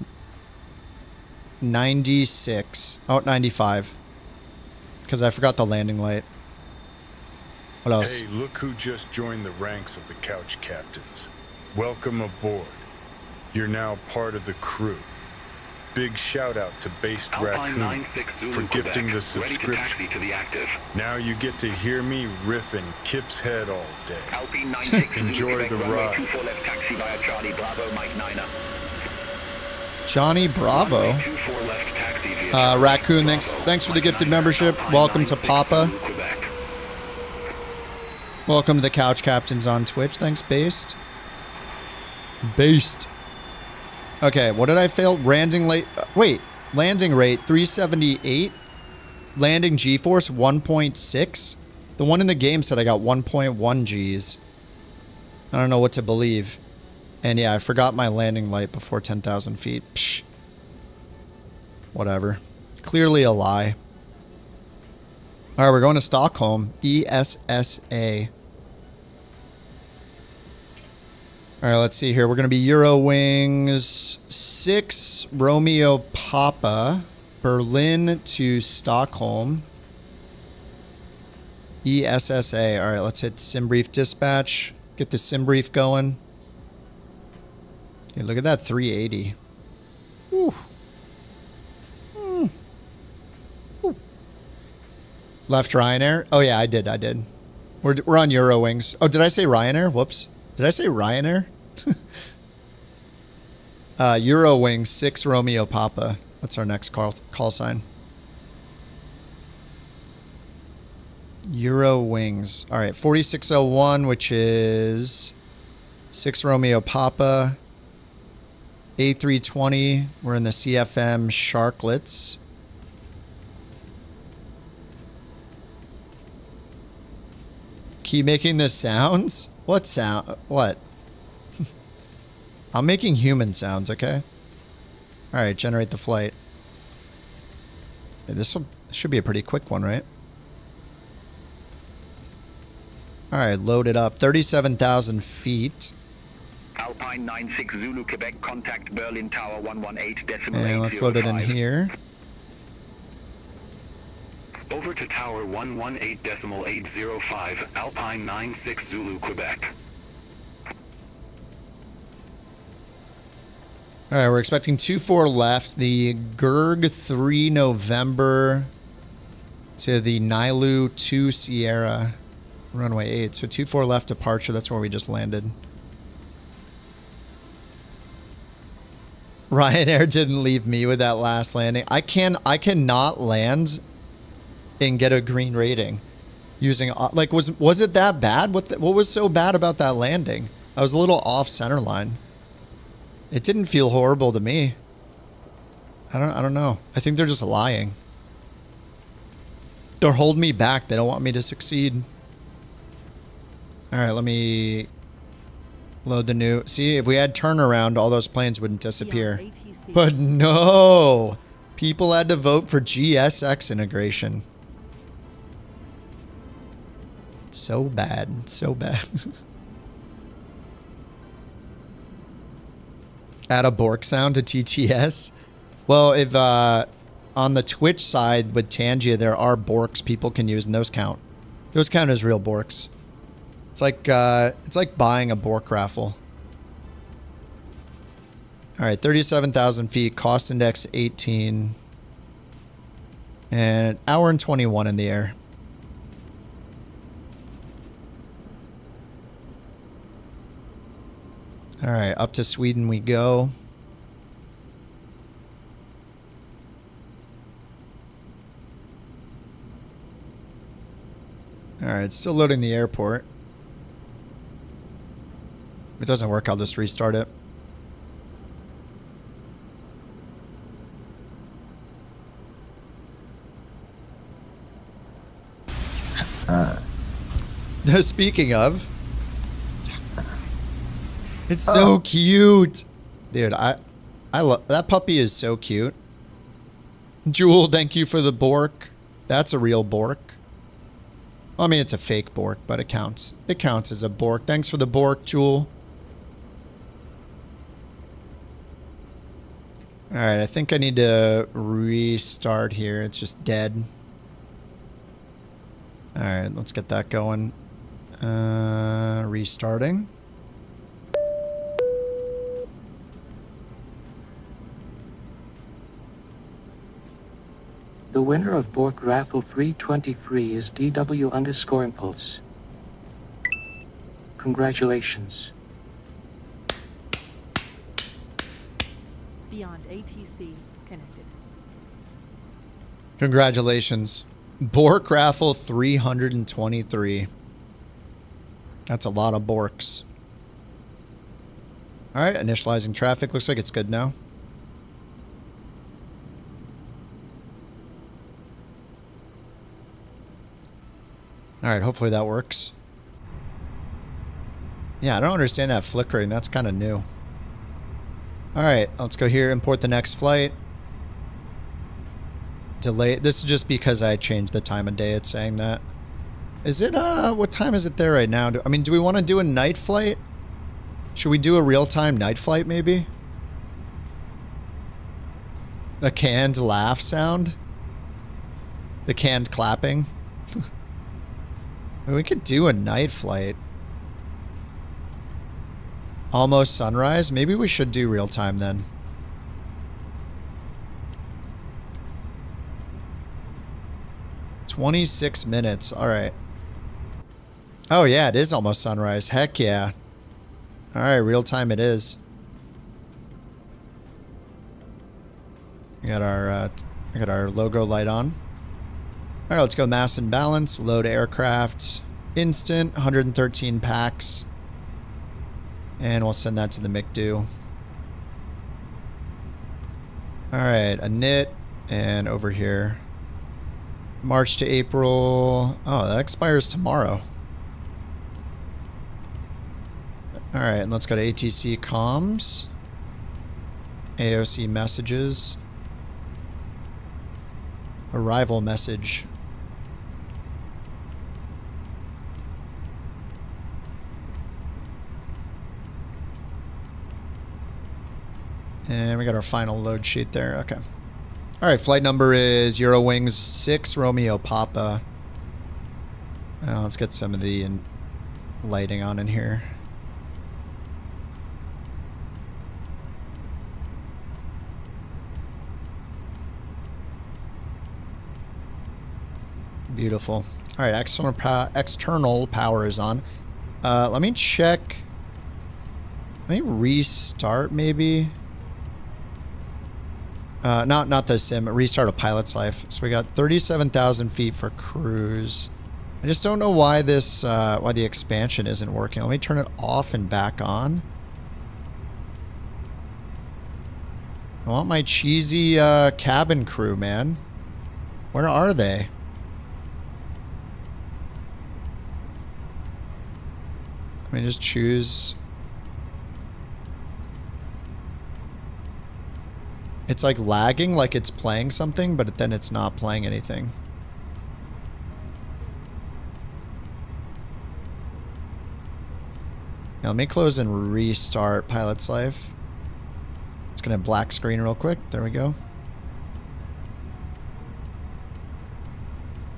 96. Oh, 95. Because I forgot the landing light. What else? Hey, look who just joined the ranks of the Couch Captains. Welcome aboard. You're now part of the crew. Big shout out to Based Raccoon for gifting the subscription. Now you get to hear me riffing Kip's head all day. Enjoy the ride. Johnny Bravo. Raccoon, thanks for the gifted membership. Welcome to Papa. Welcome to the Couch Captains on Twitch. Thanks, Based. Okay, what did I fail? Landing rate 378. Landing G-force 1.6. The one in the game said I got 1.1 Gs. I don't know what to believe. And yeah, I forgot my landing light before 10,000 feet. Psh. Whatever. Clearly a lie. All right, we're going to Stockholm. ESSA. All right, let's see here. We're going to be Eurowings 6 Romeo Papa, Berlin to Stockholm. ESSA. All right, let's hit SimBrief dispatch. Get the SimBrief going. Hey, look at that 380. Woo. Woo. Left Ryanair. Oh yeah, I did. We're on Eurowings. Oh, did I say Ryanair? Whoops. Did I say Ryanair? Eurowings 6 Romeo Papa. That's our next call sign. Eurowings. All right, 4601, which is 6 Romeo Papa. A320. We're in the CFM Sharklets. Keep making the sounds? What sound? What? I'm making human sounds, okay? Alright, generate the flight. Hey, this should be a pretty quick one, right? Alright, load it up. 37,000 feet. Alpine 96 Zulu Quebec, contact Berlin Tower 118.805. And let's load it in here. Over to Tower 118.805, Alpine 96 Zulu Quebec. All right, we're expecting 24 left. The Gerg 3 November to the Nilu 2 Sierra, runway 8. So 24 left departure. That's where we just landed. Ryanair didn't leave me with that last landing. I cannot land and get a green rating using, like, was it that bad? What was so bad about that landing? I was a little off center line. It didn't feel horrible to me. I don't know. I think they're just lying. They're holding me back. They don't want me to succeed. All right, let me load the new. See, if we had turnaround, all those planes wouldn't disappear. But no, people had to vote for GSX integration. So bad. So bad. Add a Bork sound to TTS. Well, if on the Twitch side with Tangia, there are Borks people can use, and those count. Those count as real Borks. It's like buying a Bork raffle. All right, 37,000 feet, cost index 18, and an hour and 21 in the air. All right, up to Sweden we go. All right, still loading the airport. If it doesn't work, I'll just restart it. Speaking of, it's so cute, dude. I love that puppy. Is so cute. Jewel, thank you for the Bork. That's a real Bork. Well, I mean, it's a fake Bork, but it counts. It counts as a Bork. Thanks for the Bork, Jewel. All right, I think I need to restart here. It's just dead. All right, let's get that going. Restarting. The winner of Bork Raffle 323 is DW_Impulse. Congratulations. BeyondATC connected. Congratulations. Bork Raffle 323. That's a lot of Borks. All right, initializing traffic. Looks like it's good now. All right, hopefully that works. Yeah, I don't understand that flickering. That's kind of new. All right, let's go here, import the next flight. Delay. This is just because I changed the time of day. It's saying that. Is it, what time is it there right now? I mean, do we want to do a night flight? Should we do a real-time night flight, maybe? A canned laugh sound? The canned clapping? We could do a night flight. Almost sunrise? Maybe we should do real time then. "26 minutes. All right. Oh, yeah, it is almost sunrise. Heck yeah. All right, real time it is. We got our logo light on. All right, let's go mass and balance. Load aircraft. Instant, 113 packs. And we'll send that to the McDo. All right, a knit. And over here. March to April. Oh, that expires tomorrow. All right, and let's go to ATC comms. AOC messages. Arrival message. And we got our final load sheet there. Okay. All right, flight number is Eurowings 6 Romeo Papa. Let's get some of the lighting on in here. Beautiful. All right, external power is on. Let me check. Let me restart maybe. Not the sim. Restart a pilot's life. So we got 37,000 feet for cruise. I just don't know why this why the expansion isn't working. Let me turn it off and back on. I want my cheesy cabin crew, man. Where are they? Let me just choose. It's like lagging, like it's playing something, but then it's not playing anything. Now, let me close and restart Pilot's Life. It's gonna black screen real quick. There we go.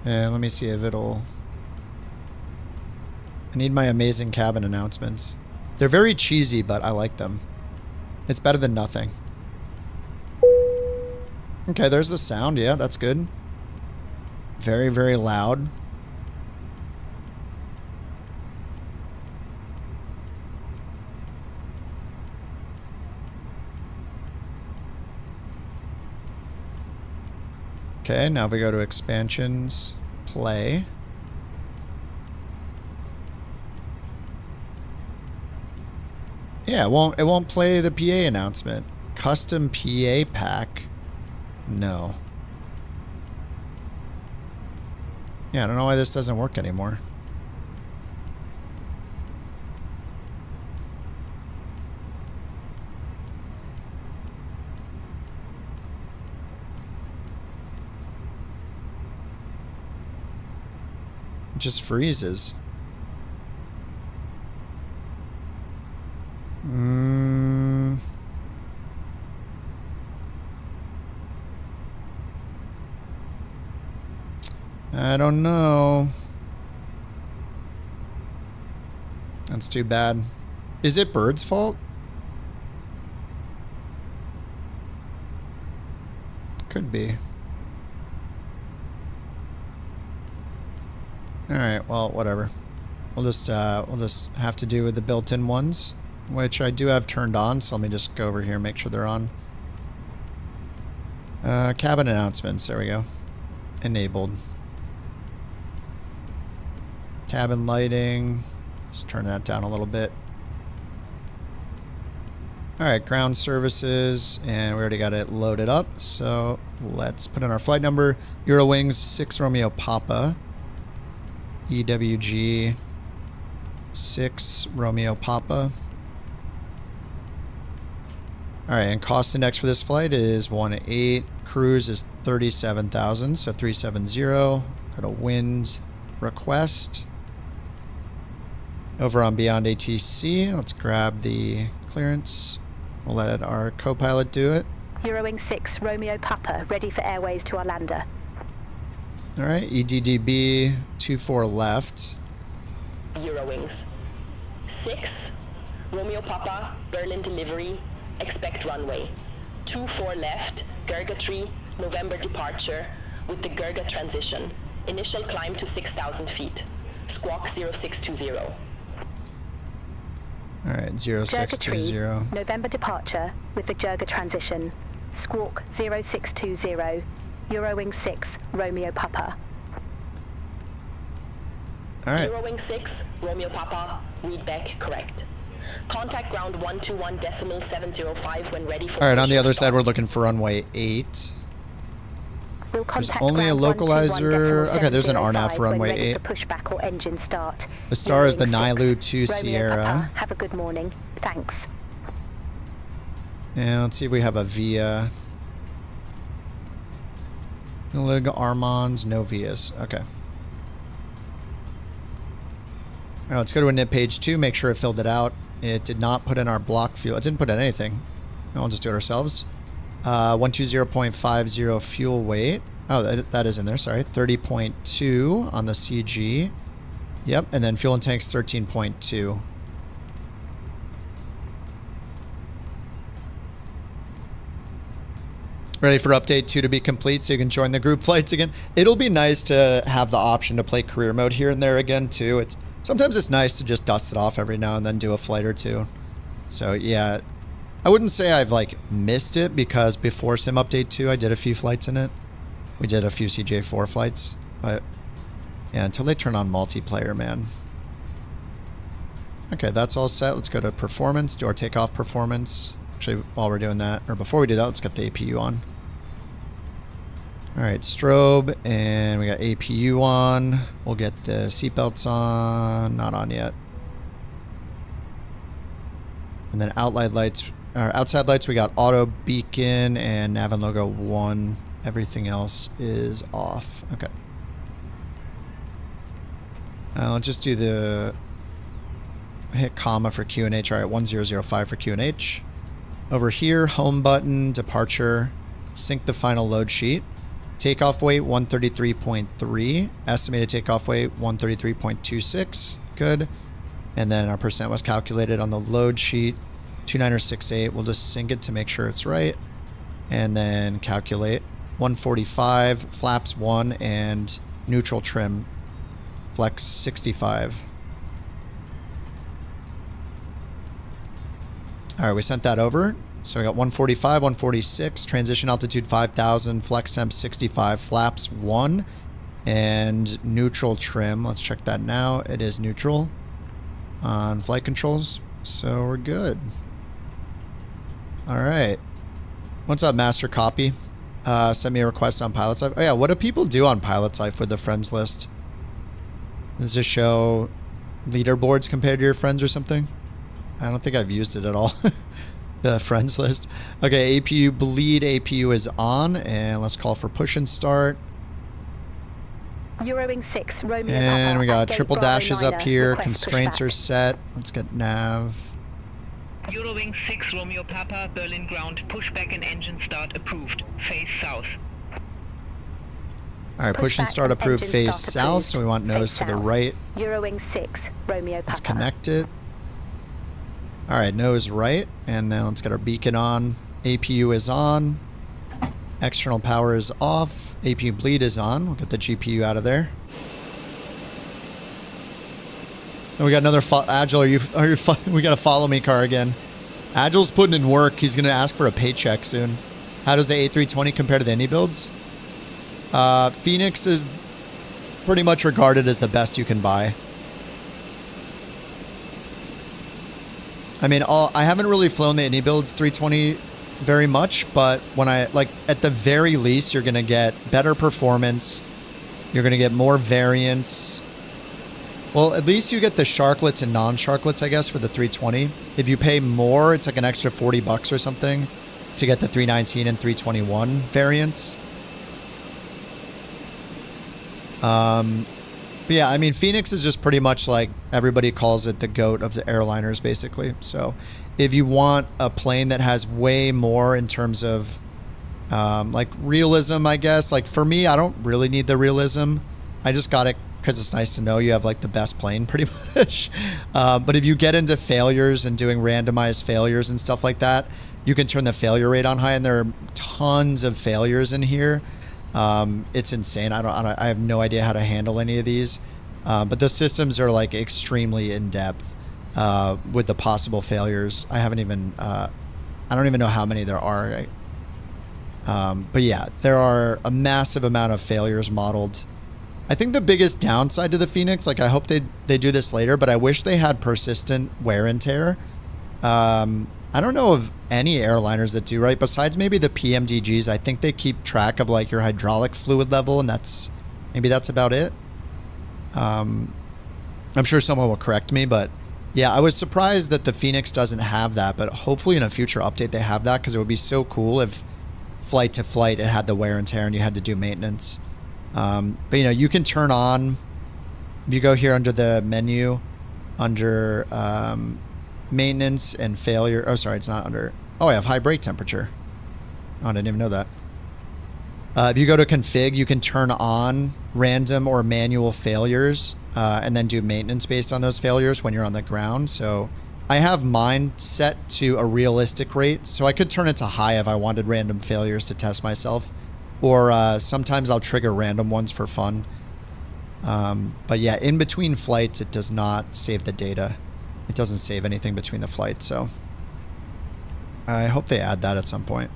And let me see if it'll... I need my amazing cabin announcements. They're very cheesy, but I like them. It's better than nothing. Okay, there's the sound. Yeah, that's good. Very, very loud. Okay, now we go to expansions, play. Yeah, it won't play the PA announcement. Custom PA pack. No. Yeah, I don't know why this doesn't work anymore. It just freezes. I don't know. That's too bad. Is it Bird's fault? Could be. Alright, well, whatever. We'll just have to do with the built-in ones, which I do have turned on, so let me just go over here and make sure they're on. Cabin announcements, there we go. Enabled. Cabin lighting, just turn that down a little bit. Alright, ground services, and we already got it loaded up, so let's put in our flight number. Eurowings 6 Romeo Papa. EWG 6 Romeo Papa. Alright, and cost index for this flight is 1.8. Cruise is 37,000, so 370. Go to winds request. Over on BeyondATC, let's grab the clearance. We'll let our co-pilot do it. Eurowings 6 Romeo Papa, ready for airways to Arlanda. Alright, EDDB 24 left. Eurowings 6 Romeo Papa, Berlin delivery, expect runway. 24 left, Gerga 3, November departure with the Gerga transition. Initial climb to 6,000 feet. Squawk 0620. Alright, 0620. November departure with the Gerga transition. Squawk 0620. Eurowings 6 Romeo Papa. Alright. Eurowings 6 Romeo Papa, read back correct. Contact ground 121.705 when ready for... Alright, on the other side we're looking for runway 8. There's only a localizer. Okay, there's an RNAV for runway 8. Pushback or engine start. The star is the Nilu 2 Sierra. Have a good morning. Thanks. And let's see if we have a VIA. Lig Armands, no VIAs. Okay. Alright, let's go to init page 2, make sure it filled it out. It did not put in our block fuel. It didn't put in anything. No, we'll just do it ourselves. 120.50 fuel weight. Oh, that is in there, sorry. 30.2 on the CG. Yep, and then fuel and tanks 13.2. Ready for update 2 to be complete so you can join the group flights again. It'll be nice to have the option to play career mode here and there again too. Sometimes it's nice to just dust it off every now and then, do a flight or two. So yeah, I wouldn't say I've like missed it because before Sim Update 2 I did a few flights in it. We did a few CJ4 flights, but yeah, until they turn on multiplayer, man. Okay, that's all set. Let's go to performance, do our takeoff performance. Actually, while we're doing that, or before we do that, let's get the APU on. Alright, strobe, and we got APU on. We'll get the seatbelts on. Not on yet. And then outside lights, we got auto beacon and nav and logo 1. Everything else is off. Okay. Let's just do the... hit comma for QNH. All right, 1005 for QNH. Over here, home button, departure, sync the final load sheet. Takeoff weight 133.3. Estimated takeoff weight 133.26. Good. And then our percent was calculated on the load sheet 2968. We'll just sync it to make sure it's right. And then calculate 145, flaps 1, and neutral trim, flex 65. All right, we sent that over. So we got 145, 146, transition altitude 5,000, flex temp 65, flaps 1, and neutral trim. Let's check that now. It is neutral on flight controls, so we're good. All right. What's up, Master Copy? Send me a request on Pilot's Life. Oh yeah, what do people do on Pilot's Life with the friends list? Does this show leaderboards compared to your friends or something? I don't think I've used it at all. The friends list. Okay, APU bleed. APU is on, and let's call for push and start. Eurowings 6, Romeo and Papa, we got Gate triple Bravo dashes up Niner, here. request Constraints pushback. are set. Let's get nav. Eurowings 6, Romeo Papa, Berlin ground, pushback and engine start approved. Face south. All right, push and start approved. Phase south, so we want nose to the right. Eurowings 6, Romeo Papa. Let's connect it. All right, nose right, and then let's get our beacon on. APU is on. External power is off. APU bleed is on. We'll get the GPU out of there. And we got another Agile. We got a follow me car again. Agile's putting in work. He's gonna ask for a paycheck soon. How does the A320 compare to the Indy builds? Fenix is pretty much regarded as the best you can buy. I mean, I haven't really flown the Indy builds 320 very much, but when at the very least, you're going to get better performance. You're going to get more variance. Well, at least you get the sharklets and non-sharklets, I guess, for the 320. If you pay more, it's like an extra $40 or something to get the 319 and 321 variants. But yeah, I mean, Fenix is just pretty much like everybody calls it the GOAT of the airliners, basically. So if you want a plane that has way more in terms of like realism, I guess, like for me, I don't really need the realism. I just got it because it's nice to know you have like the best plane pretty much. But if you get into failures and doing randomized failures and stuff like that, you can turn the failure rate on high, and there are tons of failures in here. It's insane. I have no idea how to handle any of these. But the systems are like extremely in depth with the possible failures. I don't even know how many there are. But yeah, there are a massive amount of failures modeled. I think the biggest downside to the Fenix, like I hope they do this later, but I wish they had persistent wear and tear. I don't know of any airliners that do, right? Besides maybe the PMDGs, I think they keep track of like your hydraulic fluid level, and maybe that's about it. I'm sure someone will correct me, but yeah, I was surprised that the Fenix doesn't have that, but hopefully in a future update they have that, because it would be so cool if flight to flight it had the wear and tear and you had to do maintenance. But you know, you can turn on, if you go here under the menu, under maintenance and failure. Oh, sorry, it's not under. Oh, I have high brake temperature. Oh, I didn't even know that. If you go to config, you can turn on random or manual failures and then do maintenance based on those failures when you're on the ground. So I have mine set to a realistic rate, so I could turn it to high if I wanted random failures to test myself. Or sometimes I'll trigger random ones for fun. But yeah, in between flights, it does not save the data. It doesn't save anything between the flights, so I hope they add that at some point.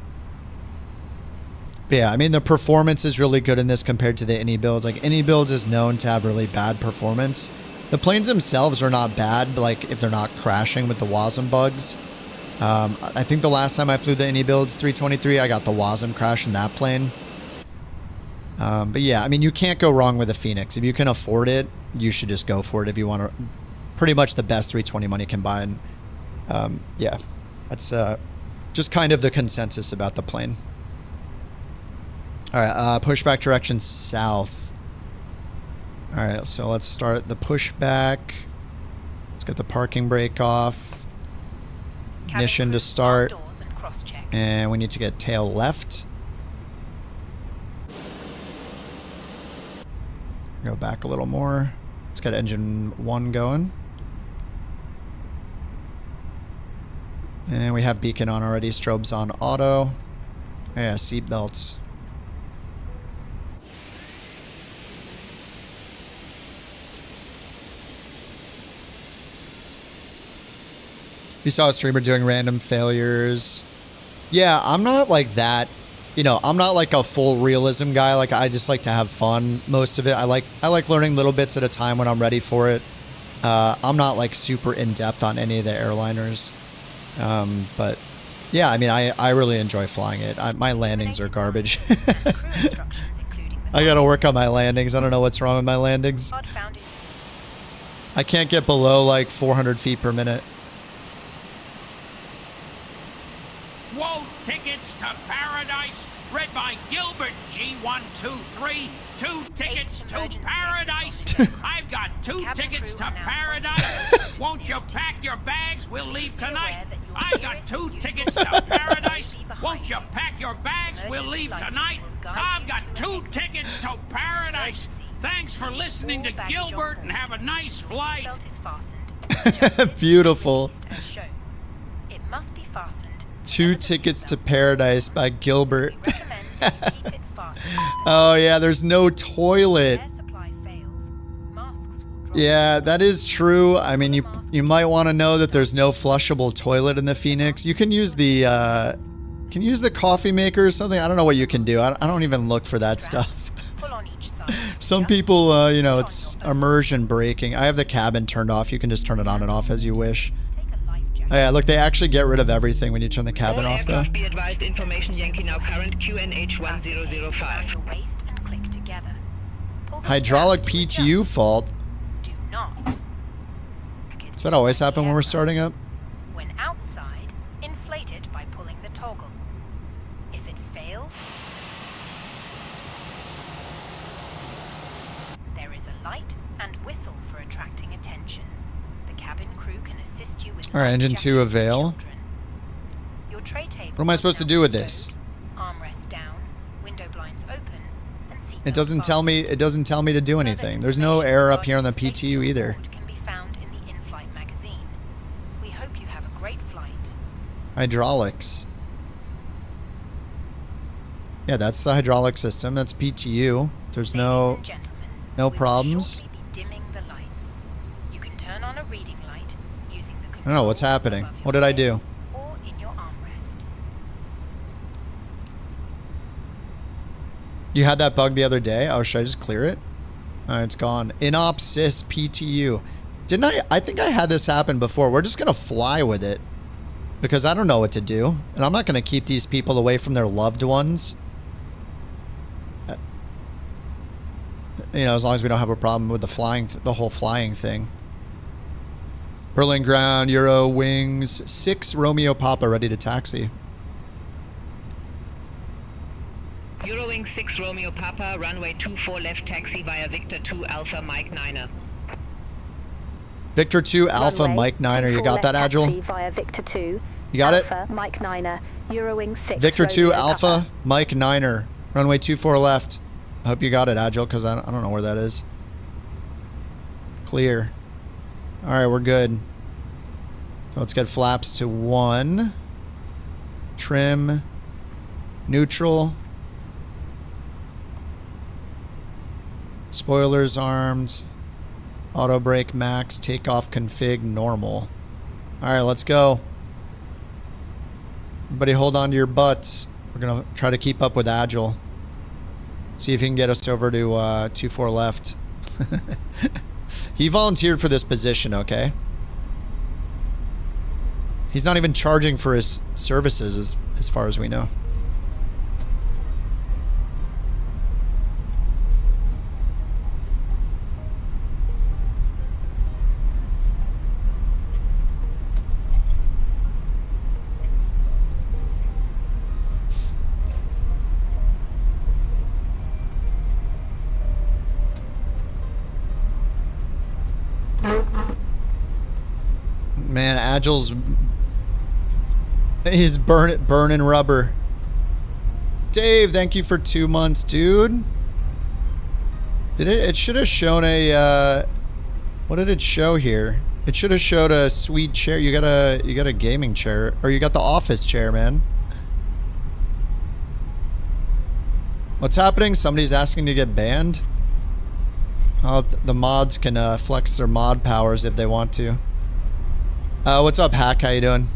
But yeah, I mean, the performance is really good in this compared to the Indy builds. Like, Indy builds is known to have really bad performance. The planes themselves are not bad, like, if they're not crashing with the WASM bugs. I think the last time I flew the Indy builds 323, I got the WASM crash in that plane. But yeah, I mean, you can't go wrong with a Fenix. If you can afford it, you should just go for it if you want to. Pretty much the best 320 money can buy. And yeah, that's just kind of the consensus about the plane. All right, pushback direction south. All right, so let's start the pushback. Let's Get the parking brake off. Ignition to start. And we need to get tail left. Go back a little more. Let's get engine 1 going. And we have beacon on already. Strobes on auto. Yeah, seat belts. You saw a streamer doing random failures. Yeah, I'm not like that. You know, I'm not like a full realism guy. Like, I just like to have fun most of it. I like learning little bits at a time when I'm ready for it. I'm not like super in depth on any of the airliners. But yeah, I mean, I really enjoy flying it. My landings are garbage. I gotta work on my landings. I don't know what's wrong with my landings. I can't get below like 400 feet per minute. Whoa, tickets to paradise, read by Gilbert G123. 2 tickets to paradise. I've got 2 tickets to paradise. Won't you pack your bags? We'll leave tonight. I've got 2 tickets to paradise. Won't you pack your bags? We'll leave tonight. I've got 2 tickets to paradise. Thanks for listening to Gilbert and have a nice flight. Beautiful. It must be fastened. 2 tickets to paradise by Gilbert. Oh yeah, there's no toilet. Yeah, that is true. I mean, you might want to know that there's no flushable toilet in the Fenix. You can use the coffee maker or something. I don't know what you can do. I don't even look for that stuff. Some people, you know, it's immersion braking. I have the cabin turned off. You can just turn it on and off as you wish. Oh yeah, look, they actually get rid of everything when you turn the cabin off, though. Be advised, information Yankee now current QNH 1005. Hydraulic PTU fault. Does that always happen when we're starting up? When outside, inflate it by pulling the toggle. If it fails, there is a light and whistle for attracting attention. The cabin crew can assist you with. All right, engine 2 avail. Your tray table. What am I supposed to do with this? Armrest down, window blinds open, and seat. It doesn't tell me. It doesn't tell me to do anything. There's no error up here on the PTU either. Hydraulics. Yeah, that's the hydraulic system. That's PTU. There's no problems. I don't know what's happening. What did I do? You had that bug the other day. Oh, should I just clear it? Alright, it's gone. Inopsys PTU. Didn't I? I think I had this happen before. We're just gonna fly with it. Because I don't know what to do. And I'm not going to keep these people away from their loved ones. You know, as long as we don't have a problem with the flying, the whole flying thing. Berlin ground, Eurowings, 6 Romeo Papa ready to taxi. Eurowings 6 Romeo Papa, runway 24 left taxi via Victor 2 Alpha Mike 9er. Victor 2 Alpha Mike 9er, you got that, Agile? Via Victor 2. You got Alpha, it? Mike 9er, Eurowings 6. Victor 2 Romeo Alpha Papa. Mike 9er, runway 24 left. I hope you got it, Agile, because I don't know where that is. Clear. All right, we're good. So let's get flaps to 1. Trim. Neutral. Spoilers armed. Auto brake max, takeoff config normal. All right, let's go. Everybody hold on to your butts. We're going to try to keep up with Agile. See if he can get us over to 24 left. He volunteered for this position, okay? He's not even charging for his services as far as we know. Agile's... He's burning rubber. Dave, thank you for 2 months, dude. It should have shown a... what did it show here? It should have showed a sweet chair. You got a gaming chair. Or you got the office chair, man. What's happening? Somebody's asking to get banned? Oh, the mods can flex their mod powers if they want to. What's up, Hack? How you doing?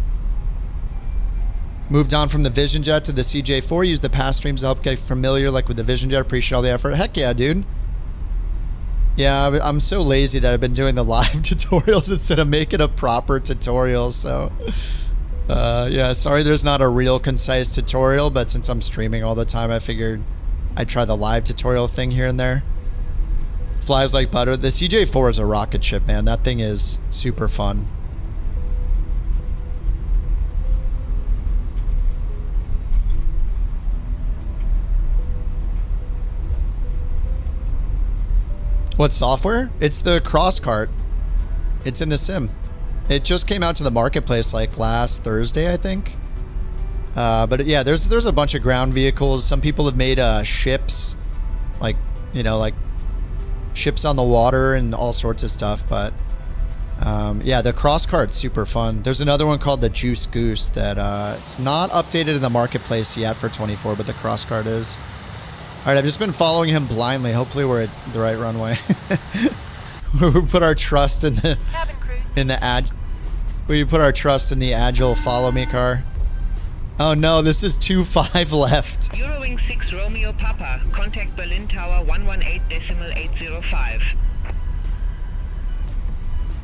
Moved on from the Vision Jet to the CJ4. Use the past streams to help get familiar, like with the Vision Jet. Appreciate all the effort. Heck yeah, dude. Yeah, I'm so lazy that I've been doing the live tutorials instead of making a proper tutorial. So, yeah, sorry there's not a real concise tutorial, but since I'm streaming all the time, I figured I'd try the live tutorial thing here and there. Flies like butter. The CJ4 is a rocket ship, man. That thing is super fun. What software? It's the Crosscart. It's in the sim. It just came out to the marketplace like last Thursday, I think. But yeah, there's a bunch of ground vehicles. Some people have made ships, like, you know, like ships on the water and all sorts of stuff. But yeah, the Crosscart's super fun. There's another one called the Juice Goose that it's not updated in the marketplace yet for 24, but the Crosscart is. All right, I've just been following him blindly. Hopefully we're at the right runway. We put our trust in the we put our trust in the Agile follow me car. Oh no, this is 25 left. Eurowings 6 Romeo Papa. Contact Berlin Tower 118.805.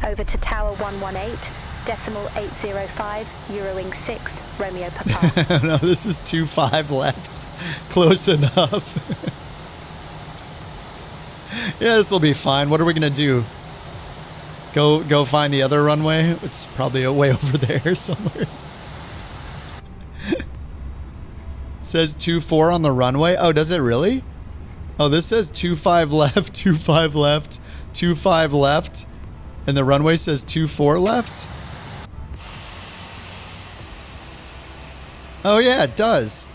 Over to Tower 118.805, Eurowings 6 Romeo Papa. No, this is 25 left. Close enough. Yeah, this will be fine. What are we gonna do? Go find the other runway? It's probably way over there somewhere. It says 24 on the runway. Oh, does it really? Oh, this says 25 left, 25 left, 25 left, and the runway says 24 left. Oh yeah, it does.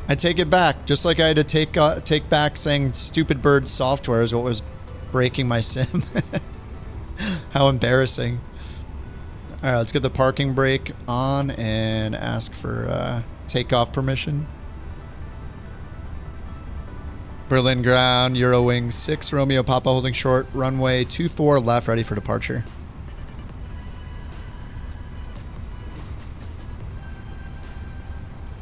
I take it back, just like I had to take back saying stupid bird software is what was breaking my sim. How embarrassing. All right, let's get the parking brake on and ask for takeoff permission. Berlin ground, Eurowings 6 Romeo Papa holding short, runway 24 left, ready for departure.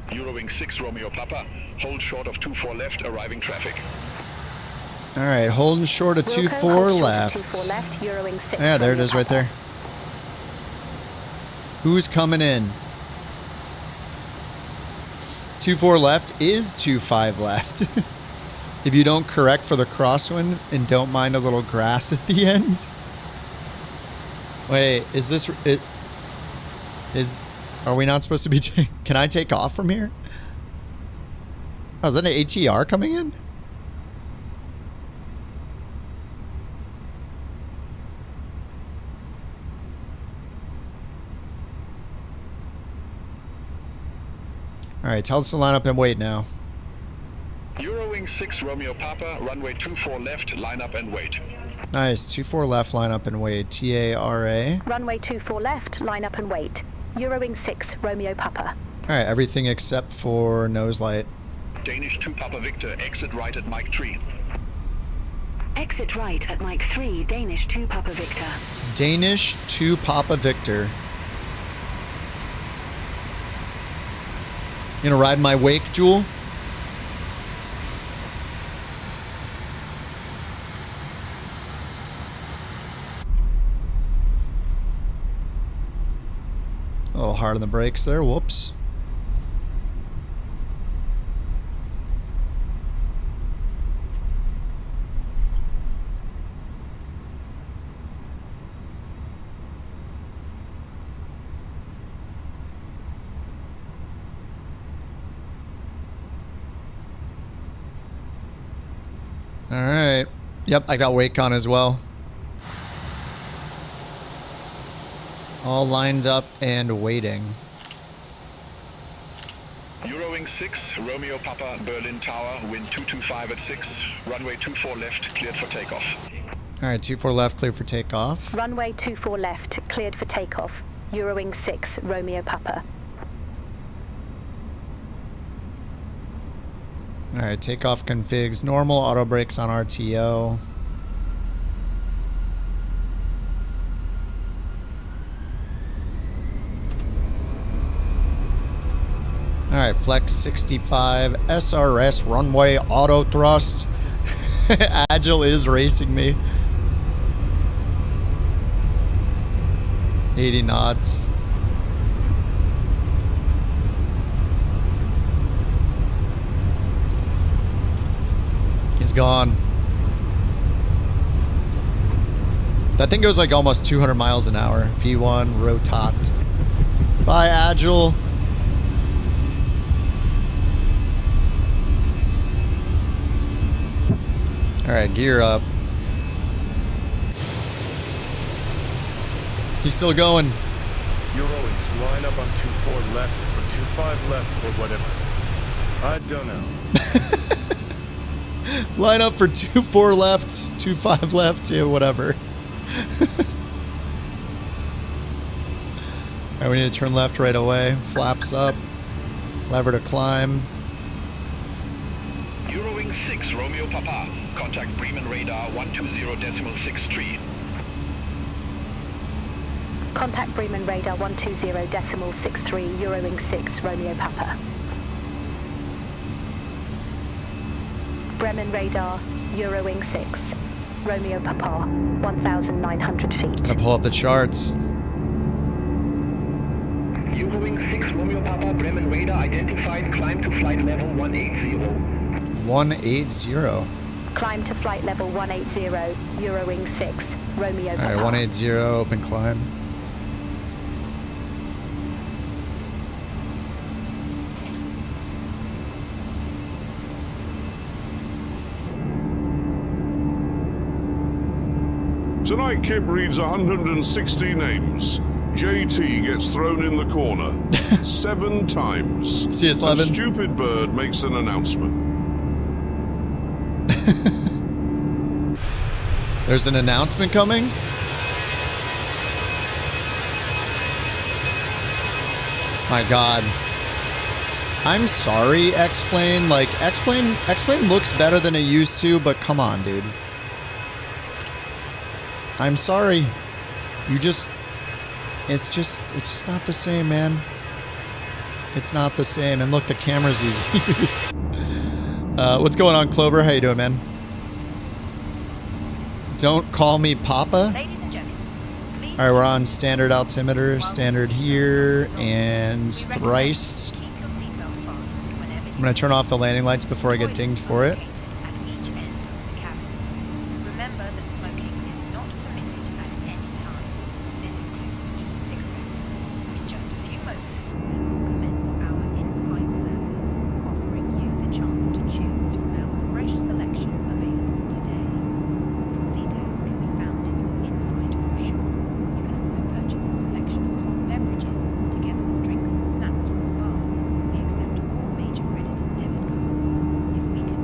Eurowings 6 Romeo Papa, hold short of 24 left, arriving traffic. All right, holding short of 24 left. Eurowings 6 Yeah, there it Romeo is right Papa. there. Who's coming in? 24 left is 25 left. If you don't correct for the crosswind and don't mind a little grass at the end. Wait, is this it? Are we not supposed to be? Can I take off from here? Oh, is that an ATR coming in? All right, tell us to line up and wait now. Eurowings 6 Romeo Papa, runway 24 left, line up and wait. Nice, 24 left, line up and wait. TARA. Runway 24 left, line up and wait. Eurowings 6 Romeo Papa. All right, everything except for nose light. Danish 2 Papa Victor, exit right at Mike 3. Exit right at Mike 3, Danish 2 Papa Victor. Danish 2 Papa Victor. You gonna ride my wake, Jewel? A little hard on the brakes there, whoops. All right. Yep, I got wake on as well. All lined up and waiting. Eurowings 6, Romeo Papa, Berlin Tower, wind 225 at 6, runway 24 left, cleared for takeoff. Alright, 24 left, clear for takeoff. Runway 24 left, cleared for takeoff. Eurowings 6, Romeo Papa. Alright, takeoff configs normal, auto brakes on RTO. Alright, flex 65, SRS, runway, auto thrust. Agile is racing me. 80 knots. He's gone. That thing goes like almost 200 miles an hour. V1, rotat. Bye, Agile. Alright, gear up. He's still going. Eurowings, line up on 24 left or 25 left or whatever. I don't know. Line up for 24 left, 25 left, yeah, whatever. Alright, we need to turn left right away. Flaps up. Lever to climb. Eurowings 6, Romeo Papa. Contact Bremen radar 120.63. Contact Bremen radar 120.63, Eurowings 6, Romeo Papa. Bremen radar, Eurowings 6, Romeo Papa, 1,900 feet. I pull up the charts. Eurowings 6, Romeo Papa, Bremen radar identified, climb to flight level 180. 180. Climb to flight level 180, Eurowings 6, Romeo Papa. Alright, 180, open climb. Tonight, Kip reads 160 names. JT gets thrown in the corner 7 times. CS11. A stupid bird makes an announcement. There's an announcement coming? My god. I'm sorry, X-Plane. Like, X-Plane looks better than it used to, but come on, dude. I'm sorry. It's just not the same, man. It's not the same. And look, the camera's easy to use. What's going on, Clover? How you doing, man? Don't call me Papa. Alright, we're on standard altimeter, standard here, and thrice. I'm gonna turn off the landing lights before I get dinged for it.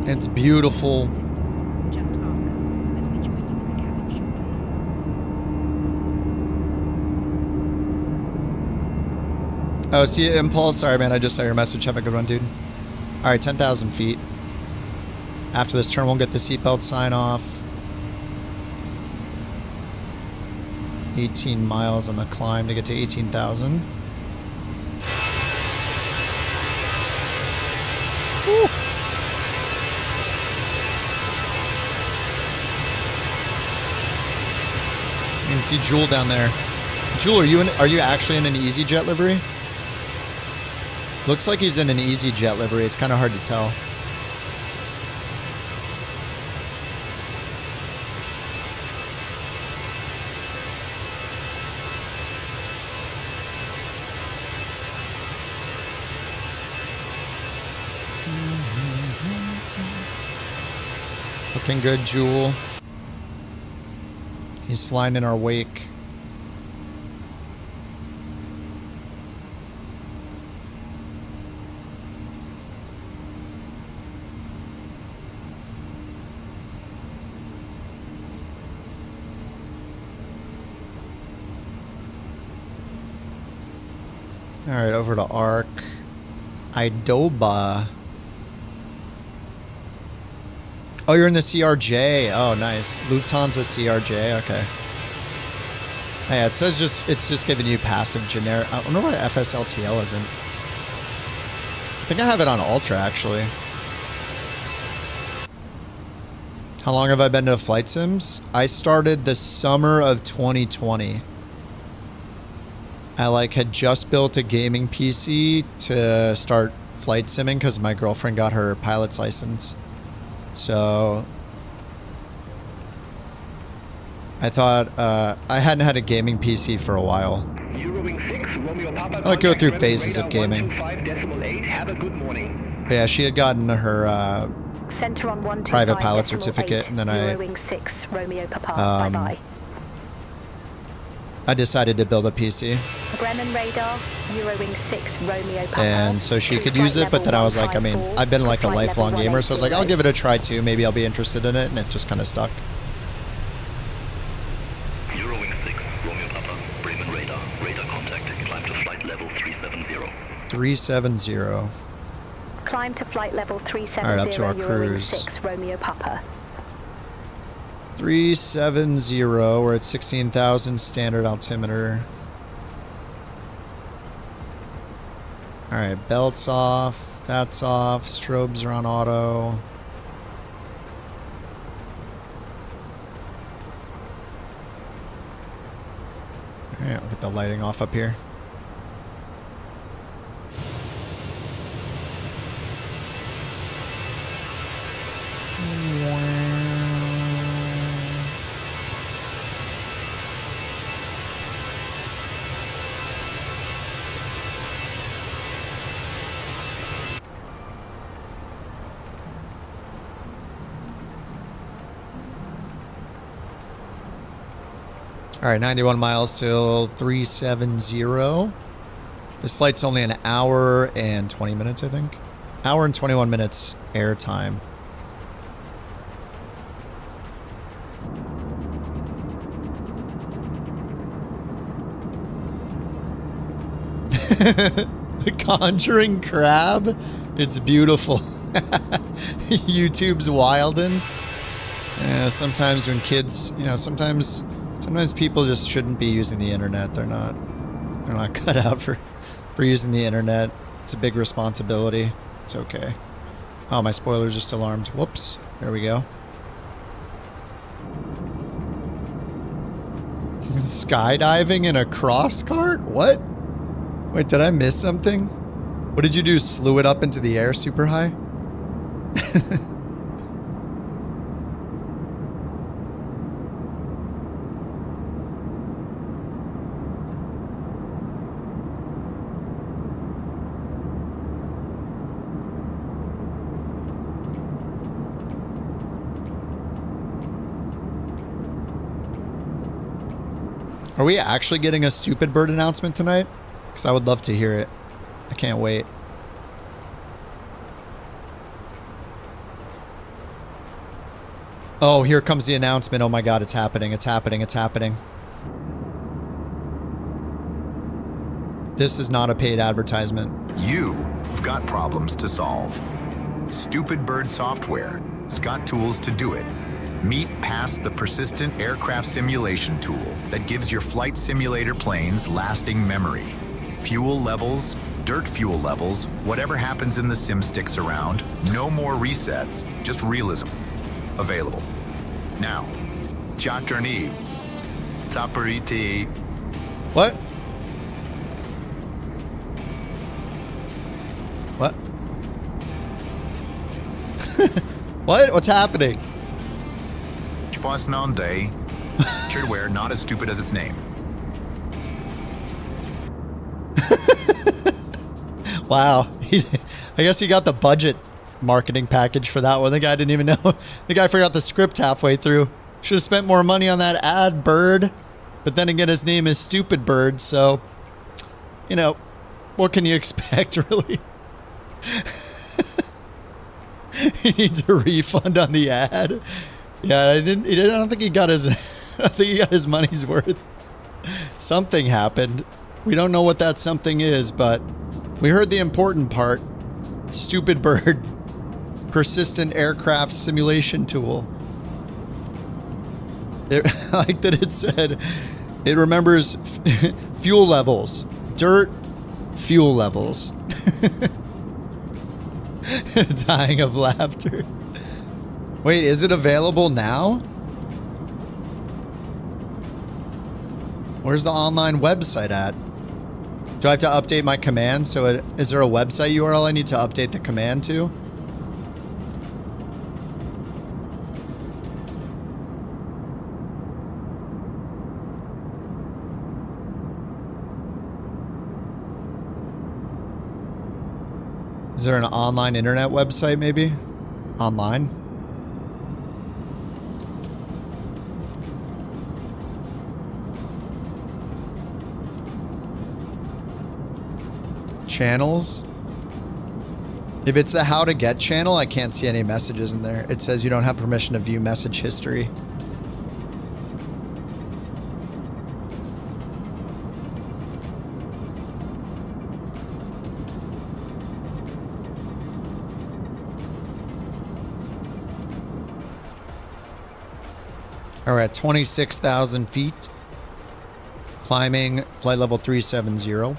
It's beautiful. Oh, see Impulse? Sorry, man. I just saw your message. Have a good one, dude. All right, 10,000 feet. After this turn, we'll get the seatbelt sign off. 18 miles on the climb to get to 18,000. Woo. You can see Jewel down there. Jewel, are you actually in an EasyJet livery? Looks like he's in an EasyJet livery. It's kind of hard to tell. Looking good, Jewel. He's flying in our wake. All right, over to ARC. Idoba. Oh, you're in the CRJ. Oh, nice. Lufthansa CRJ. Okay. Yeah, it says it's just giving you passive generic. I wonder why FSLTL isn't. I think I have it on Ultra actually. How long have I been to flight sims? I started the summer of 2020. I had just built a gaming PC to start flight simming because my girlfriend got her pilot's license. So I thought I hadn't had a gaming PC for a while. I like go through phases of gaming. But yeah, she had gotten her Center on private pilot certificate, and then Eurowings 6 Romeo Papa. Bye-bye. I decided to build a PC. Bremen radar, Eurowings 6 Romeo Papa. And so she could use it, but then I was like, I mean, I've been like a lifelong gamer, so I was like, I'll give it a try too. Maybe I'll be interested in it, and it just kind of stuck. Eurowings 6 Romeo Papa, Bremen radar, radar contact, climb to flight level 370. 370. Climb to flight level 370. All right, up to our Eurowings cruise. 6 Romeo Papa. 370, we're at 16,000 standard altimeter. Alright, belts off, that's off, strobes are on auto. Alright, I'll get the lighting off up here. All right, 91 miles till 370. This flight's only an hour and 20 minutes, I think. Hour and 21 minutes air time. The Conjuring Crab. It's beautiful. YouTube's wildin'. Yeah, sometimes when kids, you know, sometimes people just shouldn't be using the internet. They're not cut out for using the internet. It's a big responsibility. It's okay. Oh, my spoilers are still armed. Whoops. There we go. Skydiving in a cross cart? What? Wait, did I miss something? What did you do? Slew it up into the air super high? Are we actually getting a Stupid Bird announcement tonight? Because I would love to hear it. I can't wait. Oh, here comes the announcement. Oh my god, it's happening. It's happening. It's happening. This is not a paid advertisement. You've got problems to solve. Stupid Bird software. It's got tools to do it. Meet past the persistent aircraft simulation tool that gives your flight simulator planes lasting memory. Fuel levels, dirt fuel levels, whatever happens in the sim sticks around, no more resets, just realism. Available. Now, Chakarni, Sapariti. What? What? What? What's happening? Day. Cheerware, not as stupid as its name. Wow. I guess he got the budget marketing package for that one. The guy didn't even know. The guy forgot the script halfway through. Should have spent more money on that ad, Bird. But then again, his name is Stupid Bird, so, you know, what can you expect, really? He needs a refund on the ad. Yeah, I don't think he got his I think he got his money's worth. Something happened. We don't know what that something is, but we heard the important part. Stupid bird. Persistent aircraft simulation tool. I like that it said it remembers fuel levels. Dirt fuel levels. Dying of laughter. Wait, is it available now? Where's the online website at? Do I have to update my command? So is there a website URL I need to update the command to? Is there an online internet website maybe? Online? Channels? If it's the how to get channel, I can't see any messages in there. It says you don't have permission to view message history. All right, 26,000 feet. Climbing flight level 370.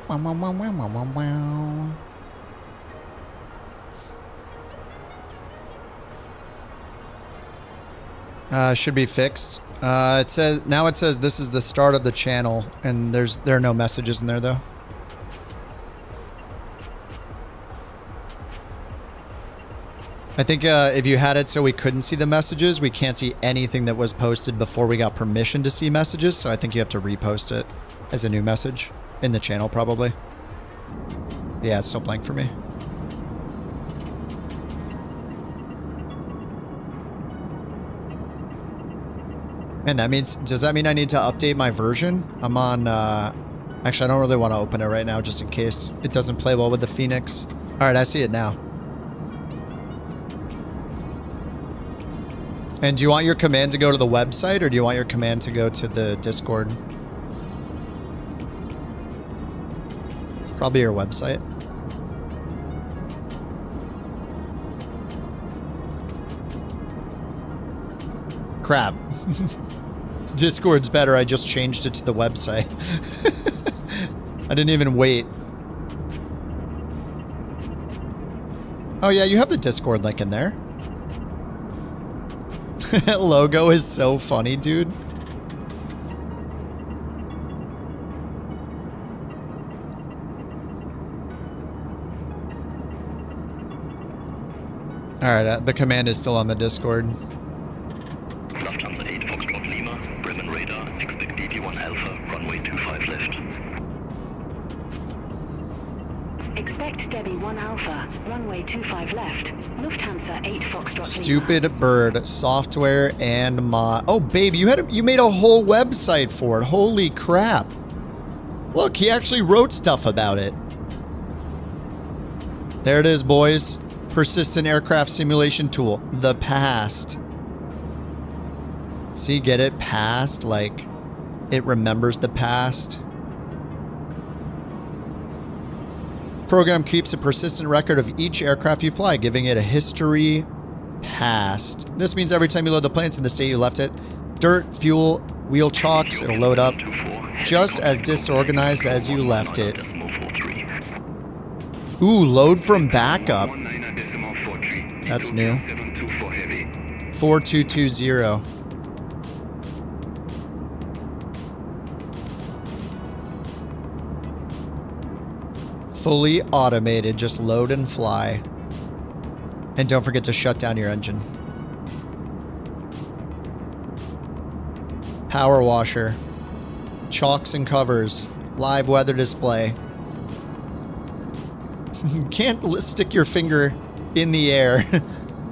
Wow, wow, wow, wow, wow, wow. Should be fixed. It says this is the start of the channel, and there are no messages in there though. I think if you had it so we couldn't see the messages, we can't see anything that was posted before we got permission to see messages. So I think you have to repost it as a new message in the channel probably. Yeah, it's still blank for me. Man, that means, does that mean I need to update my version? I'm on, actually I don't really want to open it right now just in case it doesn't play well with the Fenix. All right, I see it now. And do you want your command to go to the website or do you want your command to go to the Discord? Probably your website. Crap. Discord's better. I just changed it to the website. I didn't even wait. Oh yeah, you have the Discord link in there. That logo is so funny, dude. Alright, the command is still on the Discord. Lufthansa 8 Foxtrot Lima, Bremen radar, expect DD1 Alpha, runway 25 left. Expect Debbie 1 Alpha, runway 25 left. Lufthansa 8 Foxtrot Stupid Lima. Bird, software and mod. Oh, babe, you made a whole website for it. Holy crap. Look, he actually wrote stuff about it. There it is, boys. Persistent aircraft simulation tool. The past. See, get it? Past, like it remembers the past. Program keeps a persistent record of each aircraft you fly, giving it a history past. This means every time you load the plane, it's in the state you left it. Dirt, fuel, wheel chocks, it'll load up just as disorganized as you left it. Ooh, load from backup. That's new. 4220. Fully automated, just load and fly. And don't forget to shut down your engine. Power washer. Chalks and covers. Live weather display. Can't stick your finger in the air.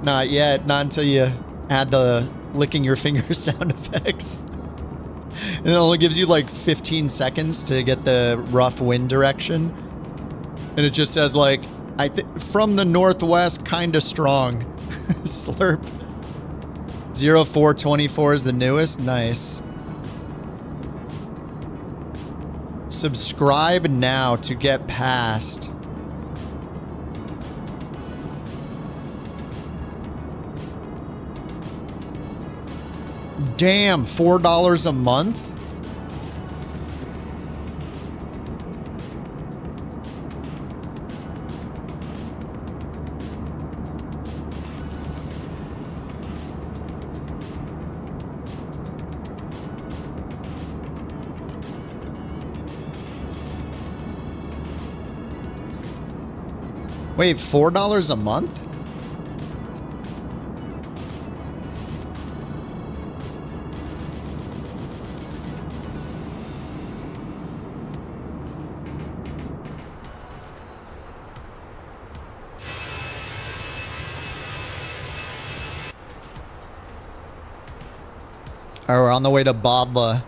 Not yet. Not until you add the licking your finger sound effects. And it only gives you like 15 seconds to get the rough wind direction. And it just says like, from the northwest, kinda strong. Slurp. 0424 is the newest. Nice. Subscribe now to get past. Damn, $4 a month? Wait, $4 a month? All right, we're on the way to Bodla.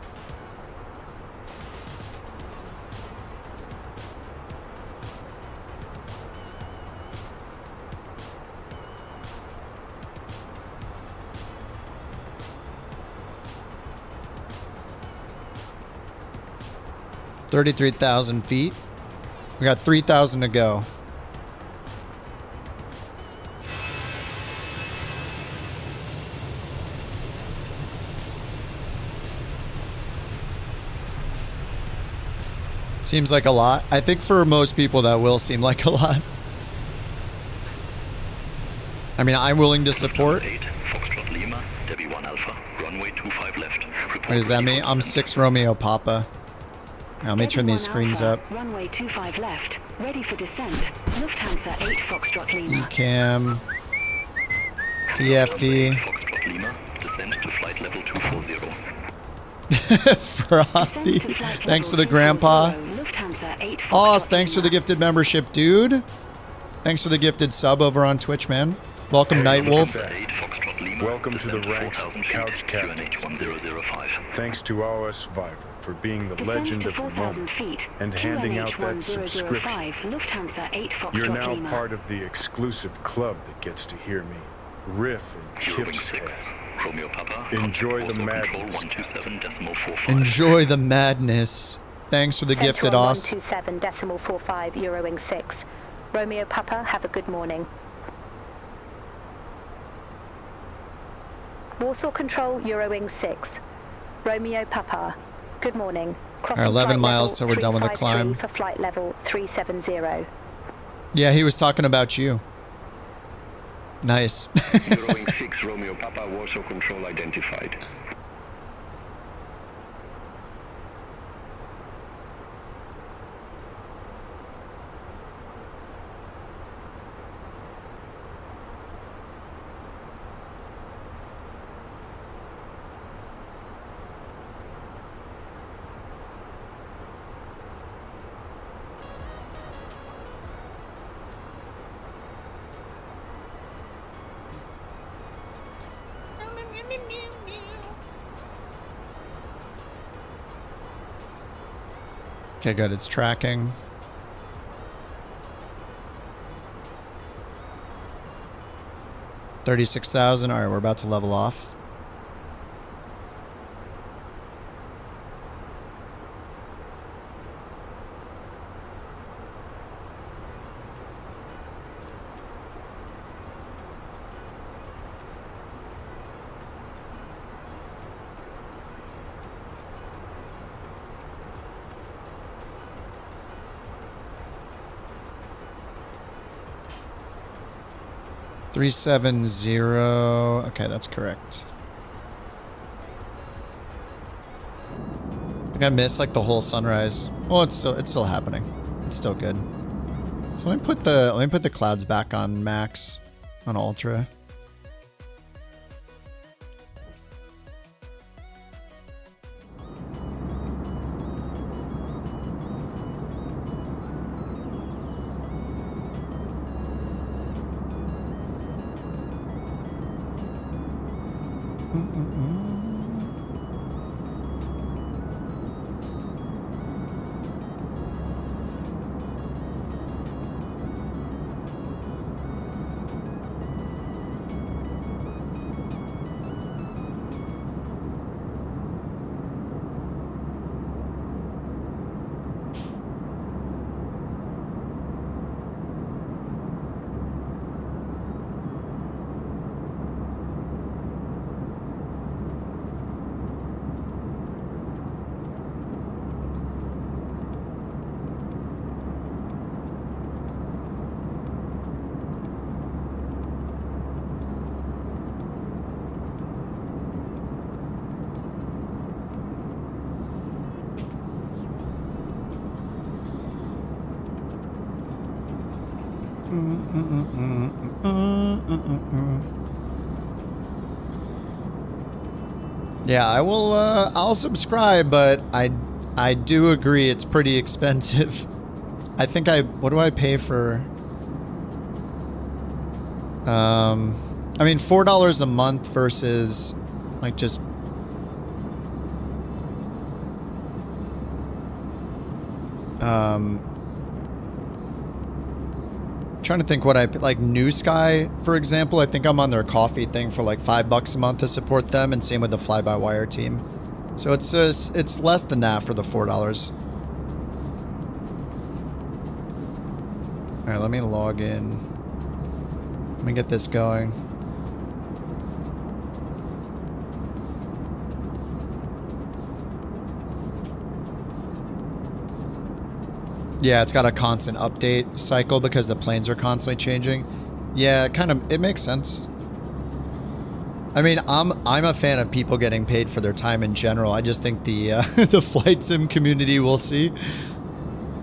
$33,000 feet. We got 3,000 to go. Seems like a lot. I think for most people that will seem like a lot. I mean, I'm willing to support. What does that mean? I'm 6 Romeo Papa. Now, let me turn these screens up. Runway 25 left. Ready for descent. Lufthansa 8 Foxtrot Lima. ECAM. PFD. Descent to flight level 240. Frothy. Thanks to the grandpa. Oz, thanks for the gifted membership, dude. Thanks for the gifted sub over on Twitch, man. Welcome, Nightwolf. Welcome to the ranks of Couch Captains. Thanks to our survivor for being the legend of the moment and handing out that subscription. You're now part of the exclusive club that gets to hear me riff and Kip's head. Enjoy the madness. Enjoy the madness. Thanks for the gifted, Oz. 127.45 Eurowings 6. Romeo Papa, have a good morning. Warsaw Control, Eurowings 6. Romeo Papa, good morning. All right, 11 miles till we're done with the climb. For flight level 370. Yeah, he was talking about you. Nice. Eurowings 6, Romeo Papa, Warsaw Control identified. Okay, good. It's tracking. $36,000. All right, we're about to level off. $370. Okay, that's correct. I think I missed like the whole sunrise. Well, it's still happening. It's still good. So let me put the clouds back on max on ultra. Yeah, I will, I'll subscribe, but I do agree it's pretty expensive. I think what do I pay for? I mean, $4 a month versus, like, just... trying to think what like New Sky, for example. I think I'm on their coffee thing for like $5 a month to support them, and same with the fly-by-wire team. So it's less than that for the $4. All right, let me log in. Let me get this going. Yeah, it's got a constant update cycle because the planes are constantly changing. Yeah, it makes sense. I mean, I'm a fan of people getting paid for their time in general. I just think the the flight sim community, we'll see.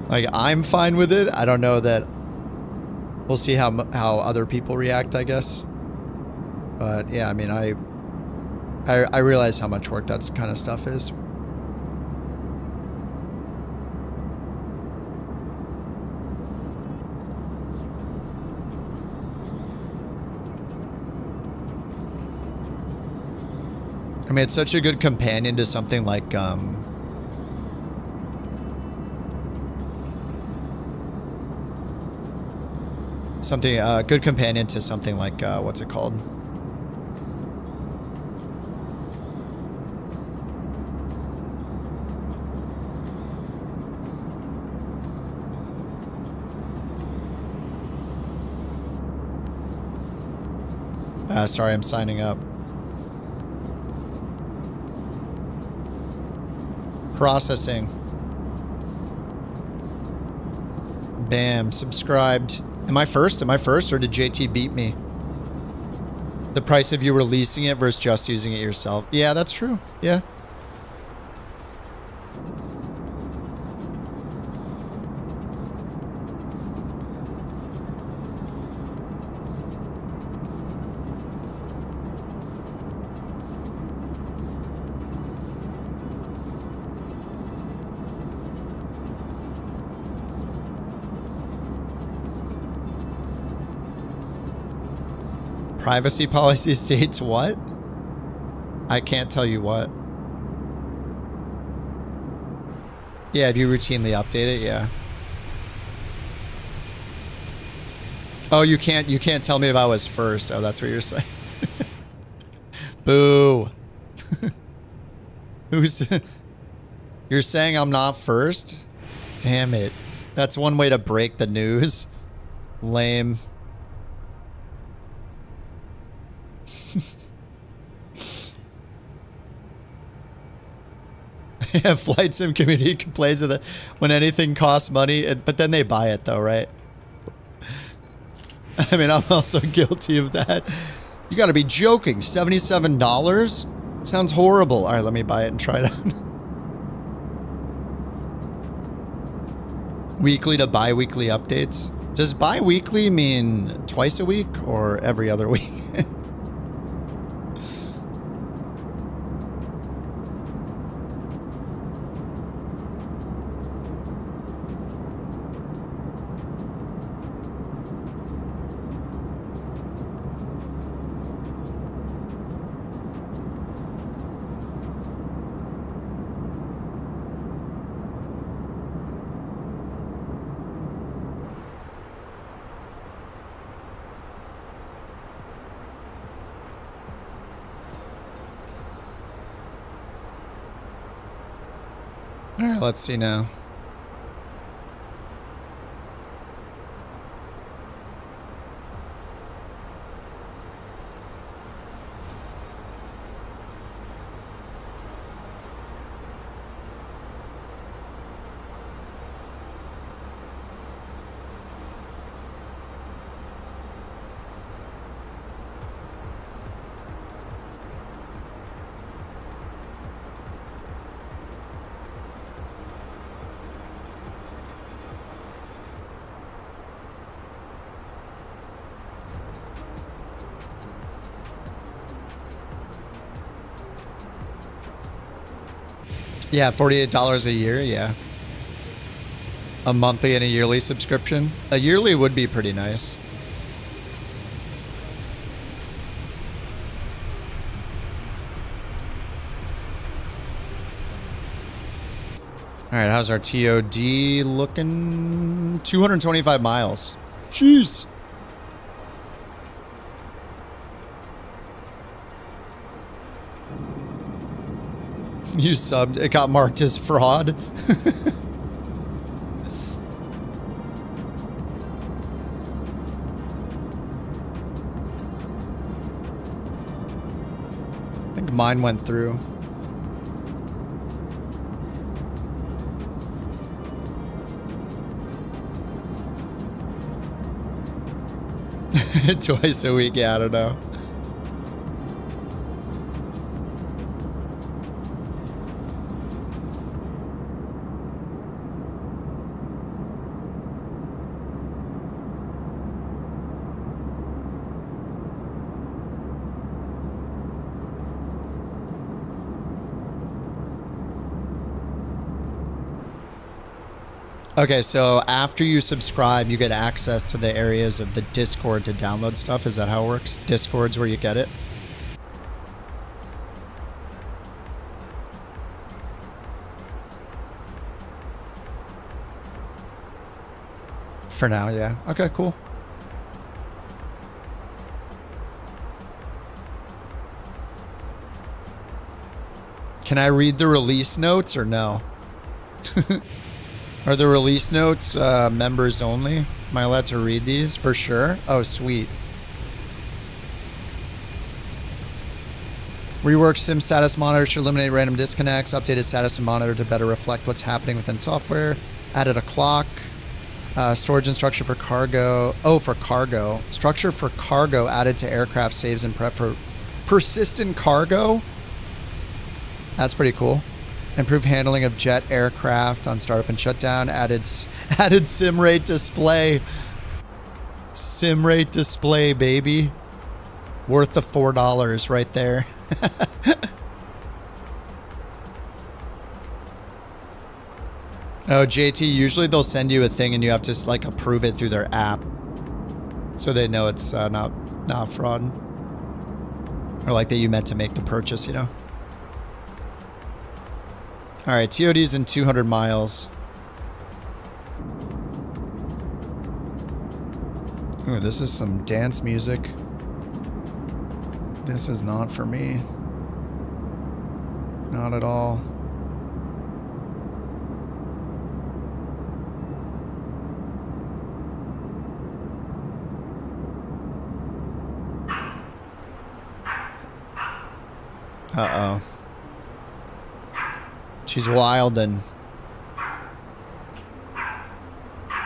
Like, I'm fine with it. I don't know that. We'll see how other people react, I guess. But yeah, I mean, I realize how much work that kind of stuff is. I mean, it's such a good companion to something like, good companion to something like, what's it called? Sorry, I'm signing up. Processing. Bam, subscribed. Am I first? Am I first, or did JT beat me? The price of you releasing it versus just using it yourself. Yeah, that's true. Yeah. Privacy policy states what? I can't tell you what. Yeah, if you routinely update it, yeah. Oh, you can't tell me if I was first. Oh, that's what you're saying. Boo. You're saying I'm not first? Damn it. That's one way to break the news. Lame. Yeah, flight sim community complains of that when anything costs money, but then they buy it though, right? I mean, I'm also guilty of that. You gotta be joking. $77? Sounds horrible. All right, let me buy it and try it out. Weekly to bi-weekly updates. Does bi-weekly mean twice a week or every other week? Alright, let's see now. Yeah, $48 a year, yeah. A monthly and a yearly subscription. A yearly would be pretty nice. All right, how's our TOD looking? 225 miles. Jeez. You subbed. It got marked as fraud. I think mine went through. Twice a week, yeah, I don't know. Okay, so after you subscribe, you get access to the areas of the Discord to download stuff. Is that how it works? Discord's where you get it? For now, yeah. Okay, cool. Can I read the release notes or no? Are the release notes members only? Am I allowed to read these? For sure. Oh, sweet. Reworked sim status monitor to eliminate random disconnects. Updated status and monitor to better reflect what's happening within software. Added a clock. Storage and structure for cargo. Oh, for cargo. Structure for cargo added to aircraft saves and prep for persistent cargo. That's pretty cool. Improved handling of jet aircraft on startup and shutdown. Added sim rate display. Sim rate display, baby. Worth the $4 right there. Oh, JT, usually they'll send you a thing and you have to like approve it through their app. So they know it's not fraud. Or like that you meant to make the purchase, you know? All right, TOD's in 200 miles. Ooh, this is some dance music. This is not for me. Not at all. Uh-oh. She's wildin'.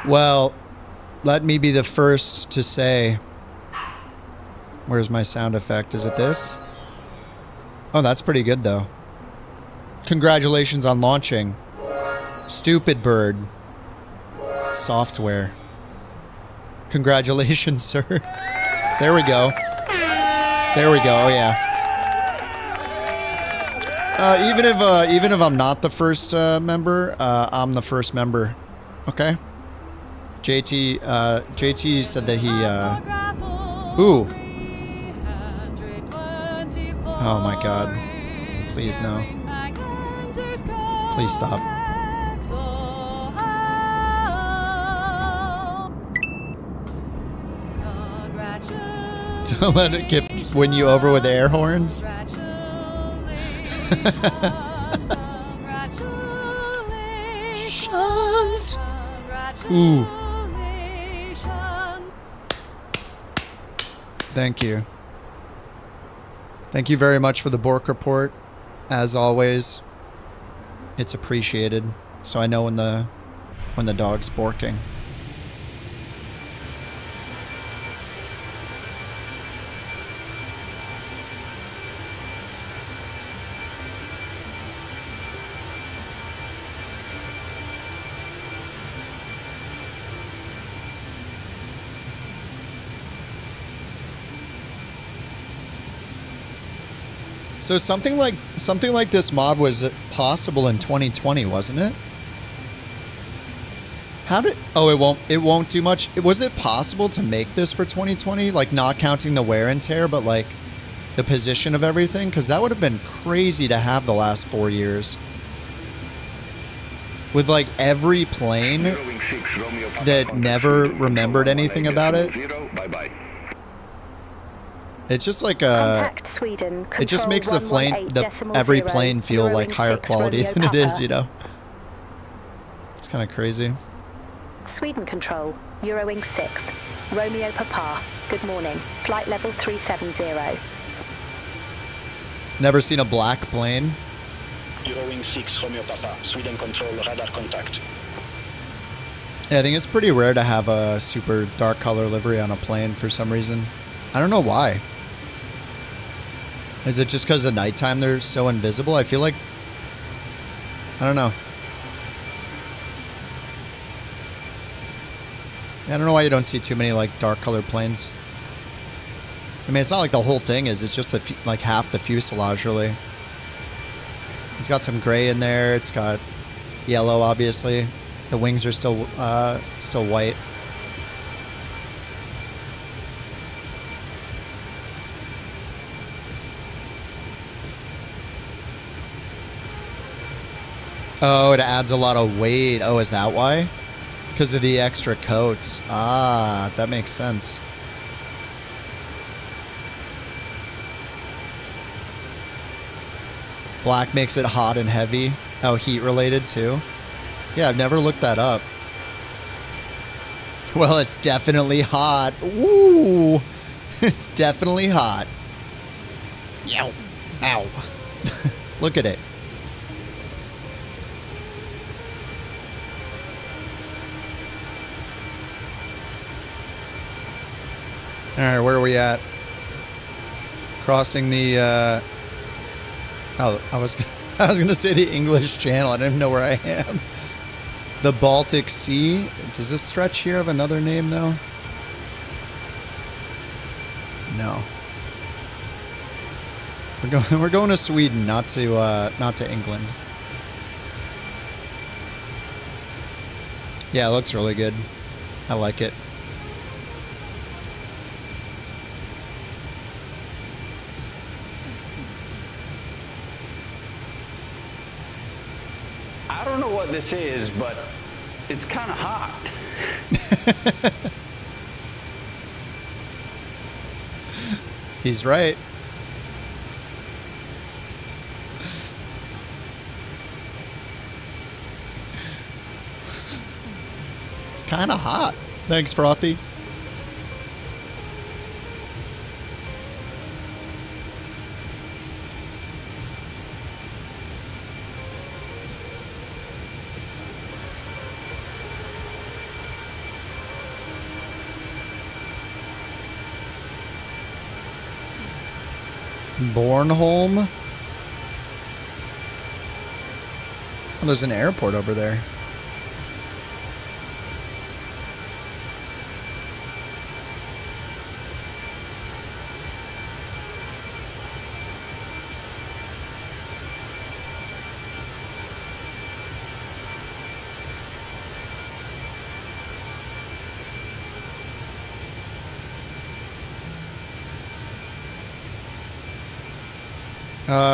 Well, let me be the first to say... Where's my sound effect? Is it this? Oh, that's pretty good, though. Congratulations on launching. Stupid bird. Software. Congratulations, sir. There we go. There we go. Oh, yeah. Even if I'm not the first member, I'm the first member. Okay. JT said that he. Ooh. Oh my God. Please no. Please stop. Don't let it win you over with air horns. Congratulations. Ooh. Thank you. Thank you very much for the Bork report. As always, it's appreciated. So I know when the dog's borking. So something like this mod was possible in 2020, wasn't it? How did... Oh, it won't do much. Was it possible to make this for 2020? Like, not counting the wear and tear, but, like, the position of everything? Because that would have been crazy to have the last 4 years. With, like, every plane that never remembered anything about it. It's just like a... Sweden, it just makes every plane feel, like, higher quality than it is, you know? It's kind of crazy. Sweden Control, Eurowings 6, Romeo Papa, good morning, flight level 370. Never seen a black plane. Eurowings 6, Romeo Papa, Sweden Control, radar contact. Yeah, I think it's pretty rare to have a super dark color livery on a plane for some reason. I don't know why. Is it just because at nighttime they're so invisible? I feel like... I don't know. I don't know why you don't see too many, like, dark colored planes. I mean, it's not like the whole thing is. It's just, like, half the fuselage, really. It's got some gray in there. It's got yellow, obviously. The wings are still white. Oh, it adds a lot of weight. Oh, is that why? Because of the extra coats. Ah, that makes sense. Black makes it hot and heavy. Oh, heat related too? Yeah, I've never looked that up. Well, it's definitely hot. Ooh, it's definitely hot. Yow. Ow. Look at it. All right, where are we at? Crossing the, oh, I was going to say the English Channel. I don't even know where I am. The Baltic Sea. Does this stretch here have another name, though? No. We're going to Sweden, not to England. Yeah, it looks really good. I like it. I don't know what this is, but it's kind of hot. He's right. It's kind of hot. Thanks, Frothy. Bornholm? Oh, there's an airport over there.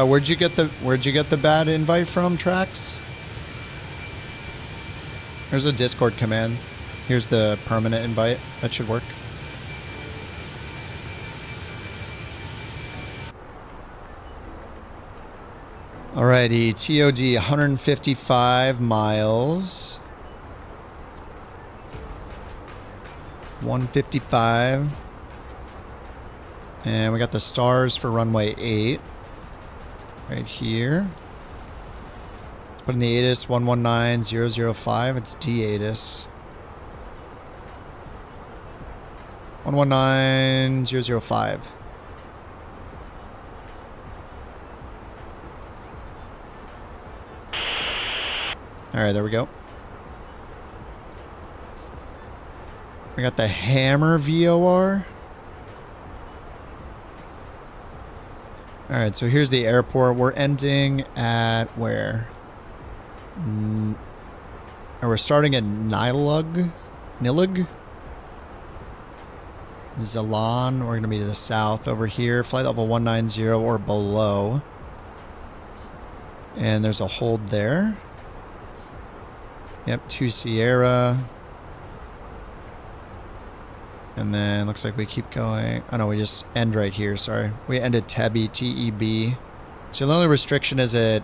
Where'd you get the bad invite from, Trax? There's a Discord command. Here's the permanent invite. That should work. Alrighty, TOD 155 miles. 155. And we got the stars for runway 8. Right here. Let's put in the ATIS 119005. It's D ATIS. 119005. Alright, there we go. We got the Hammer VOR. All right, so here's the airport. We're ending at where? Or we're starting at Nilug? Zalan. We're going to be to the south over here. Flight level 190 or below. And there's a hold there. Yep, 2 Sierra. And then looks like we keep going. Oh no, we just end right here, sorry. We end at Tebi, TEB. So the only restriction is at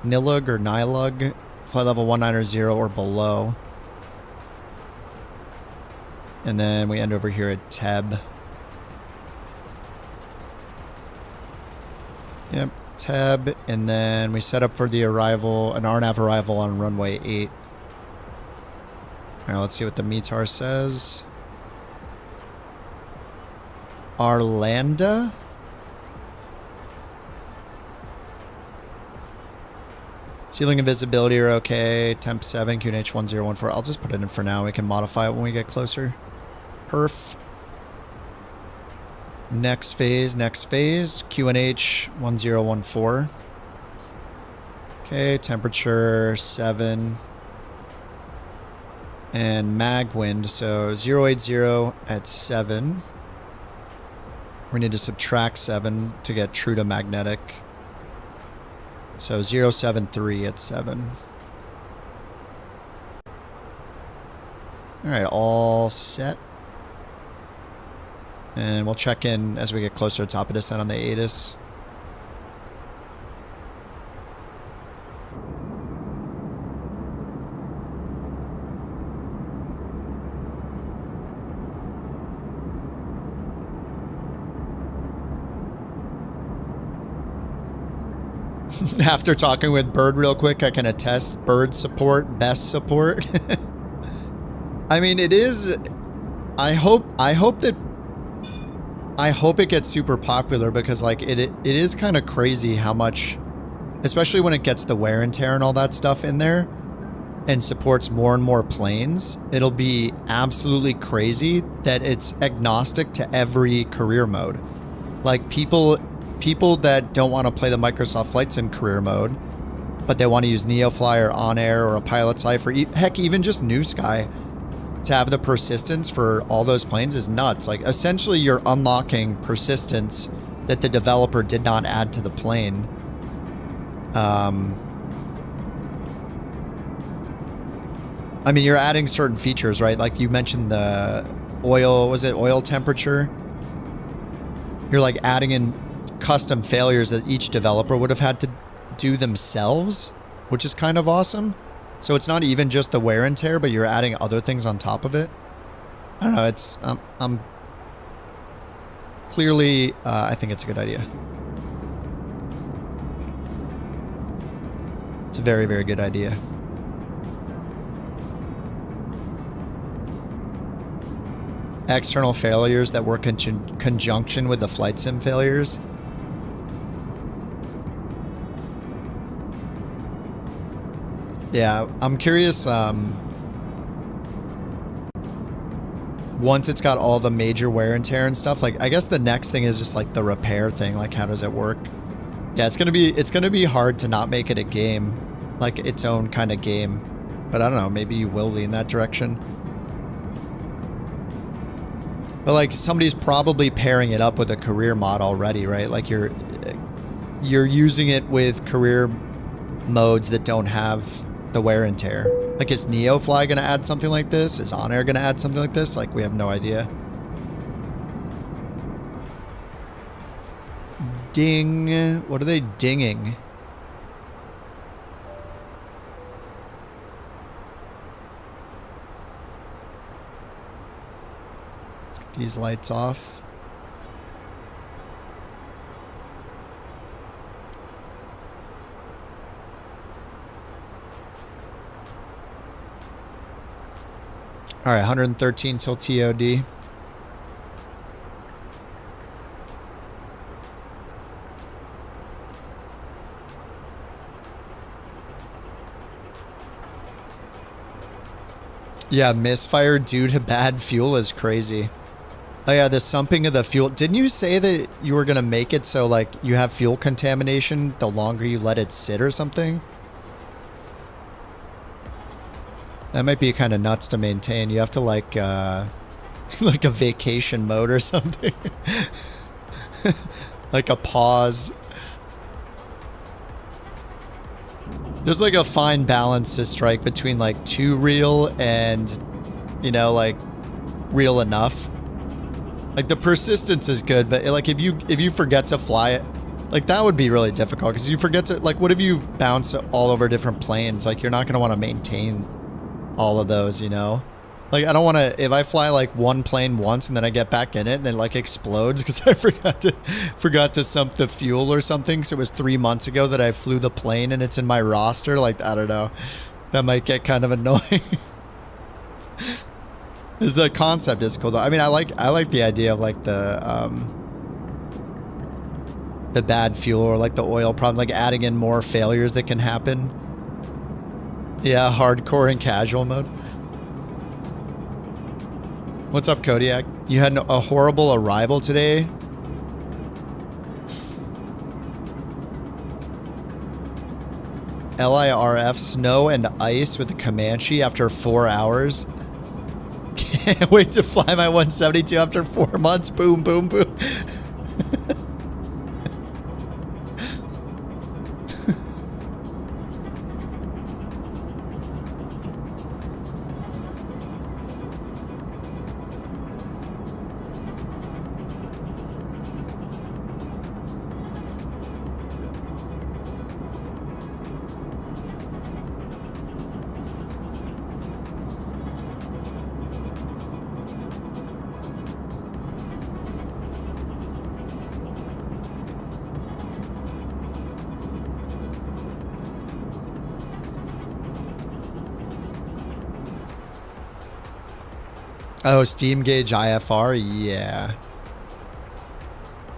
Nilug or Nilug, flight level 190 or below. And then we end over here at Teb. Yep, Teb. And then we set up for the arrival, an RNAV arrival on runway 8. All right, let's see what the METAR says. Arlanda? Ceiling and visibility are okay. Temp 7, QNH 1014. I'll just put it in for now. We can modify it when we get closer. Perf. Next phase. QNH 1014. Okay, temperature 7. And mag wind, so 080 at 7. We need to subtract 7 to get true to magnetic. So 073 at 7. Alright, all set. And we'll check in as we get closer to top of descent on the ATIS. After talking with Bird real quick, I can attest Bird support, best support. I mean, it is. I hope it gets super popular because like it is kind of crazy how much, especially when it gets the wear and tear and all that stuff in there and supports more and more planes. It'll be absolutely crazy that it's agnostic to every career mode. Like people that don't want to play the Microsoft Flight Sim career mode, but they want to use NeoFly or On Air or a pilot's life or heck, even just New Sky, to have the persistence for all those planes is nuts. Like essentially you're unlocking persistence that the developer did not add to the plane. I mean, you're adding certain features, right? Like you mentioned the oil temperature. You're like adding in custom failures that each developer would have had to do themselves, which is kind of awesome. So it's not even just the wear and tear, but you're adding other things on top of it. I don't know, it's I'm clearly I think it's a good idea. It's a very, very good idea. External failures that work in conjunction with the flight sim failures. Yeah, I'm curious, once it's got all the major wear and tear and stuff, like, I guess the next thing is just, like, the repair thing, like, how does it work? Yeah, it's gonna be hard to not make it a game, like, its own kind of game, but I don't know, maybe you will lean that direction. But, like, somebody's probably pairing it up with a career mod already, right? Like, you're using it with career modes that don't have the wear and tear. Like, is NeoFly gonna add something like this? Is On Air gonna add something like this? Like, we have no idea. Ding. What are they dinging? Get these lights off. All right, 113 till TOD. Yeah, misfire due to bad fuel is crazy. Oh yeah, the sumping of the fuel. Didn't you say that you were going to make it so like you have fuel contamination the longer you let it sit or something? That might be kind of nuts to maintain. You have to like like a vacation mode or something. Like a pause. There's like a fine balance to strike between like too real and, you know, like real enough. Like the persistence is good, but like if you forget to fly it, like that would be really difficult because you forget to, like, what if you bounce all over different planes? Like you're not going to want to maintain all of those, you know? Like I don't want to, if I fly like one plane once and then I get back in it and then like explodes because I forgot to sump the fuel or something. So it was 3 months ago that I flew the plane and it's in my roster. Like, I don't know. That might get kind of annoying. The concept is cool though. I mean, I like the idea of like the bad fuel or like the oil problem, like adding in more failures that can happen. Yeah, hardcore and casual mode. What's up, Kodiak? You had a horrible arrival today. LIRF, snow and ice with the Comanche after 4 hours. Can't wait to fly my 172 after 4 months. Boom, boom, boom. Oh, steam gauge IFR, yeah.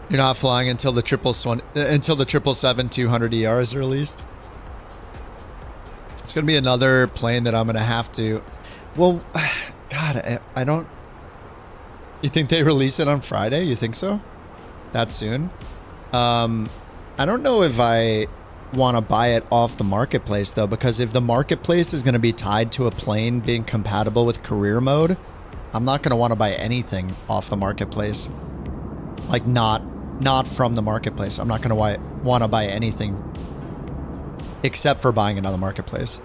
You're not flying until the 777 200 ERs are released. It's gonna be another plane that I'm gonna have to. Well, God, I don't. You think they release it on Friday? You think so? That soon? I don't know if I want to buy it off the marketplace though, because if the marketplace is gonna be tied to a plane being compatible with career mode, I'm not going to want to buy anything off the marketplace. Like not from the marketplace. I'm not going to want to buy anything except for buying another marketplace.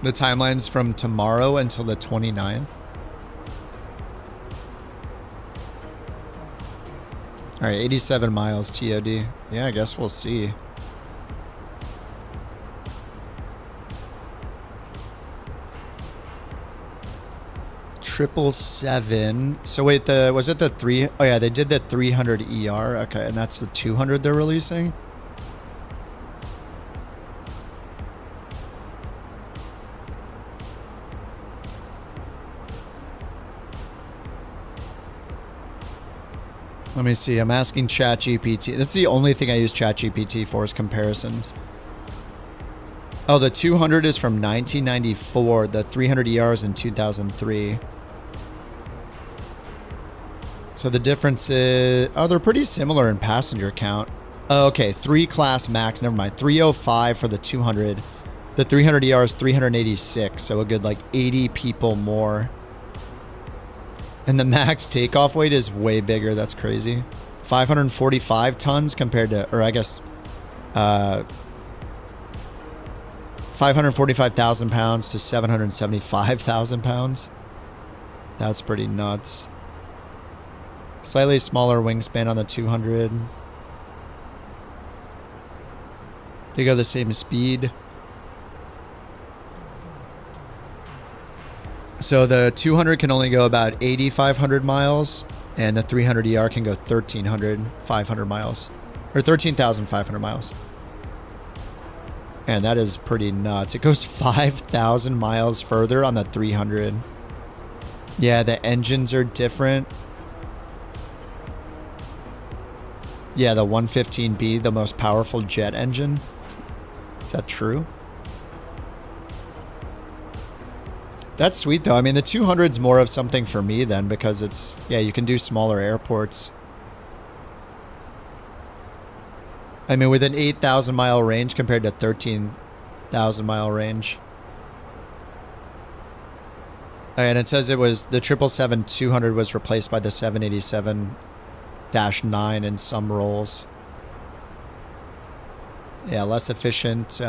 The timeline's from tomorrow until the 29th. All right, 87 miles TOD. Yeah, I guess we'll see. 777. So wait, was it the 3? Oh yeah, they did the 300 ER. Okay, and that's the 200 they're releasing. Let me see. I'm asking ChatGPT. This is the only thing I use ChatGPT for is comparisons. Oh, the 200 is from 1994. The 300 ER is in 2003. So the difference is... Oh, they're pretty similar in passenger count. Oh, okay, 3 class max. Never mind. 305 for the 200. The 300 ER is 386. So a good like 80 people more. And the max takeoff weight is way bigger. That's crazy. 545 tons compared to... Or I guess... 545,000 pounds to 775,000 pounds. That's pretty nuts. Slightly smaller wingspan on the 200. They go the same speed. So the 200 can only go about 8,500 miles, and the 300 ER can go 500 miles. Or 13,500 miles. And that is pretty nuts. It goes 5,000 miles further on the 300. Yeah, the engines are different. Yeah, the 115B, the most powerful jet engine. Is that true? That's sweet though. I mean, the 200's more of something for me then because it's, yeah, you can do smaller airports. I mean, with an 8,000 mile range compared to 13,000 mile range. And it says it was the 777-200 was replaced by the 787-9 in some roles. Yeah, less efficient.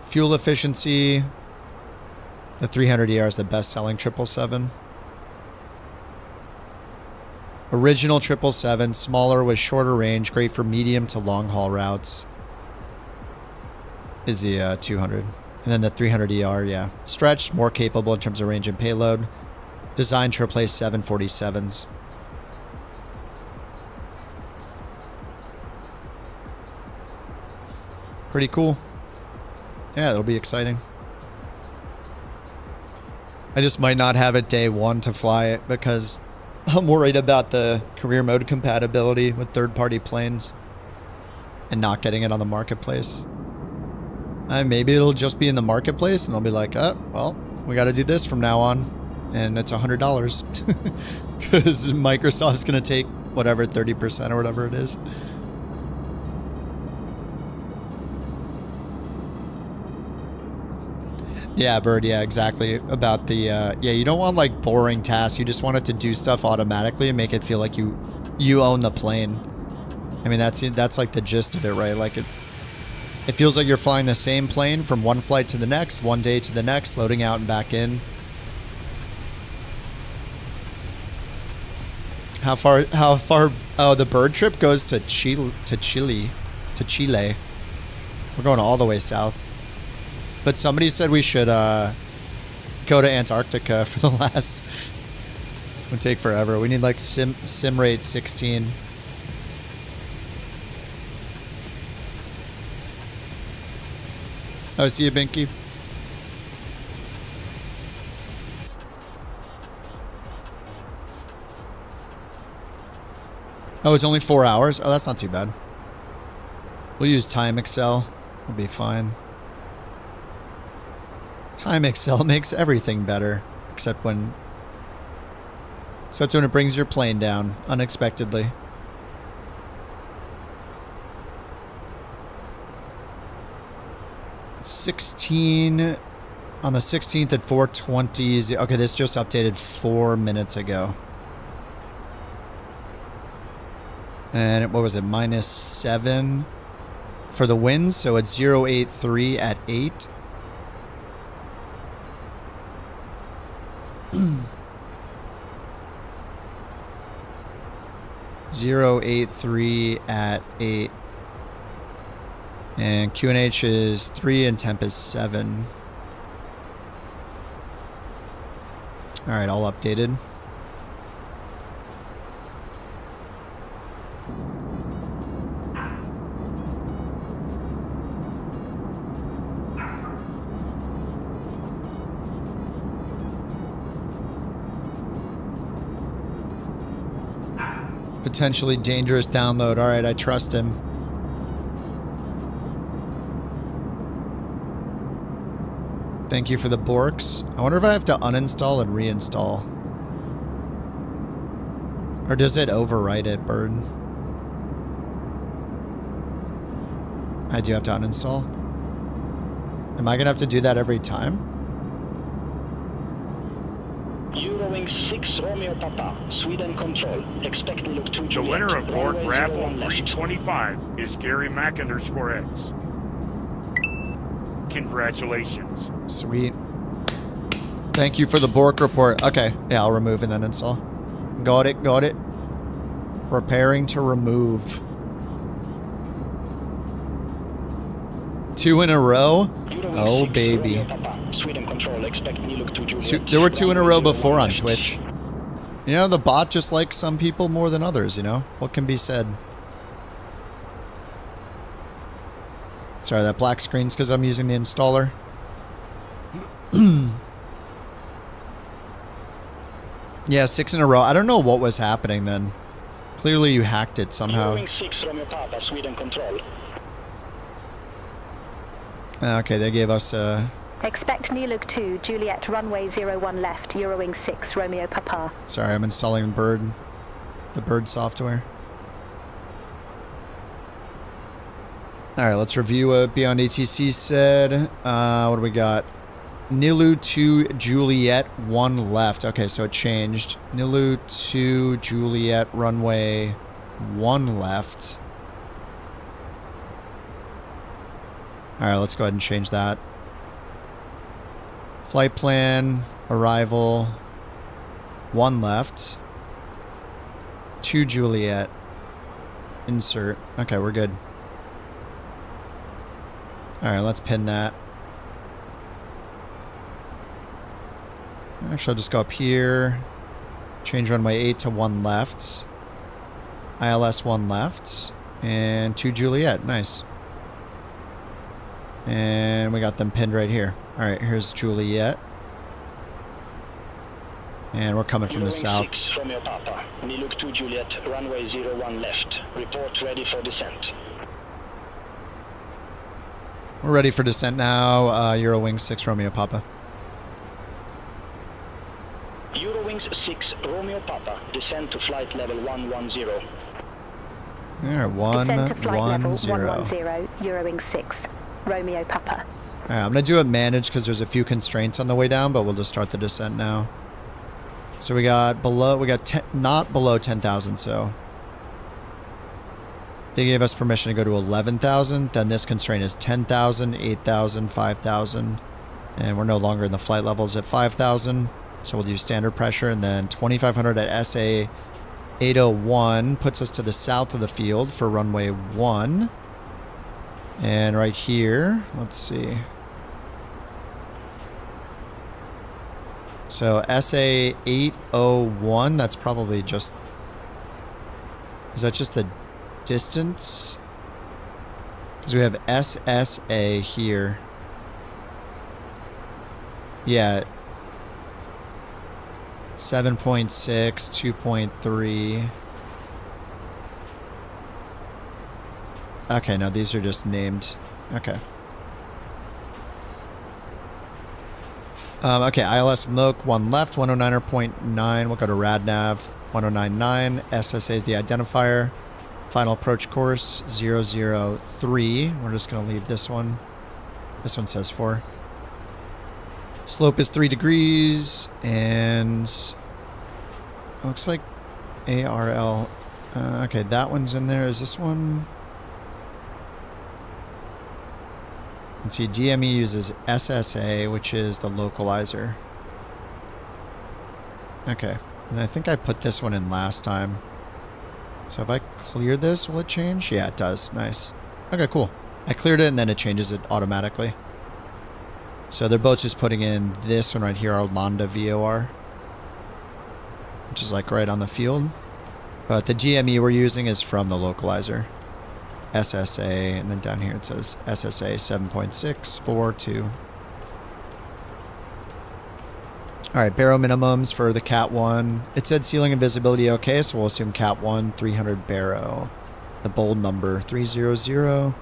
Fuel efficiency. The 300ER is the best-selling 777. Original 777, smaller with shorter range, great for medium to long-haul routes. Is the 200. And then the 300ER, yeah. Stretched, more capable in terms of range and payload. Designed to replace 747s. Pretty cool. Yeah, it'll be exciting. I just might not have it day one to fly it because I'm worried about the career mode compatibility with third-party planes and not getting it on the marketplace. Maybe it'll just be in the marketplace and they'll be like, oh, well, we got to do this from now on. And it's $100 because Microsoft's going to take whatever, 30% or whatever it is. Yeah, Bird, yeah, exactly. About the, yeah, you don't want like boring tasks. You just want it to do stuff automatically and make it feel like you own the plane. I mean, that's like the gist of it, right? Like it feels like you're flying the same plane from one flight to the next, one day to the next, loading out and back in. How far, oh, the bird trip goes to Chile. We're going all the way south. But somebody said we should go to Antarctica for the last. It would take forever. We need like sim rate 16. Oh, see you, Binky. Oh, it's only 4 hours? Oh, that's not too bad. We'll use Time Excel. We'll be fine. Time Excel makes everything better, except when it brings your plane down unexpectedly. On the 16th at 4:20. Okay, this just updated 4 minutes ago. And what was it? -7 for the winds. So it's 083 at 8. 083 at 8. And QNH is 3 and temp is 7. Alright, all updated. Potentially dangerous download. All right, I trust him. Thank you for the Borks. I wonder if I have to uninstall and reinstall. Or does it overwrite it, Bird? I do have to uninstall. Am I going to have to do that every time? Eurowings 6 Romeo Papa, Sweden Control. Expect look 2 The winner of Bork Raffle 325 is Gary Mac_X. Congratulations. Sweet. Thank you for the Bork report. Okay, yeah, I'll remove and then install. Got it, got it. Preparing to remove. 2 in a row? Oh, baby. There were 2 in a row before on Twitch. You know, the bot just likes some people more than others, you know? What can be said? Sorry, that black screen's because I'm using the installer. Yeah, 6 in a row. I don't know what was happening then. Clearly you hacked it somehow. Sweden Control. Okay, they gave us Expect Nilug 2, Juliet, runway 01 left, Eurowings 6, Romeo Papa. Sorry, I'm installing the bird software. All right, let's review what BeyondATC said. What do we got? Nilu 2, Juliet, 1 left. Okay, so it changed. Nilu 2, Juliet, runway 1 left. All right, let's go ahead and change that. Flight plan, arrival, 1 left. 2 Juliet, insert. Okay, we're good. All right, let's pin that. Actually, I'll just go up here. Change runway 8 to 1 left. ILS 1 left. And 2 Juliet. Nice. And we got them pinned right here. All right, here's Juliet. And we're coming from the south. 6, Romeo Papa. Nilug 2 Juliet, runway 01 left. Report ready for descent. We're ready for descent now. Eurowings 6, Romeo Papa. Eurowings 6, Romeo Papa. Descend to flight level 110. All right, 110. Descend to flight level 110, Eurowings 6, Romeo Papa. All right, I'm going to do it managed because there's a few constraints on the way down, but we'll just start the descent now. So we got not below 10,000, so they gave us permission to go to 11,000. Then this constraint is 10,000, 8,000, 5,000, and we're no longer in the flight levels at 5,000. So we'll do standard pressure, and then 2,500 at SA 801 puts us to the south of the field for runway 1. And right here, let's see. So SA 801, that's probably just... Is that just the distance? Because we have SSA here. Yeah. 7.6, 2.3. Okay, no, these are just named. Okay. Okay, ILS Look, 1 left, 109.9. We'll go to RadNav, 1099. SSA is the identifier. Final approach course, 003. We're just going to leave this one. This one says 4. Slope is 3 degrees, and looks like ARL. Okay, that one's in there. Is this one? Let's see, DME uses SSA, which is the localizer. Okay, and I think I put this one in last time. So if I clear this, will it change? Yeah, it does. Nice. Okay, cool. I cleared it, and then it changes it automatically. So they're both just putting in this one right here, our Lambda VOR, which is like right on the field. But the DME we're using is from the localizer, SSA, and then down here it says SSA 7.642. All right, baro minimums for the Cat 1. It said ceiling and visibility okay, so we'll assume Cat 1, 300 baro. The bold number, 300.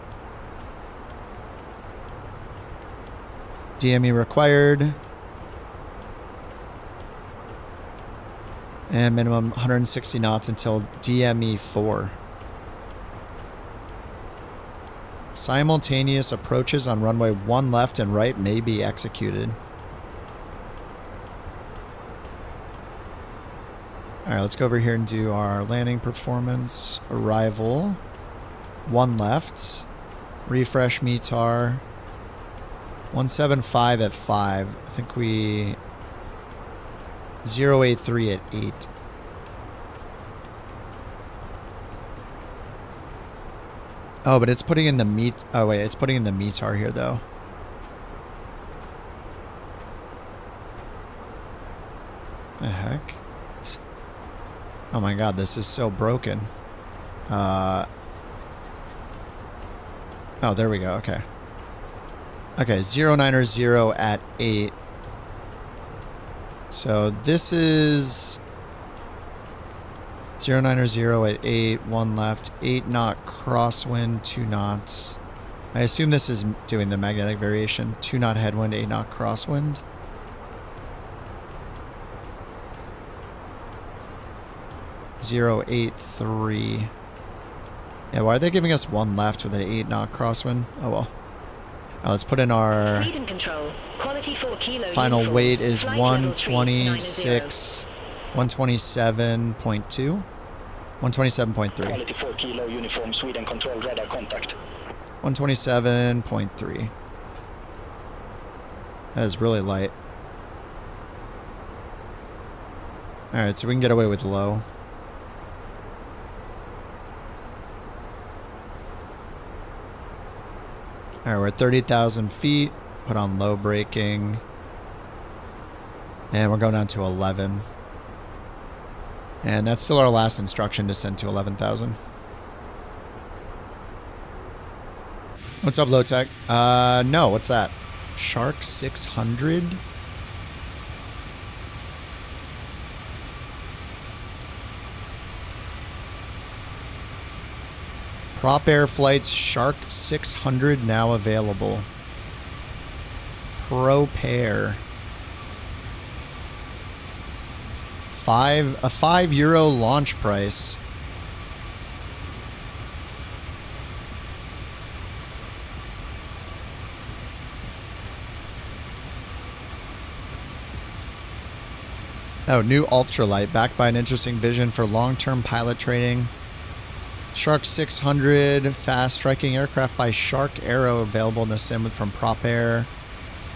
DME required. And minimum 160 knots until DME 4. Simultaneous approaches on runway 1 left and right may be executed. Alright, let's go over here and do our landing performance. Arrival. 1 left. Refresh METAR. 175 at 5. I think we... 083 at 8. Oh, but it's putting in the oh wait, it's putting in the METAR here though. The heck? Oh my god, this is so broken. Oh, there we go, okay. Okay, 090 at 8. So this is 090 at 8, 1 left, 8 knot crosswind, 2 knots. I assume this is doing the magnetic variation. 2 knot headwind, 8 knot crosswind. .083. Yeah, why are they giving us 1 left with an 8 knot crosswind? Oh well. Let's put in our final weight is 126, 127.2, 127.3. Quality 4 kilo uniform Sweden control radar contact. 127.3. That is really light. Alright, so we can get away with low. Alright, we're at 30,000 feet. Put on low braking. And we're going down to 11. And that's still our last instruction, to send to 11,000. What's up, low tech? No, what's that? Shark 600? Prop Air Flight's Shark 600 now available. Pro pair. A €5 launch price. Oh, new ultralight, backed by an interesting vision for long-term pilot training. Shark 600, fast striking aircraft by Shark Aero, available in the sim from Prop Air,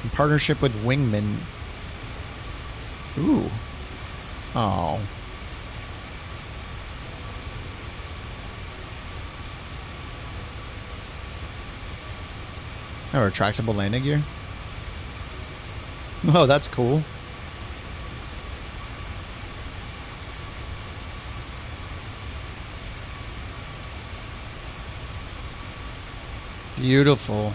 in partnership with Wingman. Ooh. Oh. Oh, retractable landing gear? Oh, that's cool. Beautiful.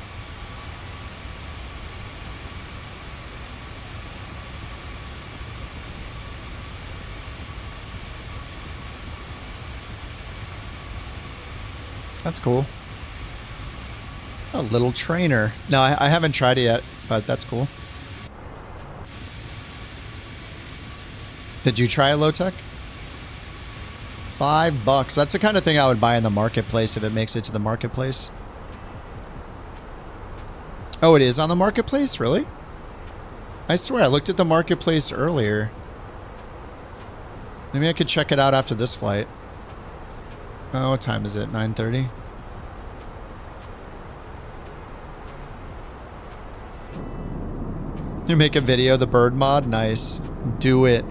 That's cool. A little trainer. No, I haven't tried it yet, but that's cool. Did you try a low tech? $5. That's the kind of thing I would buy in the marketplace if it makes it to the marketplace. Oh, it is on the marketplace? Really? I swear, I looked at the marketplace earlier. Maybe I could check it out after this flight. Oh, what time is it? 9:30? You make a video, the bird mod? Nice. Do it.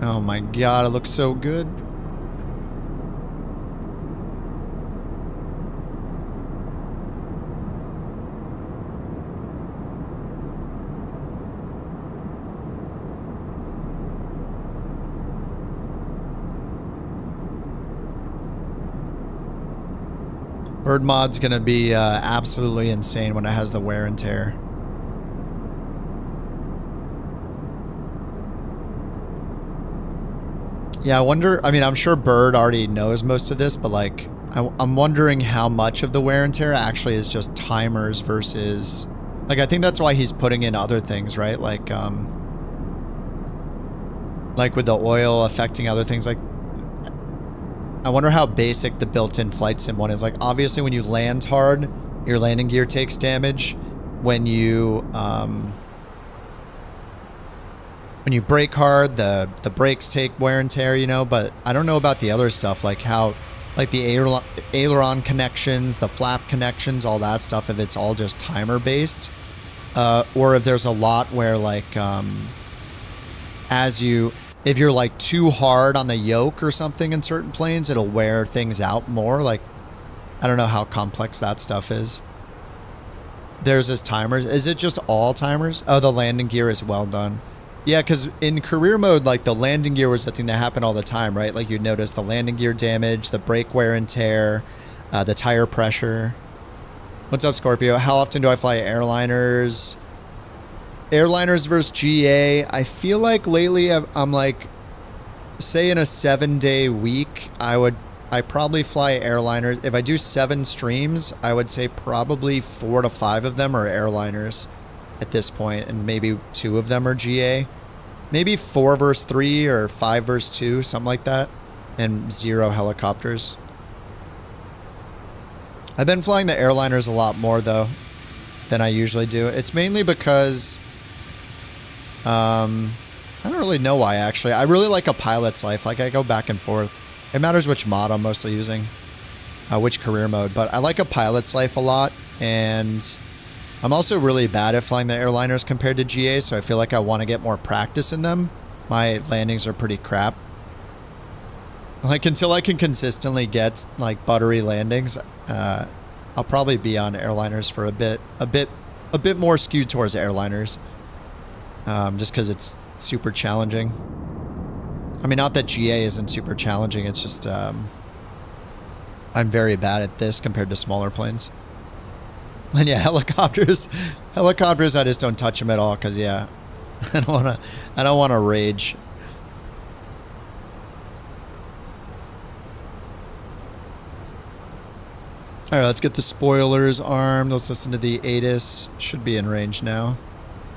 Oh my god, it looks so good. Bird mod's gonna be absolutely insane when it has the wear and tear. Yeah, I wonder, I mean, I'm sure Bird already knows most of this, but like, I'm wondering how much of the wear and tear actually is just timers versus, like, I think that's why he's putting in other things, right? Like with the oil affecting other things, like, I wonder how basic the built-in flight sim one is. Like, obviously when you land hard, your landing gear takes damage. When you brake hard, the brakes take wear and tear, you know, but I don't know about the other stuff, like how, like the aileron connections, the flap connections, all that stuff, if it's all just timer based, or if there's a lot where like, if you're like too hard on the yoke or something in certain planes, it'll wear things out more. Like, I don't know how complex that stuff is. There's this timers. Is it just all timers? Oh, the landing gear is well done. Yeah, because in career mode, like the landing gear was the thing that happened all the time, right? Like you'd notice the landing gear damage, the brake wear and tear, the tire pressure. What's up, Scorpio? How often do I fly airliners? Airliners versus GA. I feel like lately I'm like, say in a 7-day week, I would I probably fly airliners. If I do 7 streams, I would say probably 4 to 5 of them are airliners at this point, and maybe 2 of them are GA. Maybe 4 versus 3 or 5 versus 2, something like that, and 0 helicopters. I've been flying the airliners a lot more though than I usually do. It's mainly because I don't really know why, actually. I really like a pilot's life. Like, I go back and forth. It matters which mod I'm mostly using, which career mode, but I like a pilot's life a lot, and I'm also really bad at flying the airliners compared to GA, so I feel like I want to get more practice in them. My landings are pretty crap. Like, until I can consistently get, like, buttery landings, I'll probably be on airliners for a bit more skewed towards airliners, just because it's super challenging. I mean, not that GA isn't super challenging, it's just I'm very bad at this compared to smaller planes. And yeah, helicopters I just don't touch them at all, because yeah, I don't want to rage. All right, let's get the spoilers armed. Let's listen to the ATIS. Should be in range now.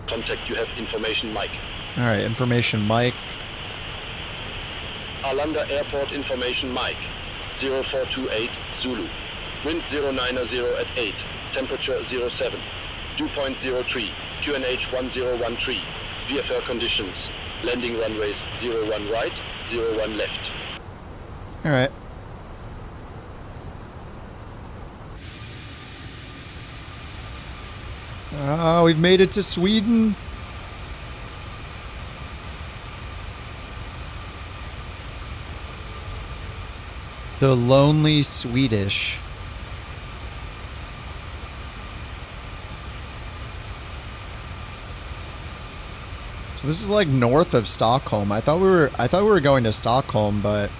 Contact, you have information, Mike. All right, information, Mike. Arlanda Airport information, Mike. 0428 Zulu. Wind 090 at 8. Temperature 07. Dew point 03. QNH 1013. VFR conditions. Landing runways 01 right, 01 left. All right. Oh, we've made it to Sweden. The lonely Swedish. So this is like north of Stockholm. I thought we were going to Stockholm, but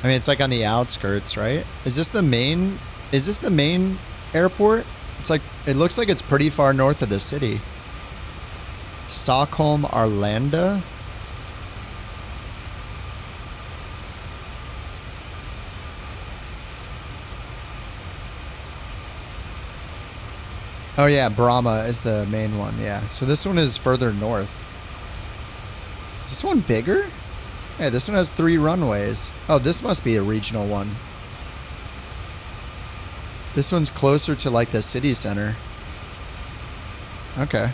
I mean, it's like on the outskirts, right? Is this the main airport? It's like, it looks like it's pretty far north of the city. Stockholm, Arlanda. Oh yeah, Brahma is the main one, yeah. So this one is further north. Is this one bigger? Yeah, this one has 3 runways. Oh, this must be a regional one. This one's closer to like the city center. Okay.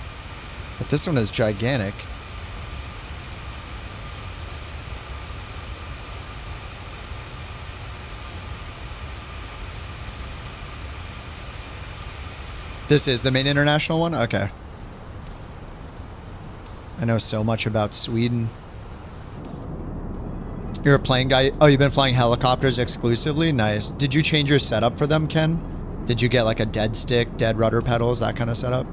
But this one is gigantic. This is the main international one? Okay. I know so much about Sweden. You're a plane guy? Oh, you've been flying helicopters exclusively? Nice. Did you change your setup for them, Ken? Did you get like a dead stick, dead rudder pedals, that kind of setup?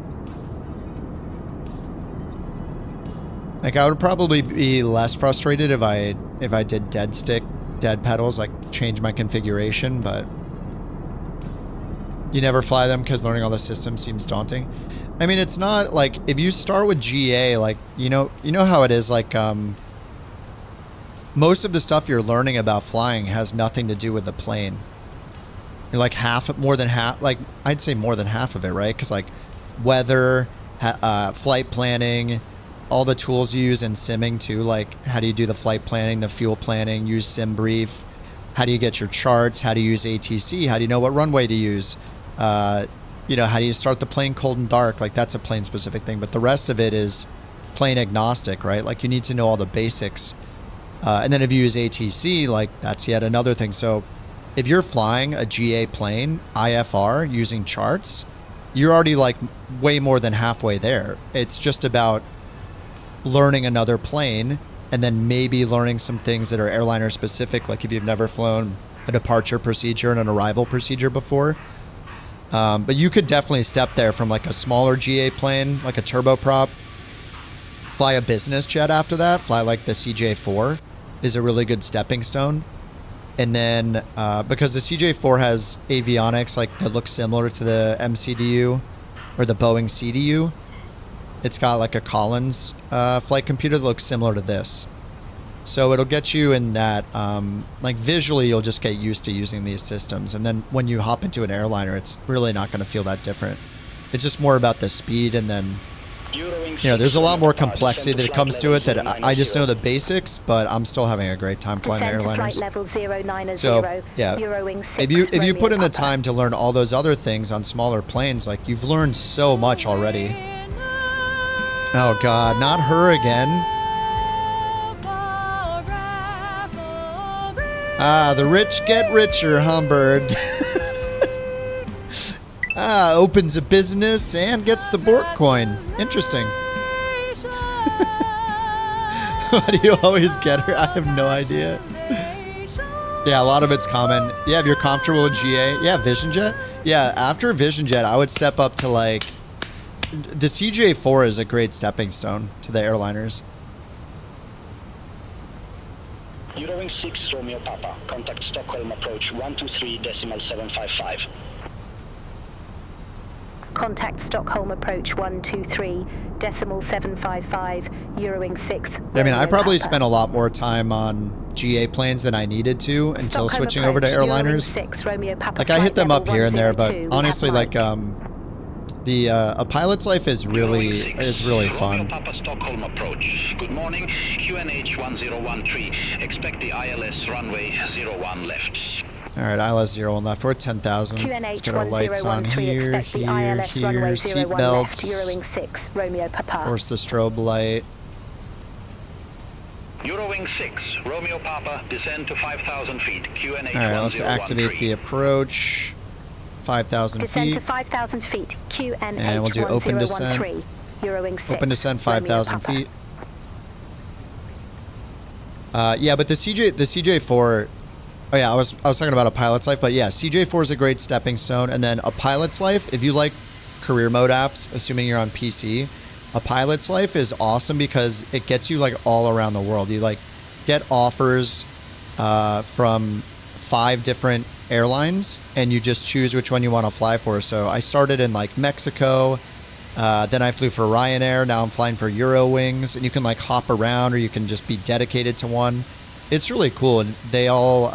Like, I would probably be less frustrated if I did dead stick, dead pedals, like change my configuration, but you never fly them because learning all the systems seems daunting. I mean, it's not like, if you start with GA, like, you know how it is, like, most of the stuff you're learning about flying has nothing to do with the plane. You're like more than half, like, I'd say more than half of it, right? Because like weather, flight planning, all the tools you use in simming too, like how do you do the flight planning, the fuel planning, use SimBrief, how do you get your charts, how do you use ATC, how do you know what runway to use, how do you start the plane cold and dark, like that's a plane specific thing, but the rest of it is plane agnostic, right? Like you need to know all the basics. And then if you use ATC, like that's yet another thing. So if you're flying a GA plane, IFR, using charts, you're already like way more than halfway there. It's just about learning another plane and then maybe learning some things that are airliner specific, like if you've never flown a departure procedure and an arrival procedure before. But you could definitely step there from like a smaller GA plane, like a turboprop, fly a business jet after that, fly like the CJ4 is a really good stepping stone. And then because the CJ4 has avionics like that looks similar to the MCDU or the Boeing CDU, it's got like a Collins flight computer that looks similar to this. So it'll get you in that, like visually, you'll just get used to using these systems. And then when you hop into an airliner, it's really not going to feel that different. It's just more about the speed. And then, you know, there's a lot more complexity that comes to it that I just know the basics, but I'm still having a great time flying the airliners. So, yeah, if you put in the time to learn all those other things on smaller planes, like you've learned so much already. Oh, God, not her again. Ah, the rich get richer, Humbird. Opens a business and gets the BorkCoin. Interesting. Why do you always get her? I have no idea. Yeah, a lot of it's common. Yeah, if you're comfortable with GA. Yeah, VisionJet. Yeah, after VisionJet, I would step up to like... The CJ4 is a great stepping stone to the airliners. Eurowings 6 Romeo Papa, contact Stockholm approach 123.755. Contact Stockholm approach 123.755, Eurowings 6. I mean, I probably spent a lot more time on GA planes than I needed to until Stockholm switching over to airliners. 6, Romeo Papa, like I hit them up here and there, but 102, honestly, like a pilot's life is really fun. Papa Stockholm approach. Good morning, QNH 1013. Expect the ILS runway 01 left. All right, ILS 01 left. We're at 10,000. Let's get our lights on here, seat belts. Eurowings 6, Romeo Papa. Of course, the strobe light. Eurowings 6, Romeo Papa, descend to 5,000 feet. QNH 1013. All right, let's activate the approach. 5,000 feet. Descend to 5,000 feet. QNH and we'll do open descent. Eurowings 6. Open descent 5,000 feet. Yeah, but the CJ4. Oh yeah, I was talking about a pilot's life, but yeah, CJ4 is a great stepping stone, and then a pilot's life. If you like career mode apps, assuming you're on PC, a pilot's life is awesome because it gets you like all around the world. You like get offers from 5 different airlines and you just choose which one you want to fly for. So I started in like Mexico, then I flew for Ryanair, now I'm flying for Eurowings, and you can like hop around or you can just be dedicated to one. It's really cool, and they all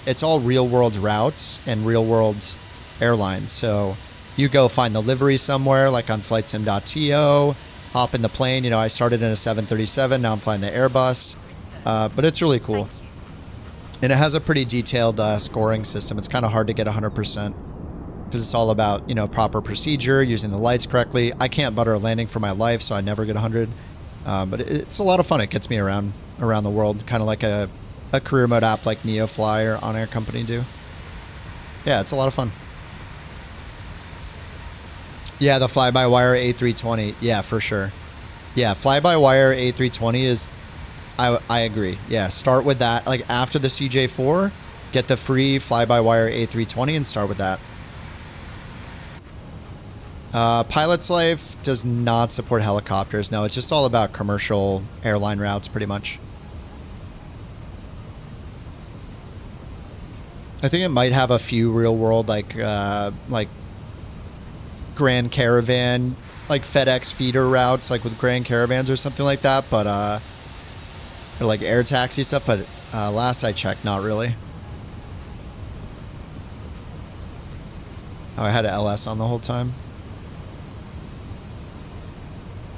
it's all real world routes and real world airlines. So you go find the livery somewhere like on flightsim.to, hop in the plane. You know, I started in a 737, now I'm flying the Airbus, but it's really cool. And it has a pretty detailed scoring system. It's kind of hard to get 100% because it's all about, you know, proper procedure, using the lights correctly. I can't butter a landing for my life, so I never get 100. But it's a lot of fun. It gets me around the world, kind of like a career mode app like NeoFly or On Air Company do. Yeah, it's a lot of fun. Yeah, the fly-by-wire A320. Yeah, for sure. Yeah, fly-by-wire A320 is... I agree. Yeah, start with that. Like after the CJ4, get the free fly-by-wire A320 and start with that. Pilot's Life does not support helicopters. No, it's just all about commercial airline routes, pretty much. I think it might have a few real-world, like Grand Caravan, like FedEx feeder routes, like with Grand Caravans or something like that, but or like air taxi stuff, but last I checked, not really. Oh, I had an LS on the whole time.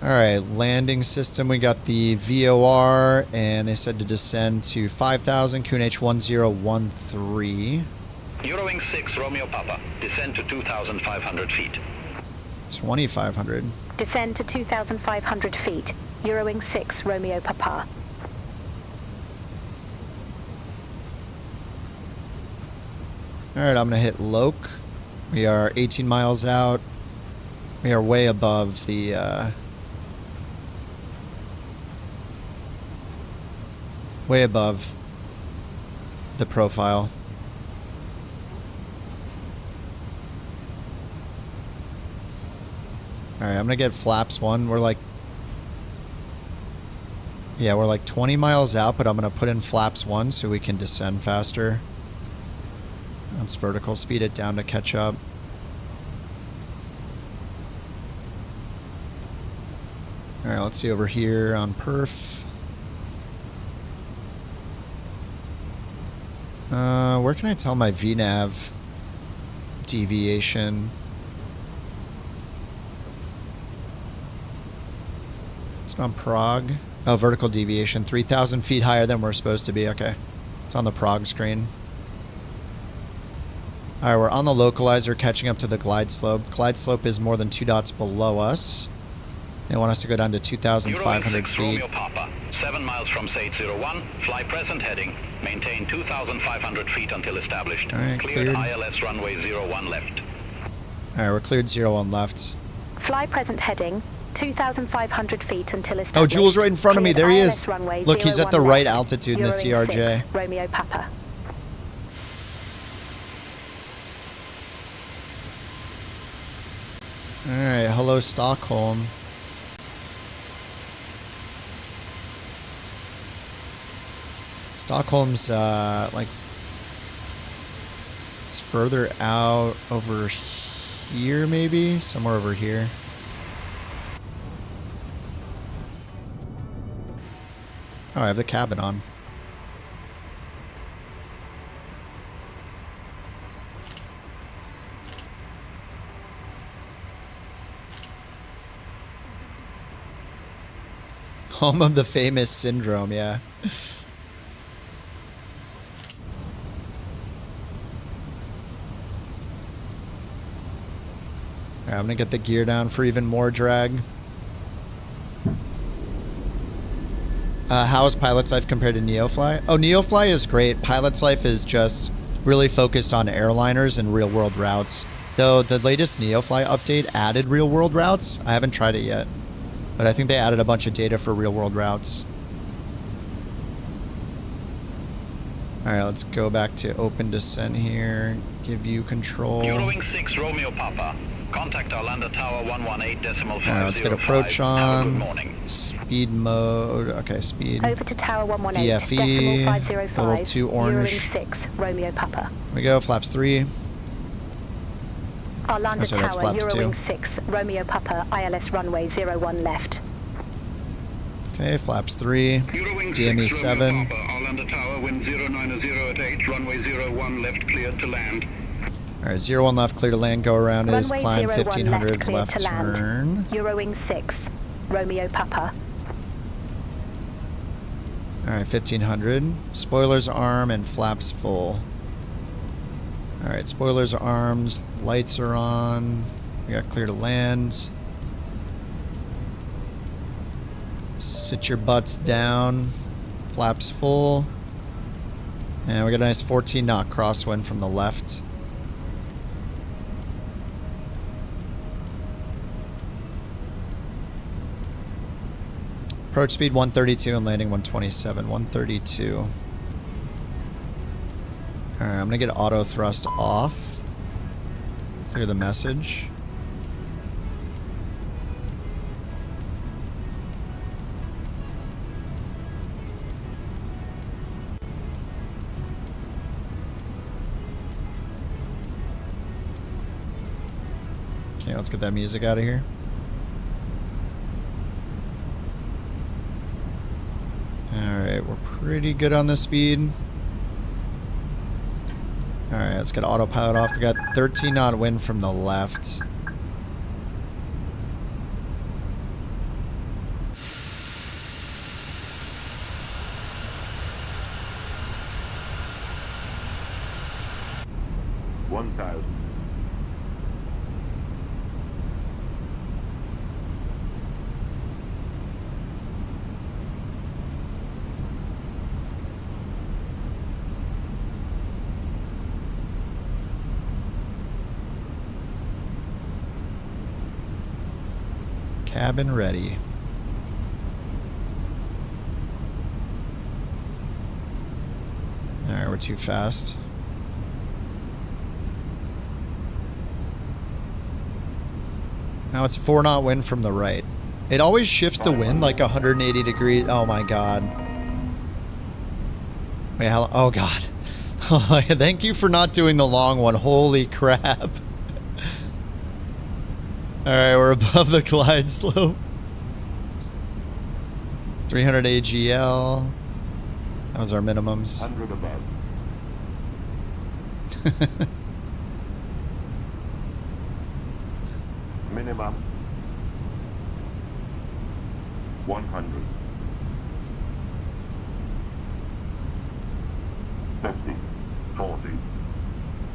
Alright, landing system, we got the VOR, and they said to descend to 5,000, QNH 1013. Eurowings 6, Romeo Papa, descend to 2,500 feet. 2,500. Descend to 2,500 feet. Eurowings 6, Romeo Papa. Alright, I'm going to hit Loke. We are 18 miles out. We are way above the... way above the profile. Alright, I'm going to get flaps 1. We're like... Yeah, we're like 20 miles out, but I'm going to put in flaps 1 so we can descend faster. Let's vertical speed it down to catch up. Alright, let's see over here on perf. Where can I tell my VNav deviation? It's on Prague. Oh, vertical deviation. 3,000 feet higher than we're supposed to be. Okay. It's on the Prague screen. Alright, we're on the localizer catching up to the glide slope. Glide slope is more than 2 dots below us. They want us to go down to 2,500 feet. Romeo Papa, 7 miles from Sage 01, fly present heading, maintain 2,500 feet until established. Alright, cleared. cleared. ILS runway 01 left. Alright, we're cleared 01 left. Fly present heading, 2,500 feet until Oh, established. Jules right in front of me. There he Cleared is. ILS runway Look, he's at the 01 right left. altitude in the Eurowings CRJ. 6, Romeo Papa. Alright, hello Stockholm. Stockholm's like it's further out over here, maybe somewhere over here. Oh, I have the cabin on. Home of the famous syndrome, yeah. Alright, I'm gonna get the gear down for even more drag. How is Pilot's Life compared to Neofly? Oh, Neofly is great. Pilot's Life is just really focused on airliners and real-world routes. Though the latest Neofly update added real-world routes. I haven't tried it yet. But I think they added a bunch of data for real-world routes. Alright, let's go back to open descent here. Give you control. Eurowings 6 Romeo Papa. Contact Arlanda Tower 118.505. Alright, let's get approach on. Speed mode. Okay, speed. Over to Tower 118, BFE. 505. Level 2 orange. Eurowings 6, Romeo Papa. Here we go, flaps 3. Arlanda Oh, sorry, that's Tower, flaps 2. Eurowings 6, Romeo Papa, ILS runway 01 left. Okay, flaps 3. DME 7. Arlanda Tower, wind 090 at 8, runway 01 left, cleared to land. Alright, 01 left, clear to land, go around is Runway climb 01 1500 cleared left to land. turn. Eurowings 6, Romeo Papa. Alright, 1500. Spoilers arm and flaps full. Alright, spoilers arms, lights are on. We got clear to land. Sit your butts down. Flaps full. And we got a nice 14 knot crosswind from the left. Approach speed 132 and landing 127. 132. Alright, I'm gonna get auto thrust off. Clear the message. Okay, let's get that music out of here. Alright, we're pretty good on the speed. Alright, let's get autopilot off. We got 13 knot wind from the left. Cabin ready. Alright, we're too fast. Now it's 4 knot wind from the right. It always shifts the wind like 180 degrees. Oh my god. Wait, how? Oh god. Thank you for not doing the long one. Holy crap. Alright, we're above the glide slope. 300 AGL. That was our minimums. 100 above. Minimum 100. 50, 40,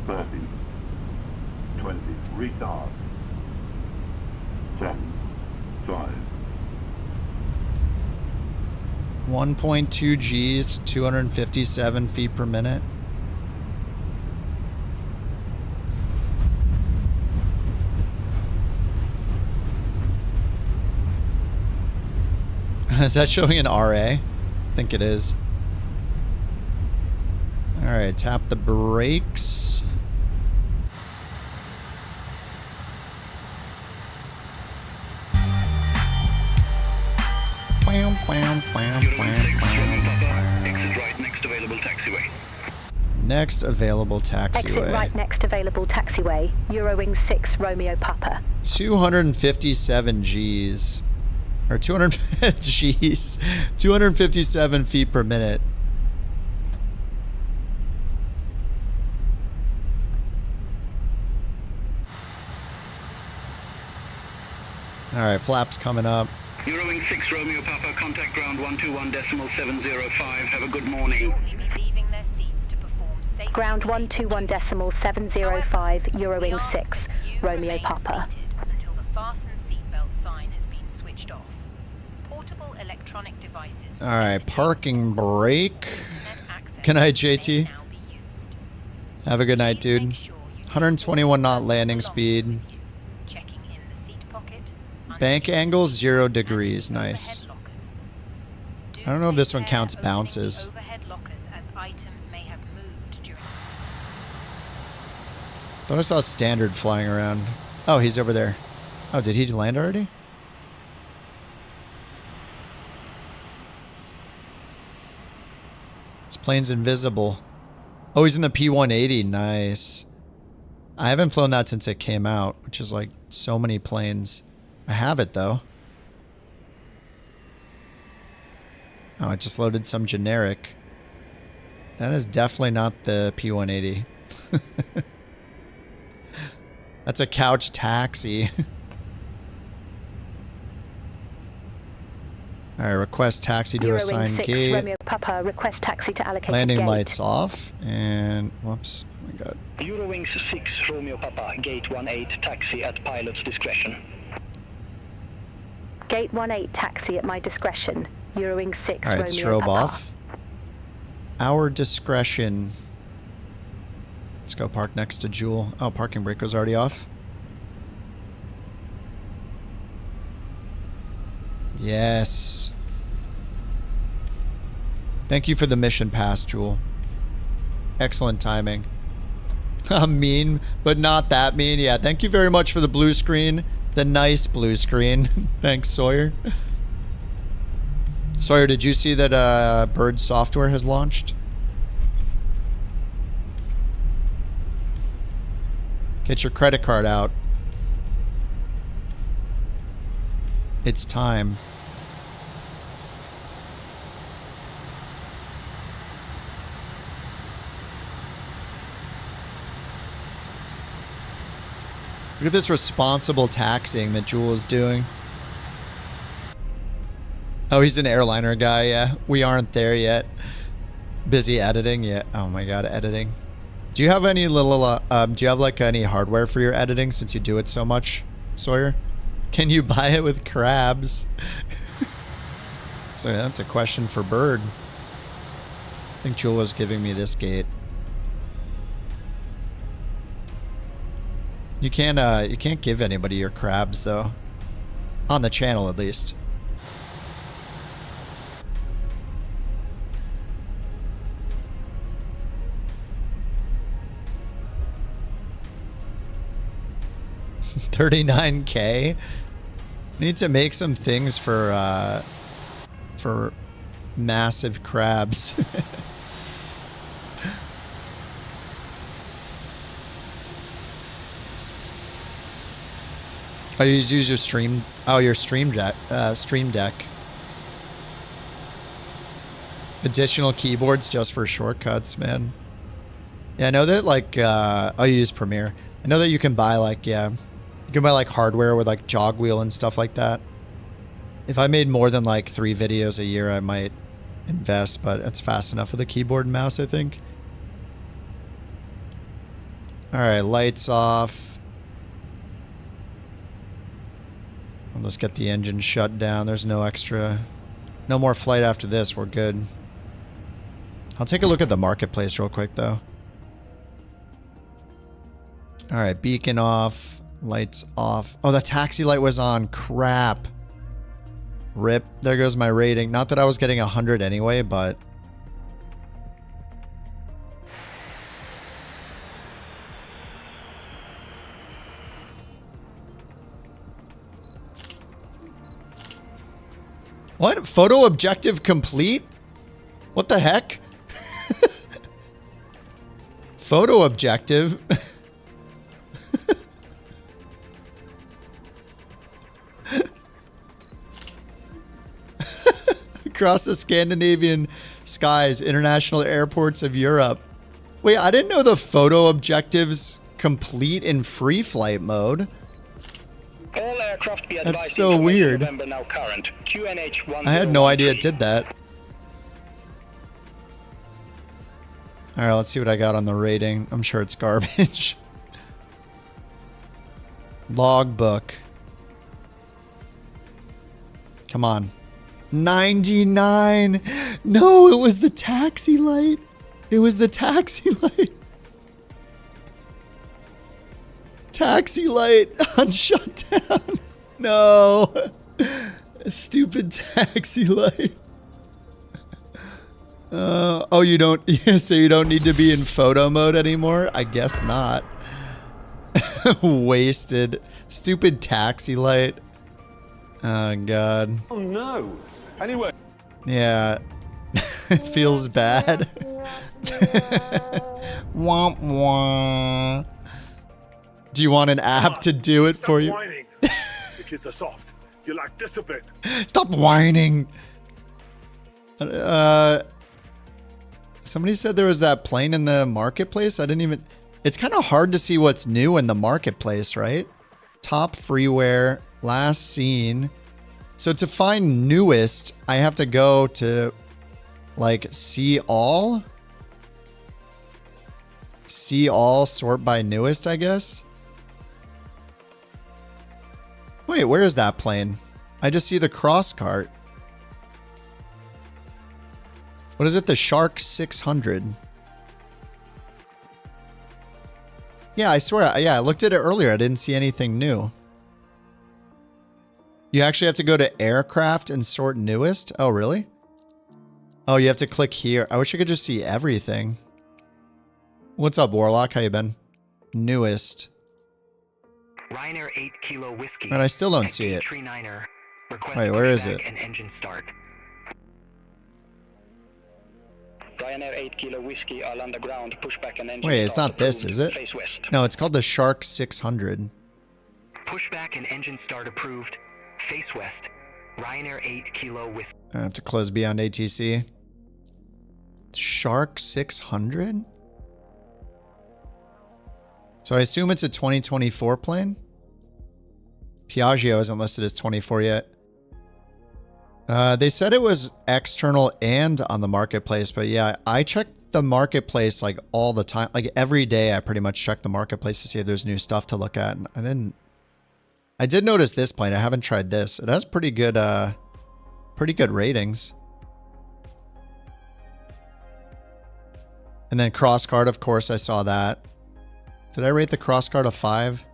30, 20, retard. 10, 5. 1.2 Gs, 257 feet per minute. Is that showing an RA? I think it is. Alright, tap the brakes. Exit right next available taxiway. Next available taxiway. Exit right next available taxiway. Eurowings 6 Romeo Papa. 257 Gs. Or 200 Gs. 257 feet per minute. Alright, flaps coming up. Eurowings 6 Romeo Papa, contact ground 121.705. Have a good morning. Ground 121.705, Eurowings 6, Romeo Papa. Until the fasten seatbelt sign has been switched off. Portable electronic devices. Alright, parking brake. Good night, JT. Have a good night, dude. 121 knot landing speed. Bank angle 0 degrees. Nice. I don't know if this one counts bounces. Thought I saw Standard flying around. Oh, he's over there. Oh, did he land already? This plane's invisible. Oh, he's in the P-180. Nice. I haven't flown that since it came out, which is like so many planes. I have it, though. Oh, I just loaded some generic. That is definitely not the P-180. That's a couch taxi. Alright, request taxi to assign gate. Romeo Papa, request taxi to allocate Landing gate. lights off. And, whoops. Oh my god. Eurowings 6 Romeo Papa, gate 18, taxi at pilot's discretion. Gate 18, taxi at my discretion. Eurowings 6 Alright, Romeo strobe Papa. off. Our discretion. Let's go park next to Jewel. Oh, parking brake was already off. Yes. Thank you for the mission pass, Jewel. Excellent timing. I'm mean, but not that mean. Yeah, thank you very much for the blue screen. The nice blue screen. Thanks, Sawyer. Sawyer, did you see that Bird software has launched? Get your credit card out. It's time. Look at this responsible taxiing that Jewel is doing. Oh, he's an airliner guy, yeah. We aren't there yet. Busy editing, yeah. Oh my god, editing. Do you have any little, do you have like any hardware for your editing since you do it so much, Sawyer? Can you buy it with crabs? So that's a question for Bird. I think Jewel was giving me this gate. You can't give anybody your crabs though. On the channel at least. $39K. Need to make some things for massive crabs. Oh, you use your stream. Oh, your stream deck. Additional keyboards just for shortcuts, man. Yeah, I know that like I'll use Premiere. I know that you can buy like you can buy like hardware with like jog wheel and stuff like that. If I made more than like 3 videos a year, I might invest, but it's fast enough with a keyboard and mouse, I think. All right, lights off. Let's get the engine shut down. There's no more flight after this. We're good. I'll take a look at the marketplace real quick though. All right, beacon off, lights off. Oh, the taxi light was on. Crap. Rip. There goes my rating. Not that I was getting 100 anyway, but... What? Photo objective complete? What the heck? Photo objective? Across the Scandinavian skies, international airports of Europe. Wait, I didn't know the photo objectives complete in free flight mode. All aircraft be advised. That's so weird. November now current. QNH I had no idea it did that. All right, let's see what I got on the rating. I'm sure it's garbage. Logbook. Come on. 99. No, it was the taxi light. It was the taxi light. Taxi light on Shutdown. No. Stupid taxi light. Oh, you don't. Yeah, so you don't need to be in photo mode anymore? I guess not. Wasted. Stupid taxi light. Oh, God. Oh, no. Anyway. Yeah. It feels bad. Womp womp. Do you want an app to do it for you? Stop whining. The kids are soft. You lack discipline. Stop whining. Somebody said there was that plane in the marketplace. I didn't even... It's kind of hard to see what's new in the marketplace, right? Top freeware, last seen. So to find newest, I have to go to, like, see all? See all, sort by newest, I guess? Wait, where is that plane? I just see the cross cart. What is it? The Shark 600. Yeah, I swear. Yeah, I looked at it earlier. I didn't see anything new. You actually have to go to aircraft and sort newest? Oh, really? Oh, you have to click here. I wish I could just see everything. What's up, Warlock? How you been? Newest. Ryanair 8 Kilo Whiskey. But I still don't see it. Wait, where is it? And engine start. Ryanair 8 Kilo Whiskey all underground. Pushback and engine. Wait, it's not this, is it? Face west. No, it's called the Shark 600. Pushback and engine start approved. Face west. Ryanair 8 Kilo Whiskey. I have to close BeyondATC. Shark 600? So I assume it's a 2024 plane? Piaggio isn't listed as 24 yet. They said it was external and on the marketplace, but yeah, I check the marketplace like all the time. Like every day I pretty much check the marketplace to see if there's new stuff to look at. And I did notice this plane. I haven't tried this. It has pretty good ratings. And then Crossguard, of course, I saw that. Did I rate the Crossguard a 5?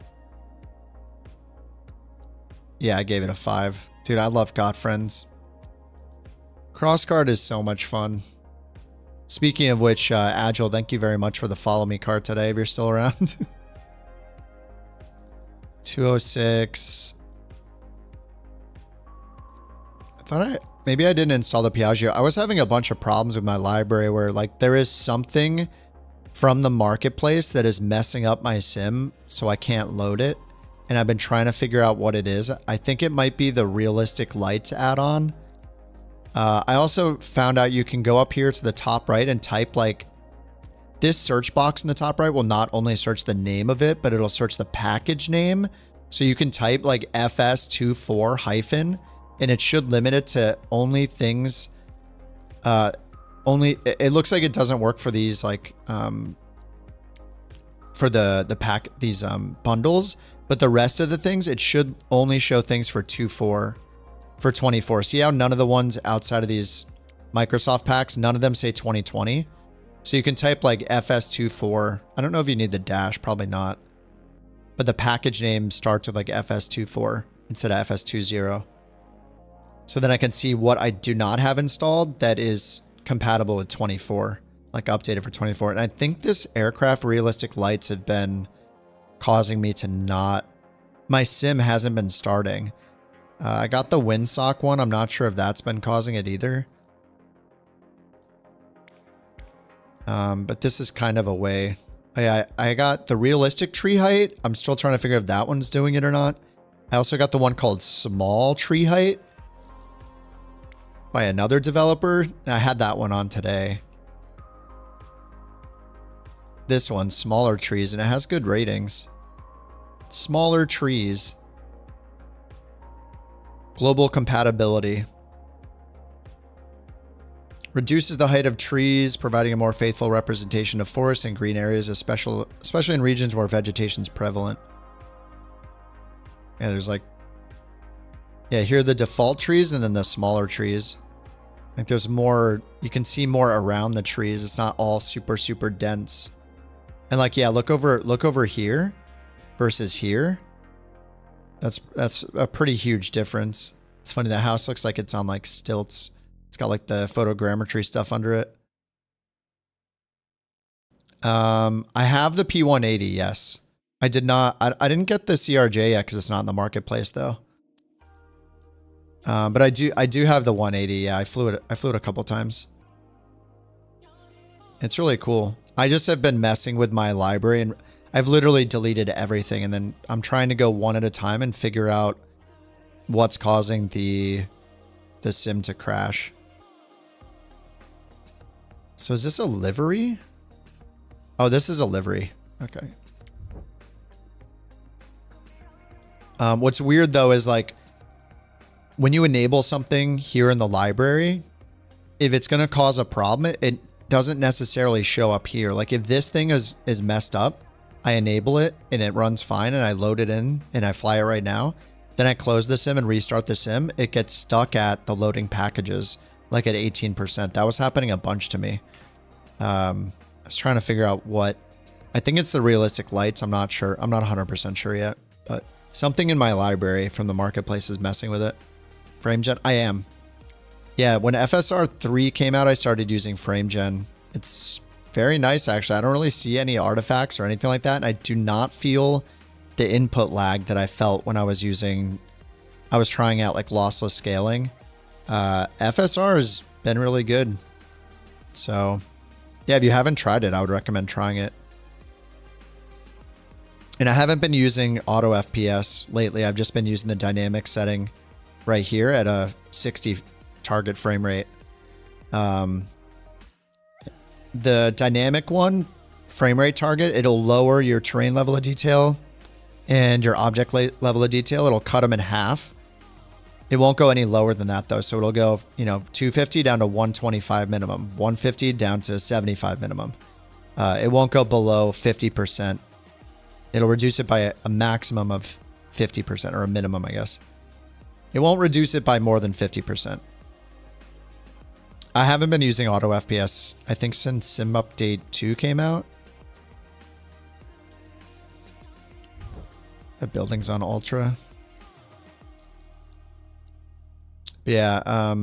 Yeah, I gave it a 5. Dude, I love Got Friends. Crossguard is so much fun. Speaking of which, Agile, thank you very much for the follow me card today if you're still around. 206. I thought maybe I didn't install the Piaggio. I was having a bunch of problems with my library where like there is something from the marketplace that is messing up my sim, so I can't load it. And I've been trying to figure out what it is. I think it might be the Realistic Lights add-on. I also found out you can go up here to the top right and type like this search box in the top right will not only search the name of it, but it'll search the package name. So you can type like FS24 hyphen, and it should limit it to only things, it looks like it doesn't work for these like, for these bundles, but the rest of the things, it should only show things for 24. See how none of the ones outside of these Microsoft packs, none of them say 2020. So you can type like FS24. I don't know if you need the dash, probably not. But the package name starts with like FS24 instead of FS20. So then I can see what I do not have installed that is compatible with 24, like updated for 24. And I think this aircraft realistic lights have been causing me to not, my sim hasn't been starting. I got the windsock one. I'm not sure if that's been causing it either. But this is kind of a way. I got the realistic tree height. I'm still trying to figure out if that one's doing it or not. I also got the one called small tree height by another developer. I had that one on today. This one, smaller trees, and it has good ratings. Smaller trees. Global compatibility. Reduces the height of trees, providing a more faithful representation of forests and green areas, especially in regions where vegetation is prevalent. Yeah, there's like... Yeah, here are the default trees and then the smaller trees. Like there's more... You can see more around the trees. It's not all super, super dense. And like, yeah, look over here versus here. That's a pretty huge difference. It's funny, the house looks like it's on like stilts. It's got like the photogrammetry stuff under it. I have the P180, yes. I did not, I didn't get the CRJ yet because it's not in the marketplace though. But I do have the 180. Yeah, I flew it a couple times. It's really cool. I just have been messing with my library and I've literally deleted everything, and then I'm trying to go one at a time and figure out what's causing the sim to crash. So is this a livery? Oh, this is a livery. Okay. What's weird though is like when you enable something here in the library, if it's going to cause a problem, it doesn't necessarily show up here. Like if this thing is messed up, I enable it and it runs fine and I load it in and I fly it right now. Then I close the sim and restart the sim. It gets stuck at the loading packages, like at 18%. That was happening a bunch to me. I was trying to figure out what, I think it's the realistic lights. I'm not sure. I'm not 100% sure yet, but something in my library from the marketplace is messing with it. FrameGen, I am. Yeah, when FSR 3 came out, I started using FrameGen. It's very nice, actually. I don't really see any artifacts or anything like that. And I do not feel the input lag that I felt when I was trying out like lossless scaling. FSR has been really good. So yeah, if you haven't tried it, I would recommend trying it. And I haven't been using auto FPS lately. I've just been using the dynamic setting right here at a 60 target frame rate. The dynamic one, frame rate target, it'll lower your terrain level of detail and your object level of detail. It'll cut them in half. It won't go any lower than that though. So it'll go, 250 down to 125 minimum, 150 down to 75 minimum. It won't go below 50%. It'll reduce it by a maximum of 50% or a minimum, I guess. It won't reduce it by more than 50%. I haven't been using auto FPS, I think, since Sim Update 2 came out. The building's on Ultra. But yeah,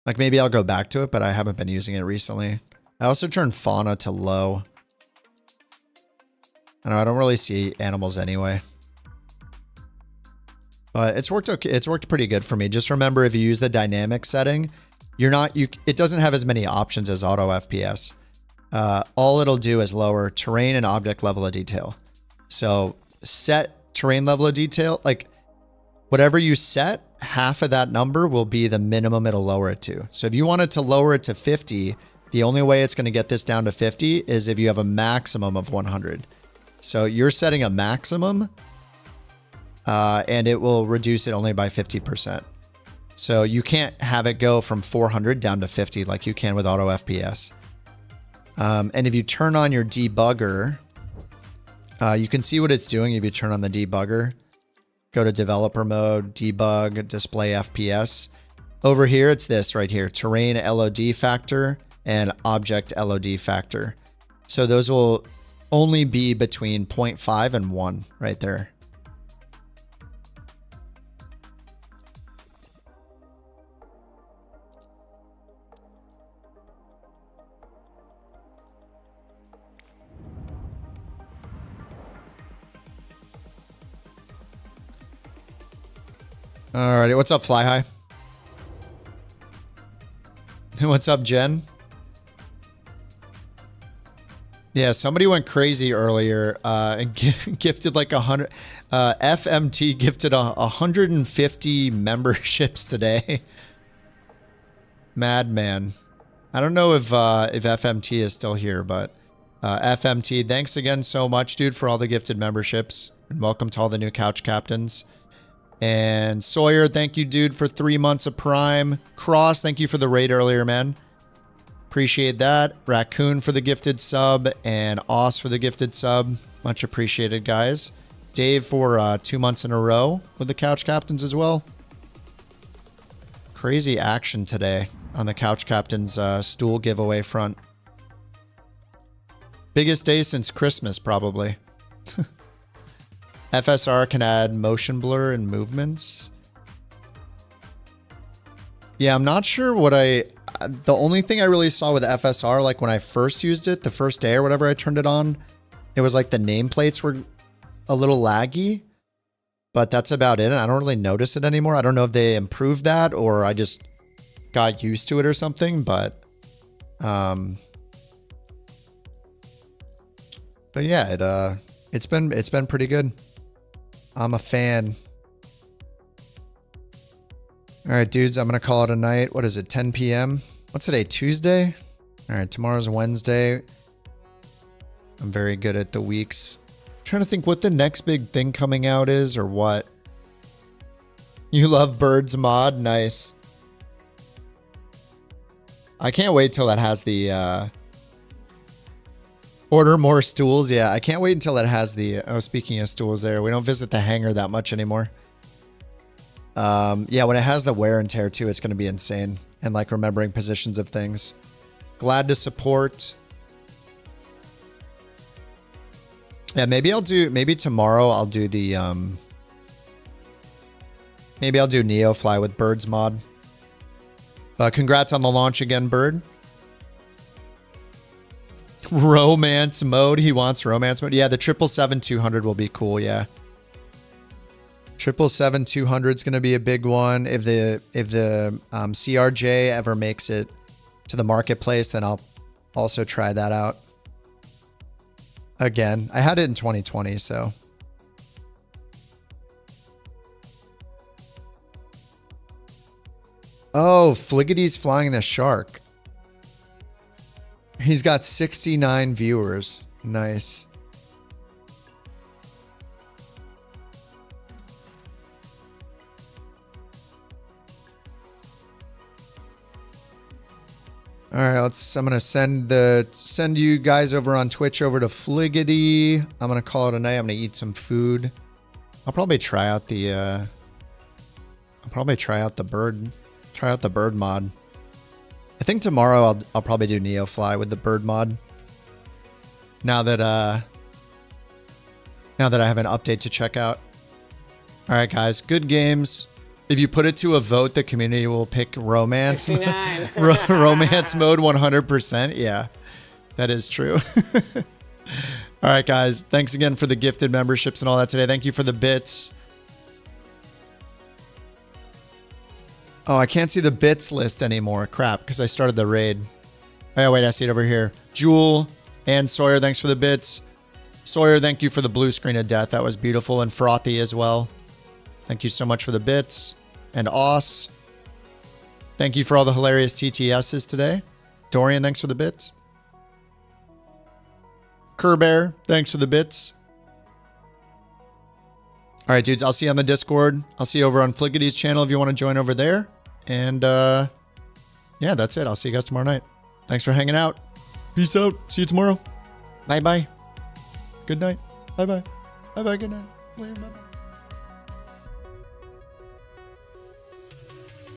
like maybe I'll go back to it, but I haven't been using it recently. I also turned fauna to low. I don't really see animals anyway. But it's worked okay. It's worked pretty good for me. Just remember, if you use the dynamic setting, it doesn't have as many options as auto FPS. All it'll do is lower terrain and object level of detail. So set terrain level of detail, like whatever you set, half of that number will be the minimum it'll lower it to. So if you wanted to lower it to 50, The only way it's going to get this down to 50 is if you have a maximum of 100. So you're setting a maximum, and it will reduce it only by 50%. So you can't have it go from 400 down to 50 like you can with auto FPS. And if you turn on your debugger, you can see what it's doing if you turn on the debugger. Go to developer mode, debug, display FPS. Over here, it's this right here, terrain LOD factor and object LOD factor. So those will only be between 0.5 and 1 right there. Alrighty, what's up, Fly High? What's up, Jen? Yeah, somebody went crazy earlier and gifted like 100. FMT gifted 150 memberships today. Madman. I don't know if FMT is still here, but FMT, thanks again so much, dude, for all the gifted memberships. And welcome to all the new couch captains. And Sawyer, thank you, dude, for 3 months of Prime. Cross, thank you for the raid earlier, man. Appreciate that. Raccoon for the gifted sub, and Oz for the gifted sub. Much appreciated, guys. Dave for 2 months in a row with the Couch Captains as well. Crazy action today on the Couch Captains stool giveaway front. Biggest day since Christmas, probably. FSR can add motion blur and movements. Yeah, I'm not sure what the only thing I really saw with FSR, like when I first used it, the first day or whatever I turned it on, it was like the nameplates were a little laggy, but that's about it. And I don't really notice it anymore. I don't know if they improved that or I just got used to it or something, but yeah, it's been pretty good. I'm a fan. All right, dudes, I'm going to call it a night. What is it, 10 p.m.? What's today, Tuesday? All right, tomorrow's Wednesday. I'm very good at the weeks. I'm trying to think what the next big thing coming out is or what. You love Birds mod? Nice. I can't wait till that has the... Order more stools. Yeah, I can't wait until it has the... Oh, speaking of stools there, we don't visit the hangar that much anymore. Yeah, when it has the wear and tear too, it's going to be insane. And like remembering positions of things. Glad to support. Yeah, maybe tomorrow I'll do the... Maybe I'll do Neofly with Birds mod. Congrats on the launch again, Bird. Romance mode. He wants romance mode. Yeah, the 777-200 will be cool. Yeah. 777-200 is going to be a big one. If the CRJ ever makes it to the marketplace, then I'll also try that out. Again, I had it in 2020, so. Oh, Fliggity's flying the shark. He's got 69 viewers. Nice. All right, I'm gonna send you guys over on Twitch over to Fliggity. I'm gonna call it a night. I'm gonna eat some food. I'll probably try out the bird mod. I think tomorrow I'll probably do Neofly with the bird mod. Now that I have an update to check out. All right, guys, good games. If you put it to a vote, the community will pick romance. Romance mode 100%. Yeah, that is true. All right, guys. Thanks again for the gifted memberships and all that today. Thank you for the bits. Oh, I can't see the bits list anymore. Crap, because I started the raid. Oh, wait, I see it over here. Jewel and Sawyer, thanks for the bits. Sawyer, thank you for the blue screen of death. That was beautiful. And Frothy as well. Thank you so much for the bits. And Oss, thank you for all the hilarious TTSs today. Dorian, thanks for the bits. Kerbear, thanks for the bits. All right, dudes, I'll see you on the Discord. I'll see you over on Flickity's channel if you want to join over there. And yeah, that's it. I'll see you guys tomorrow night. Thanks for hanging out. Peace out. See you tomorrow. Bye-bye. Good night. Bye-bye. Bye-bye. Good night. Bye-bye.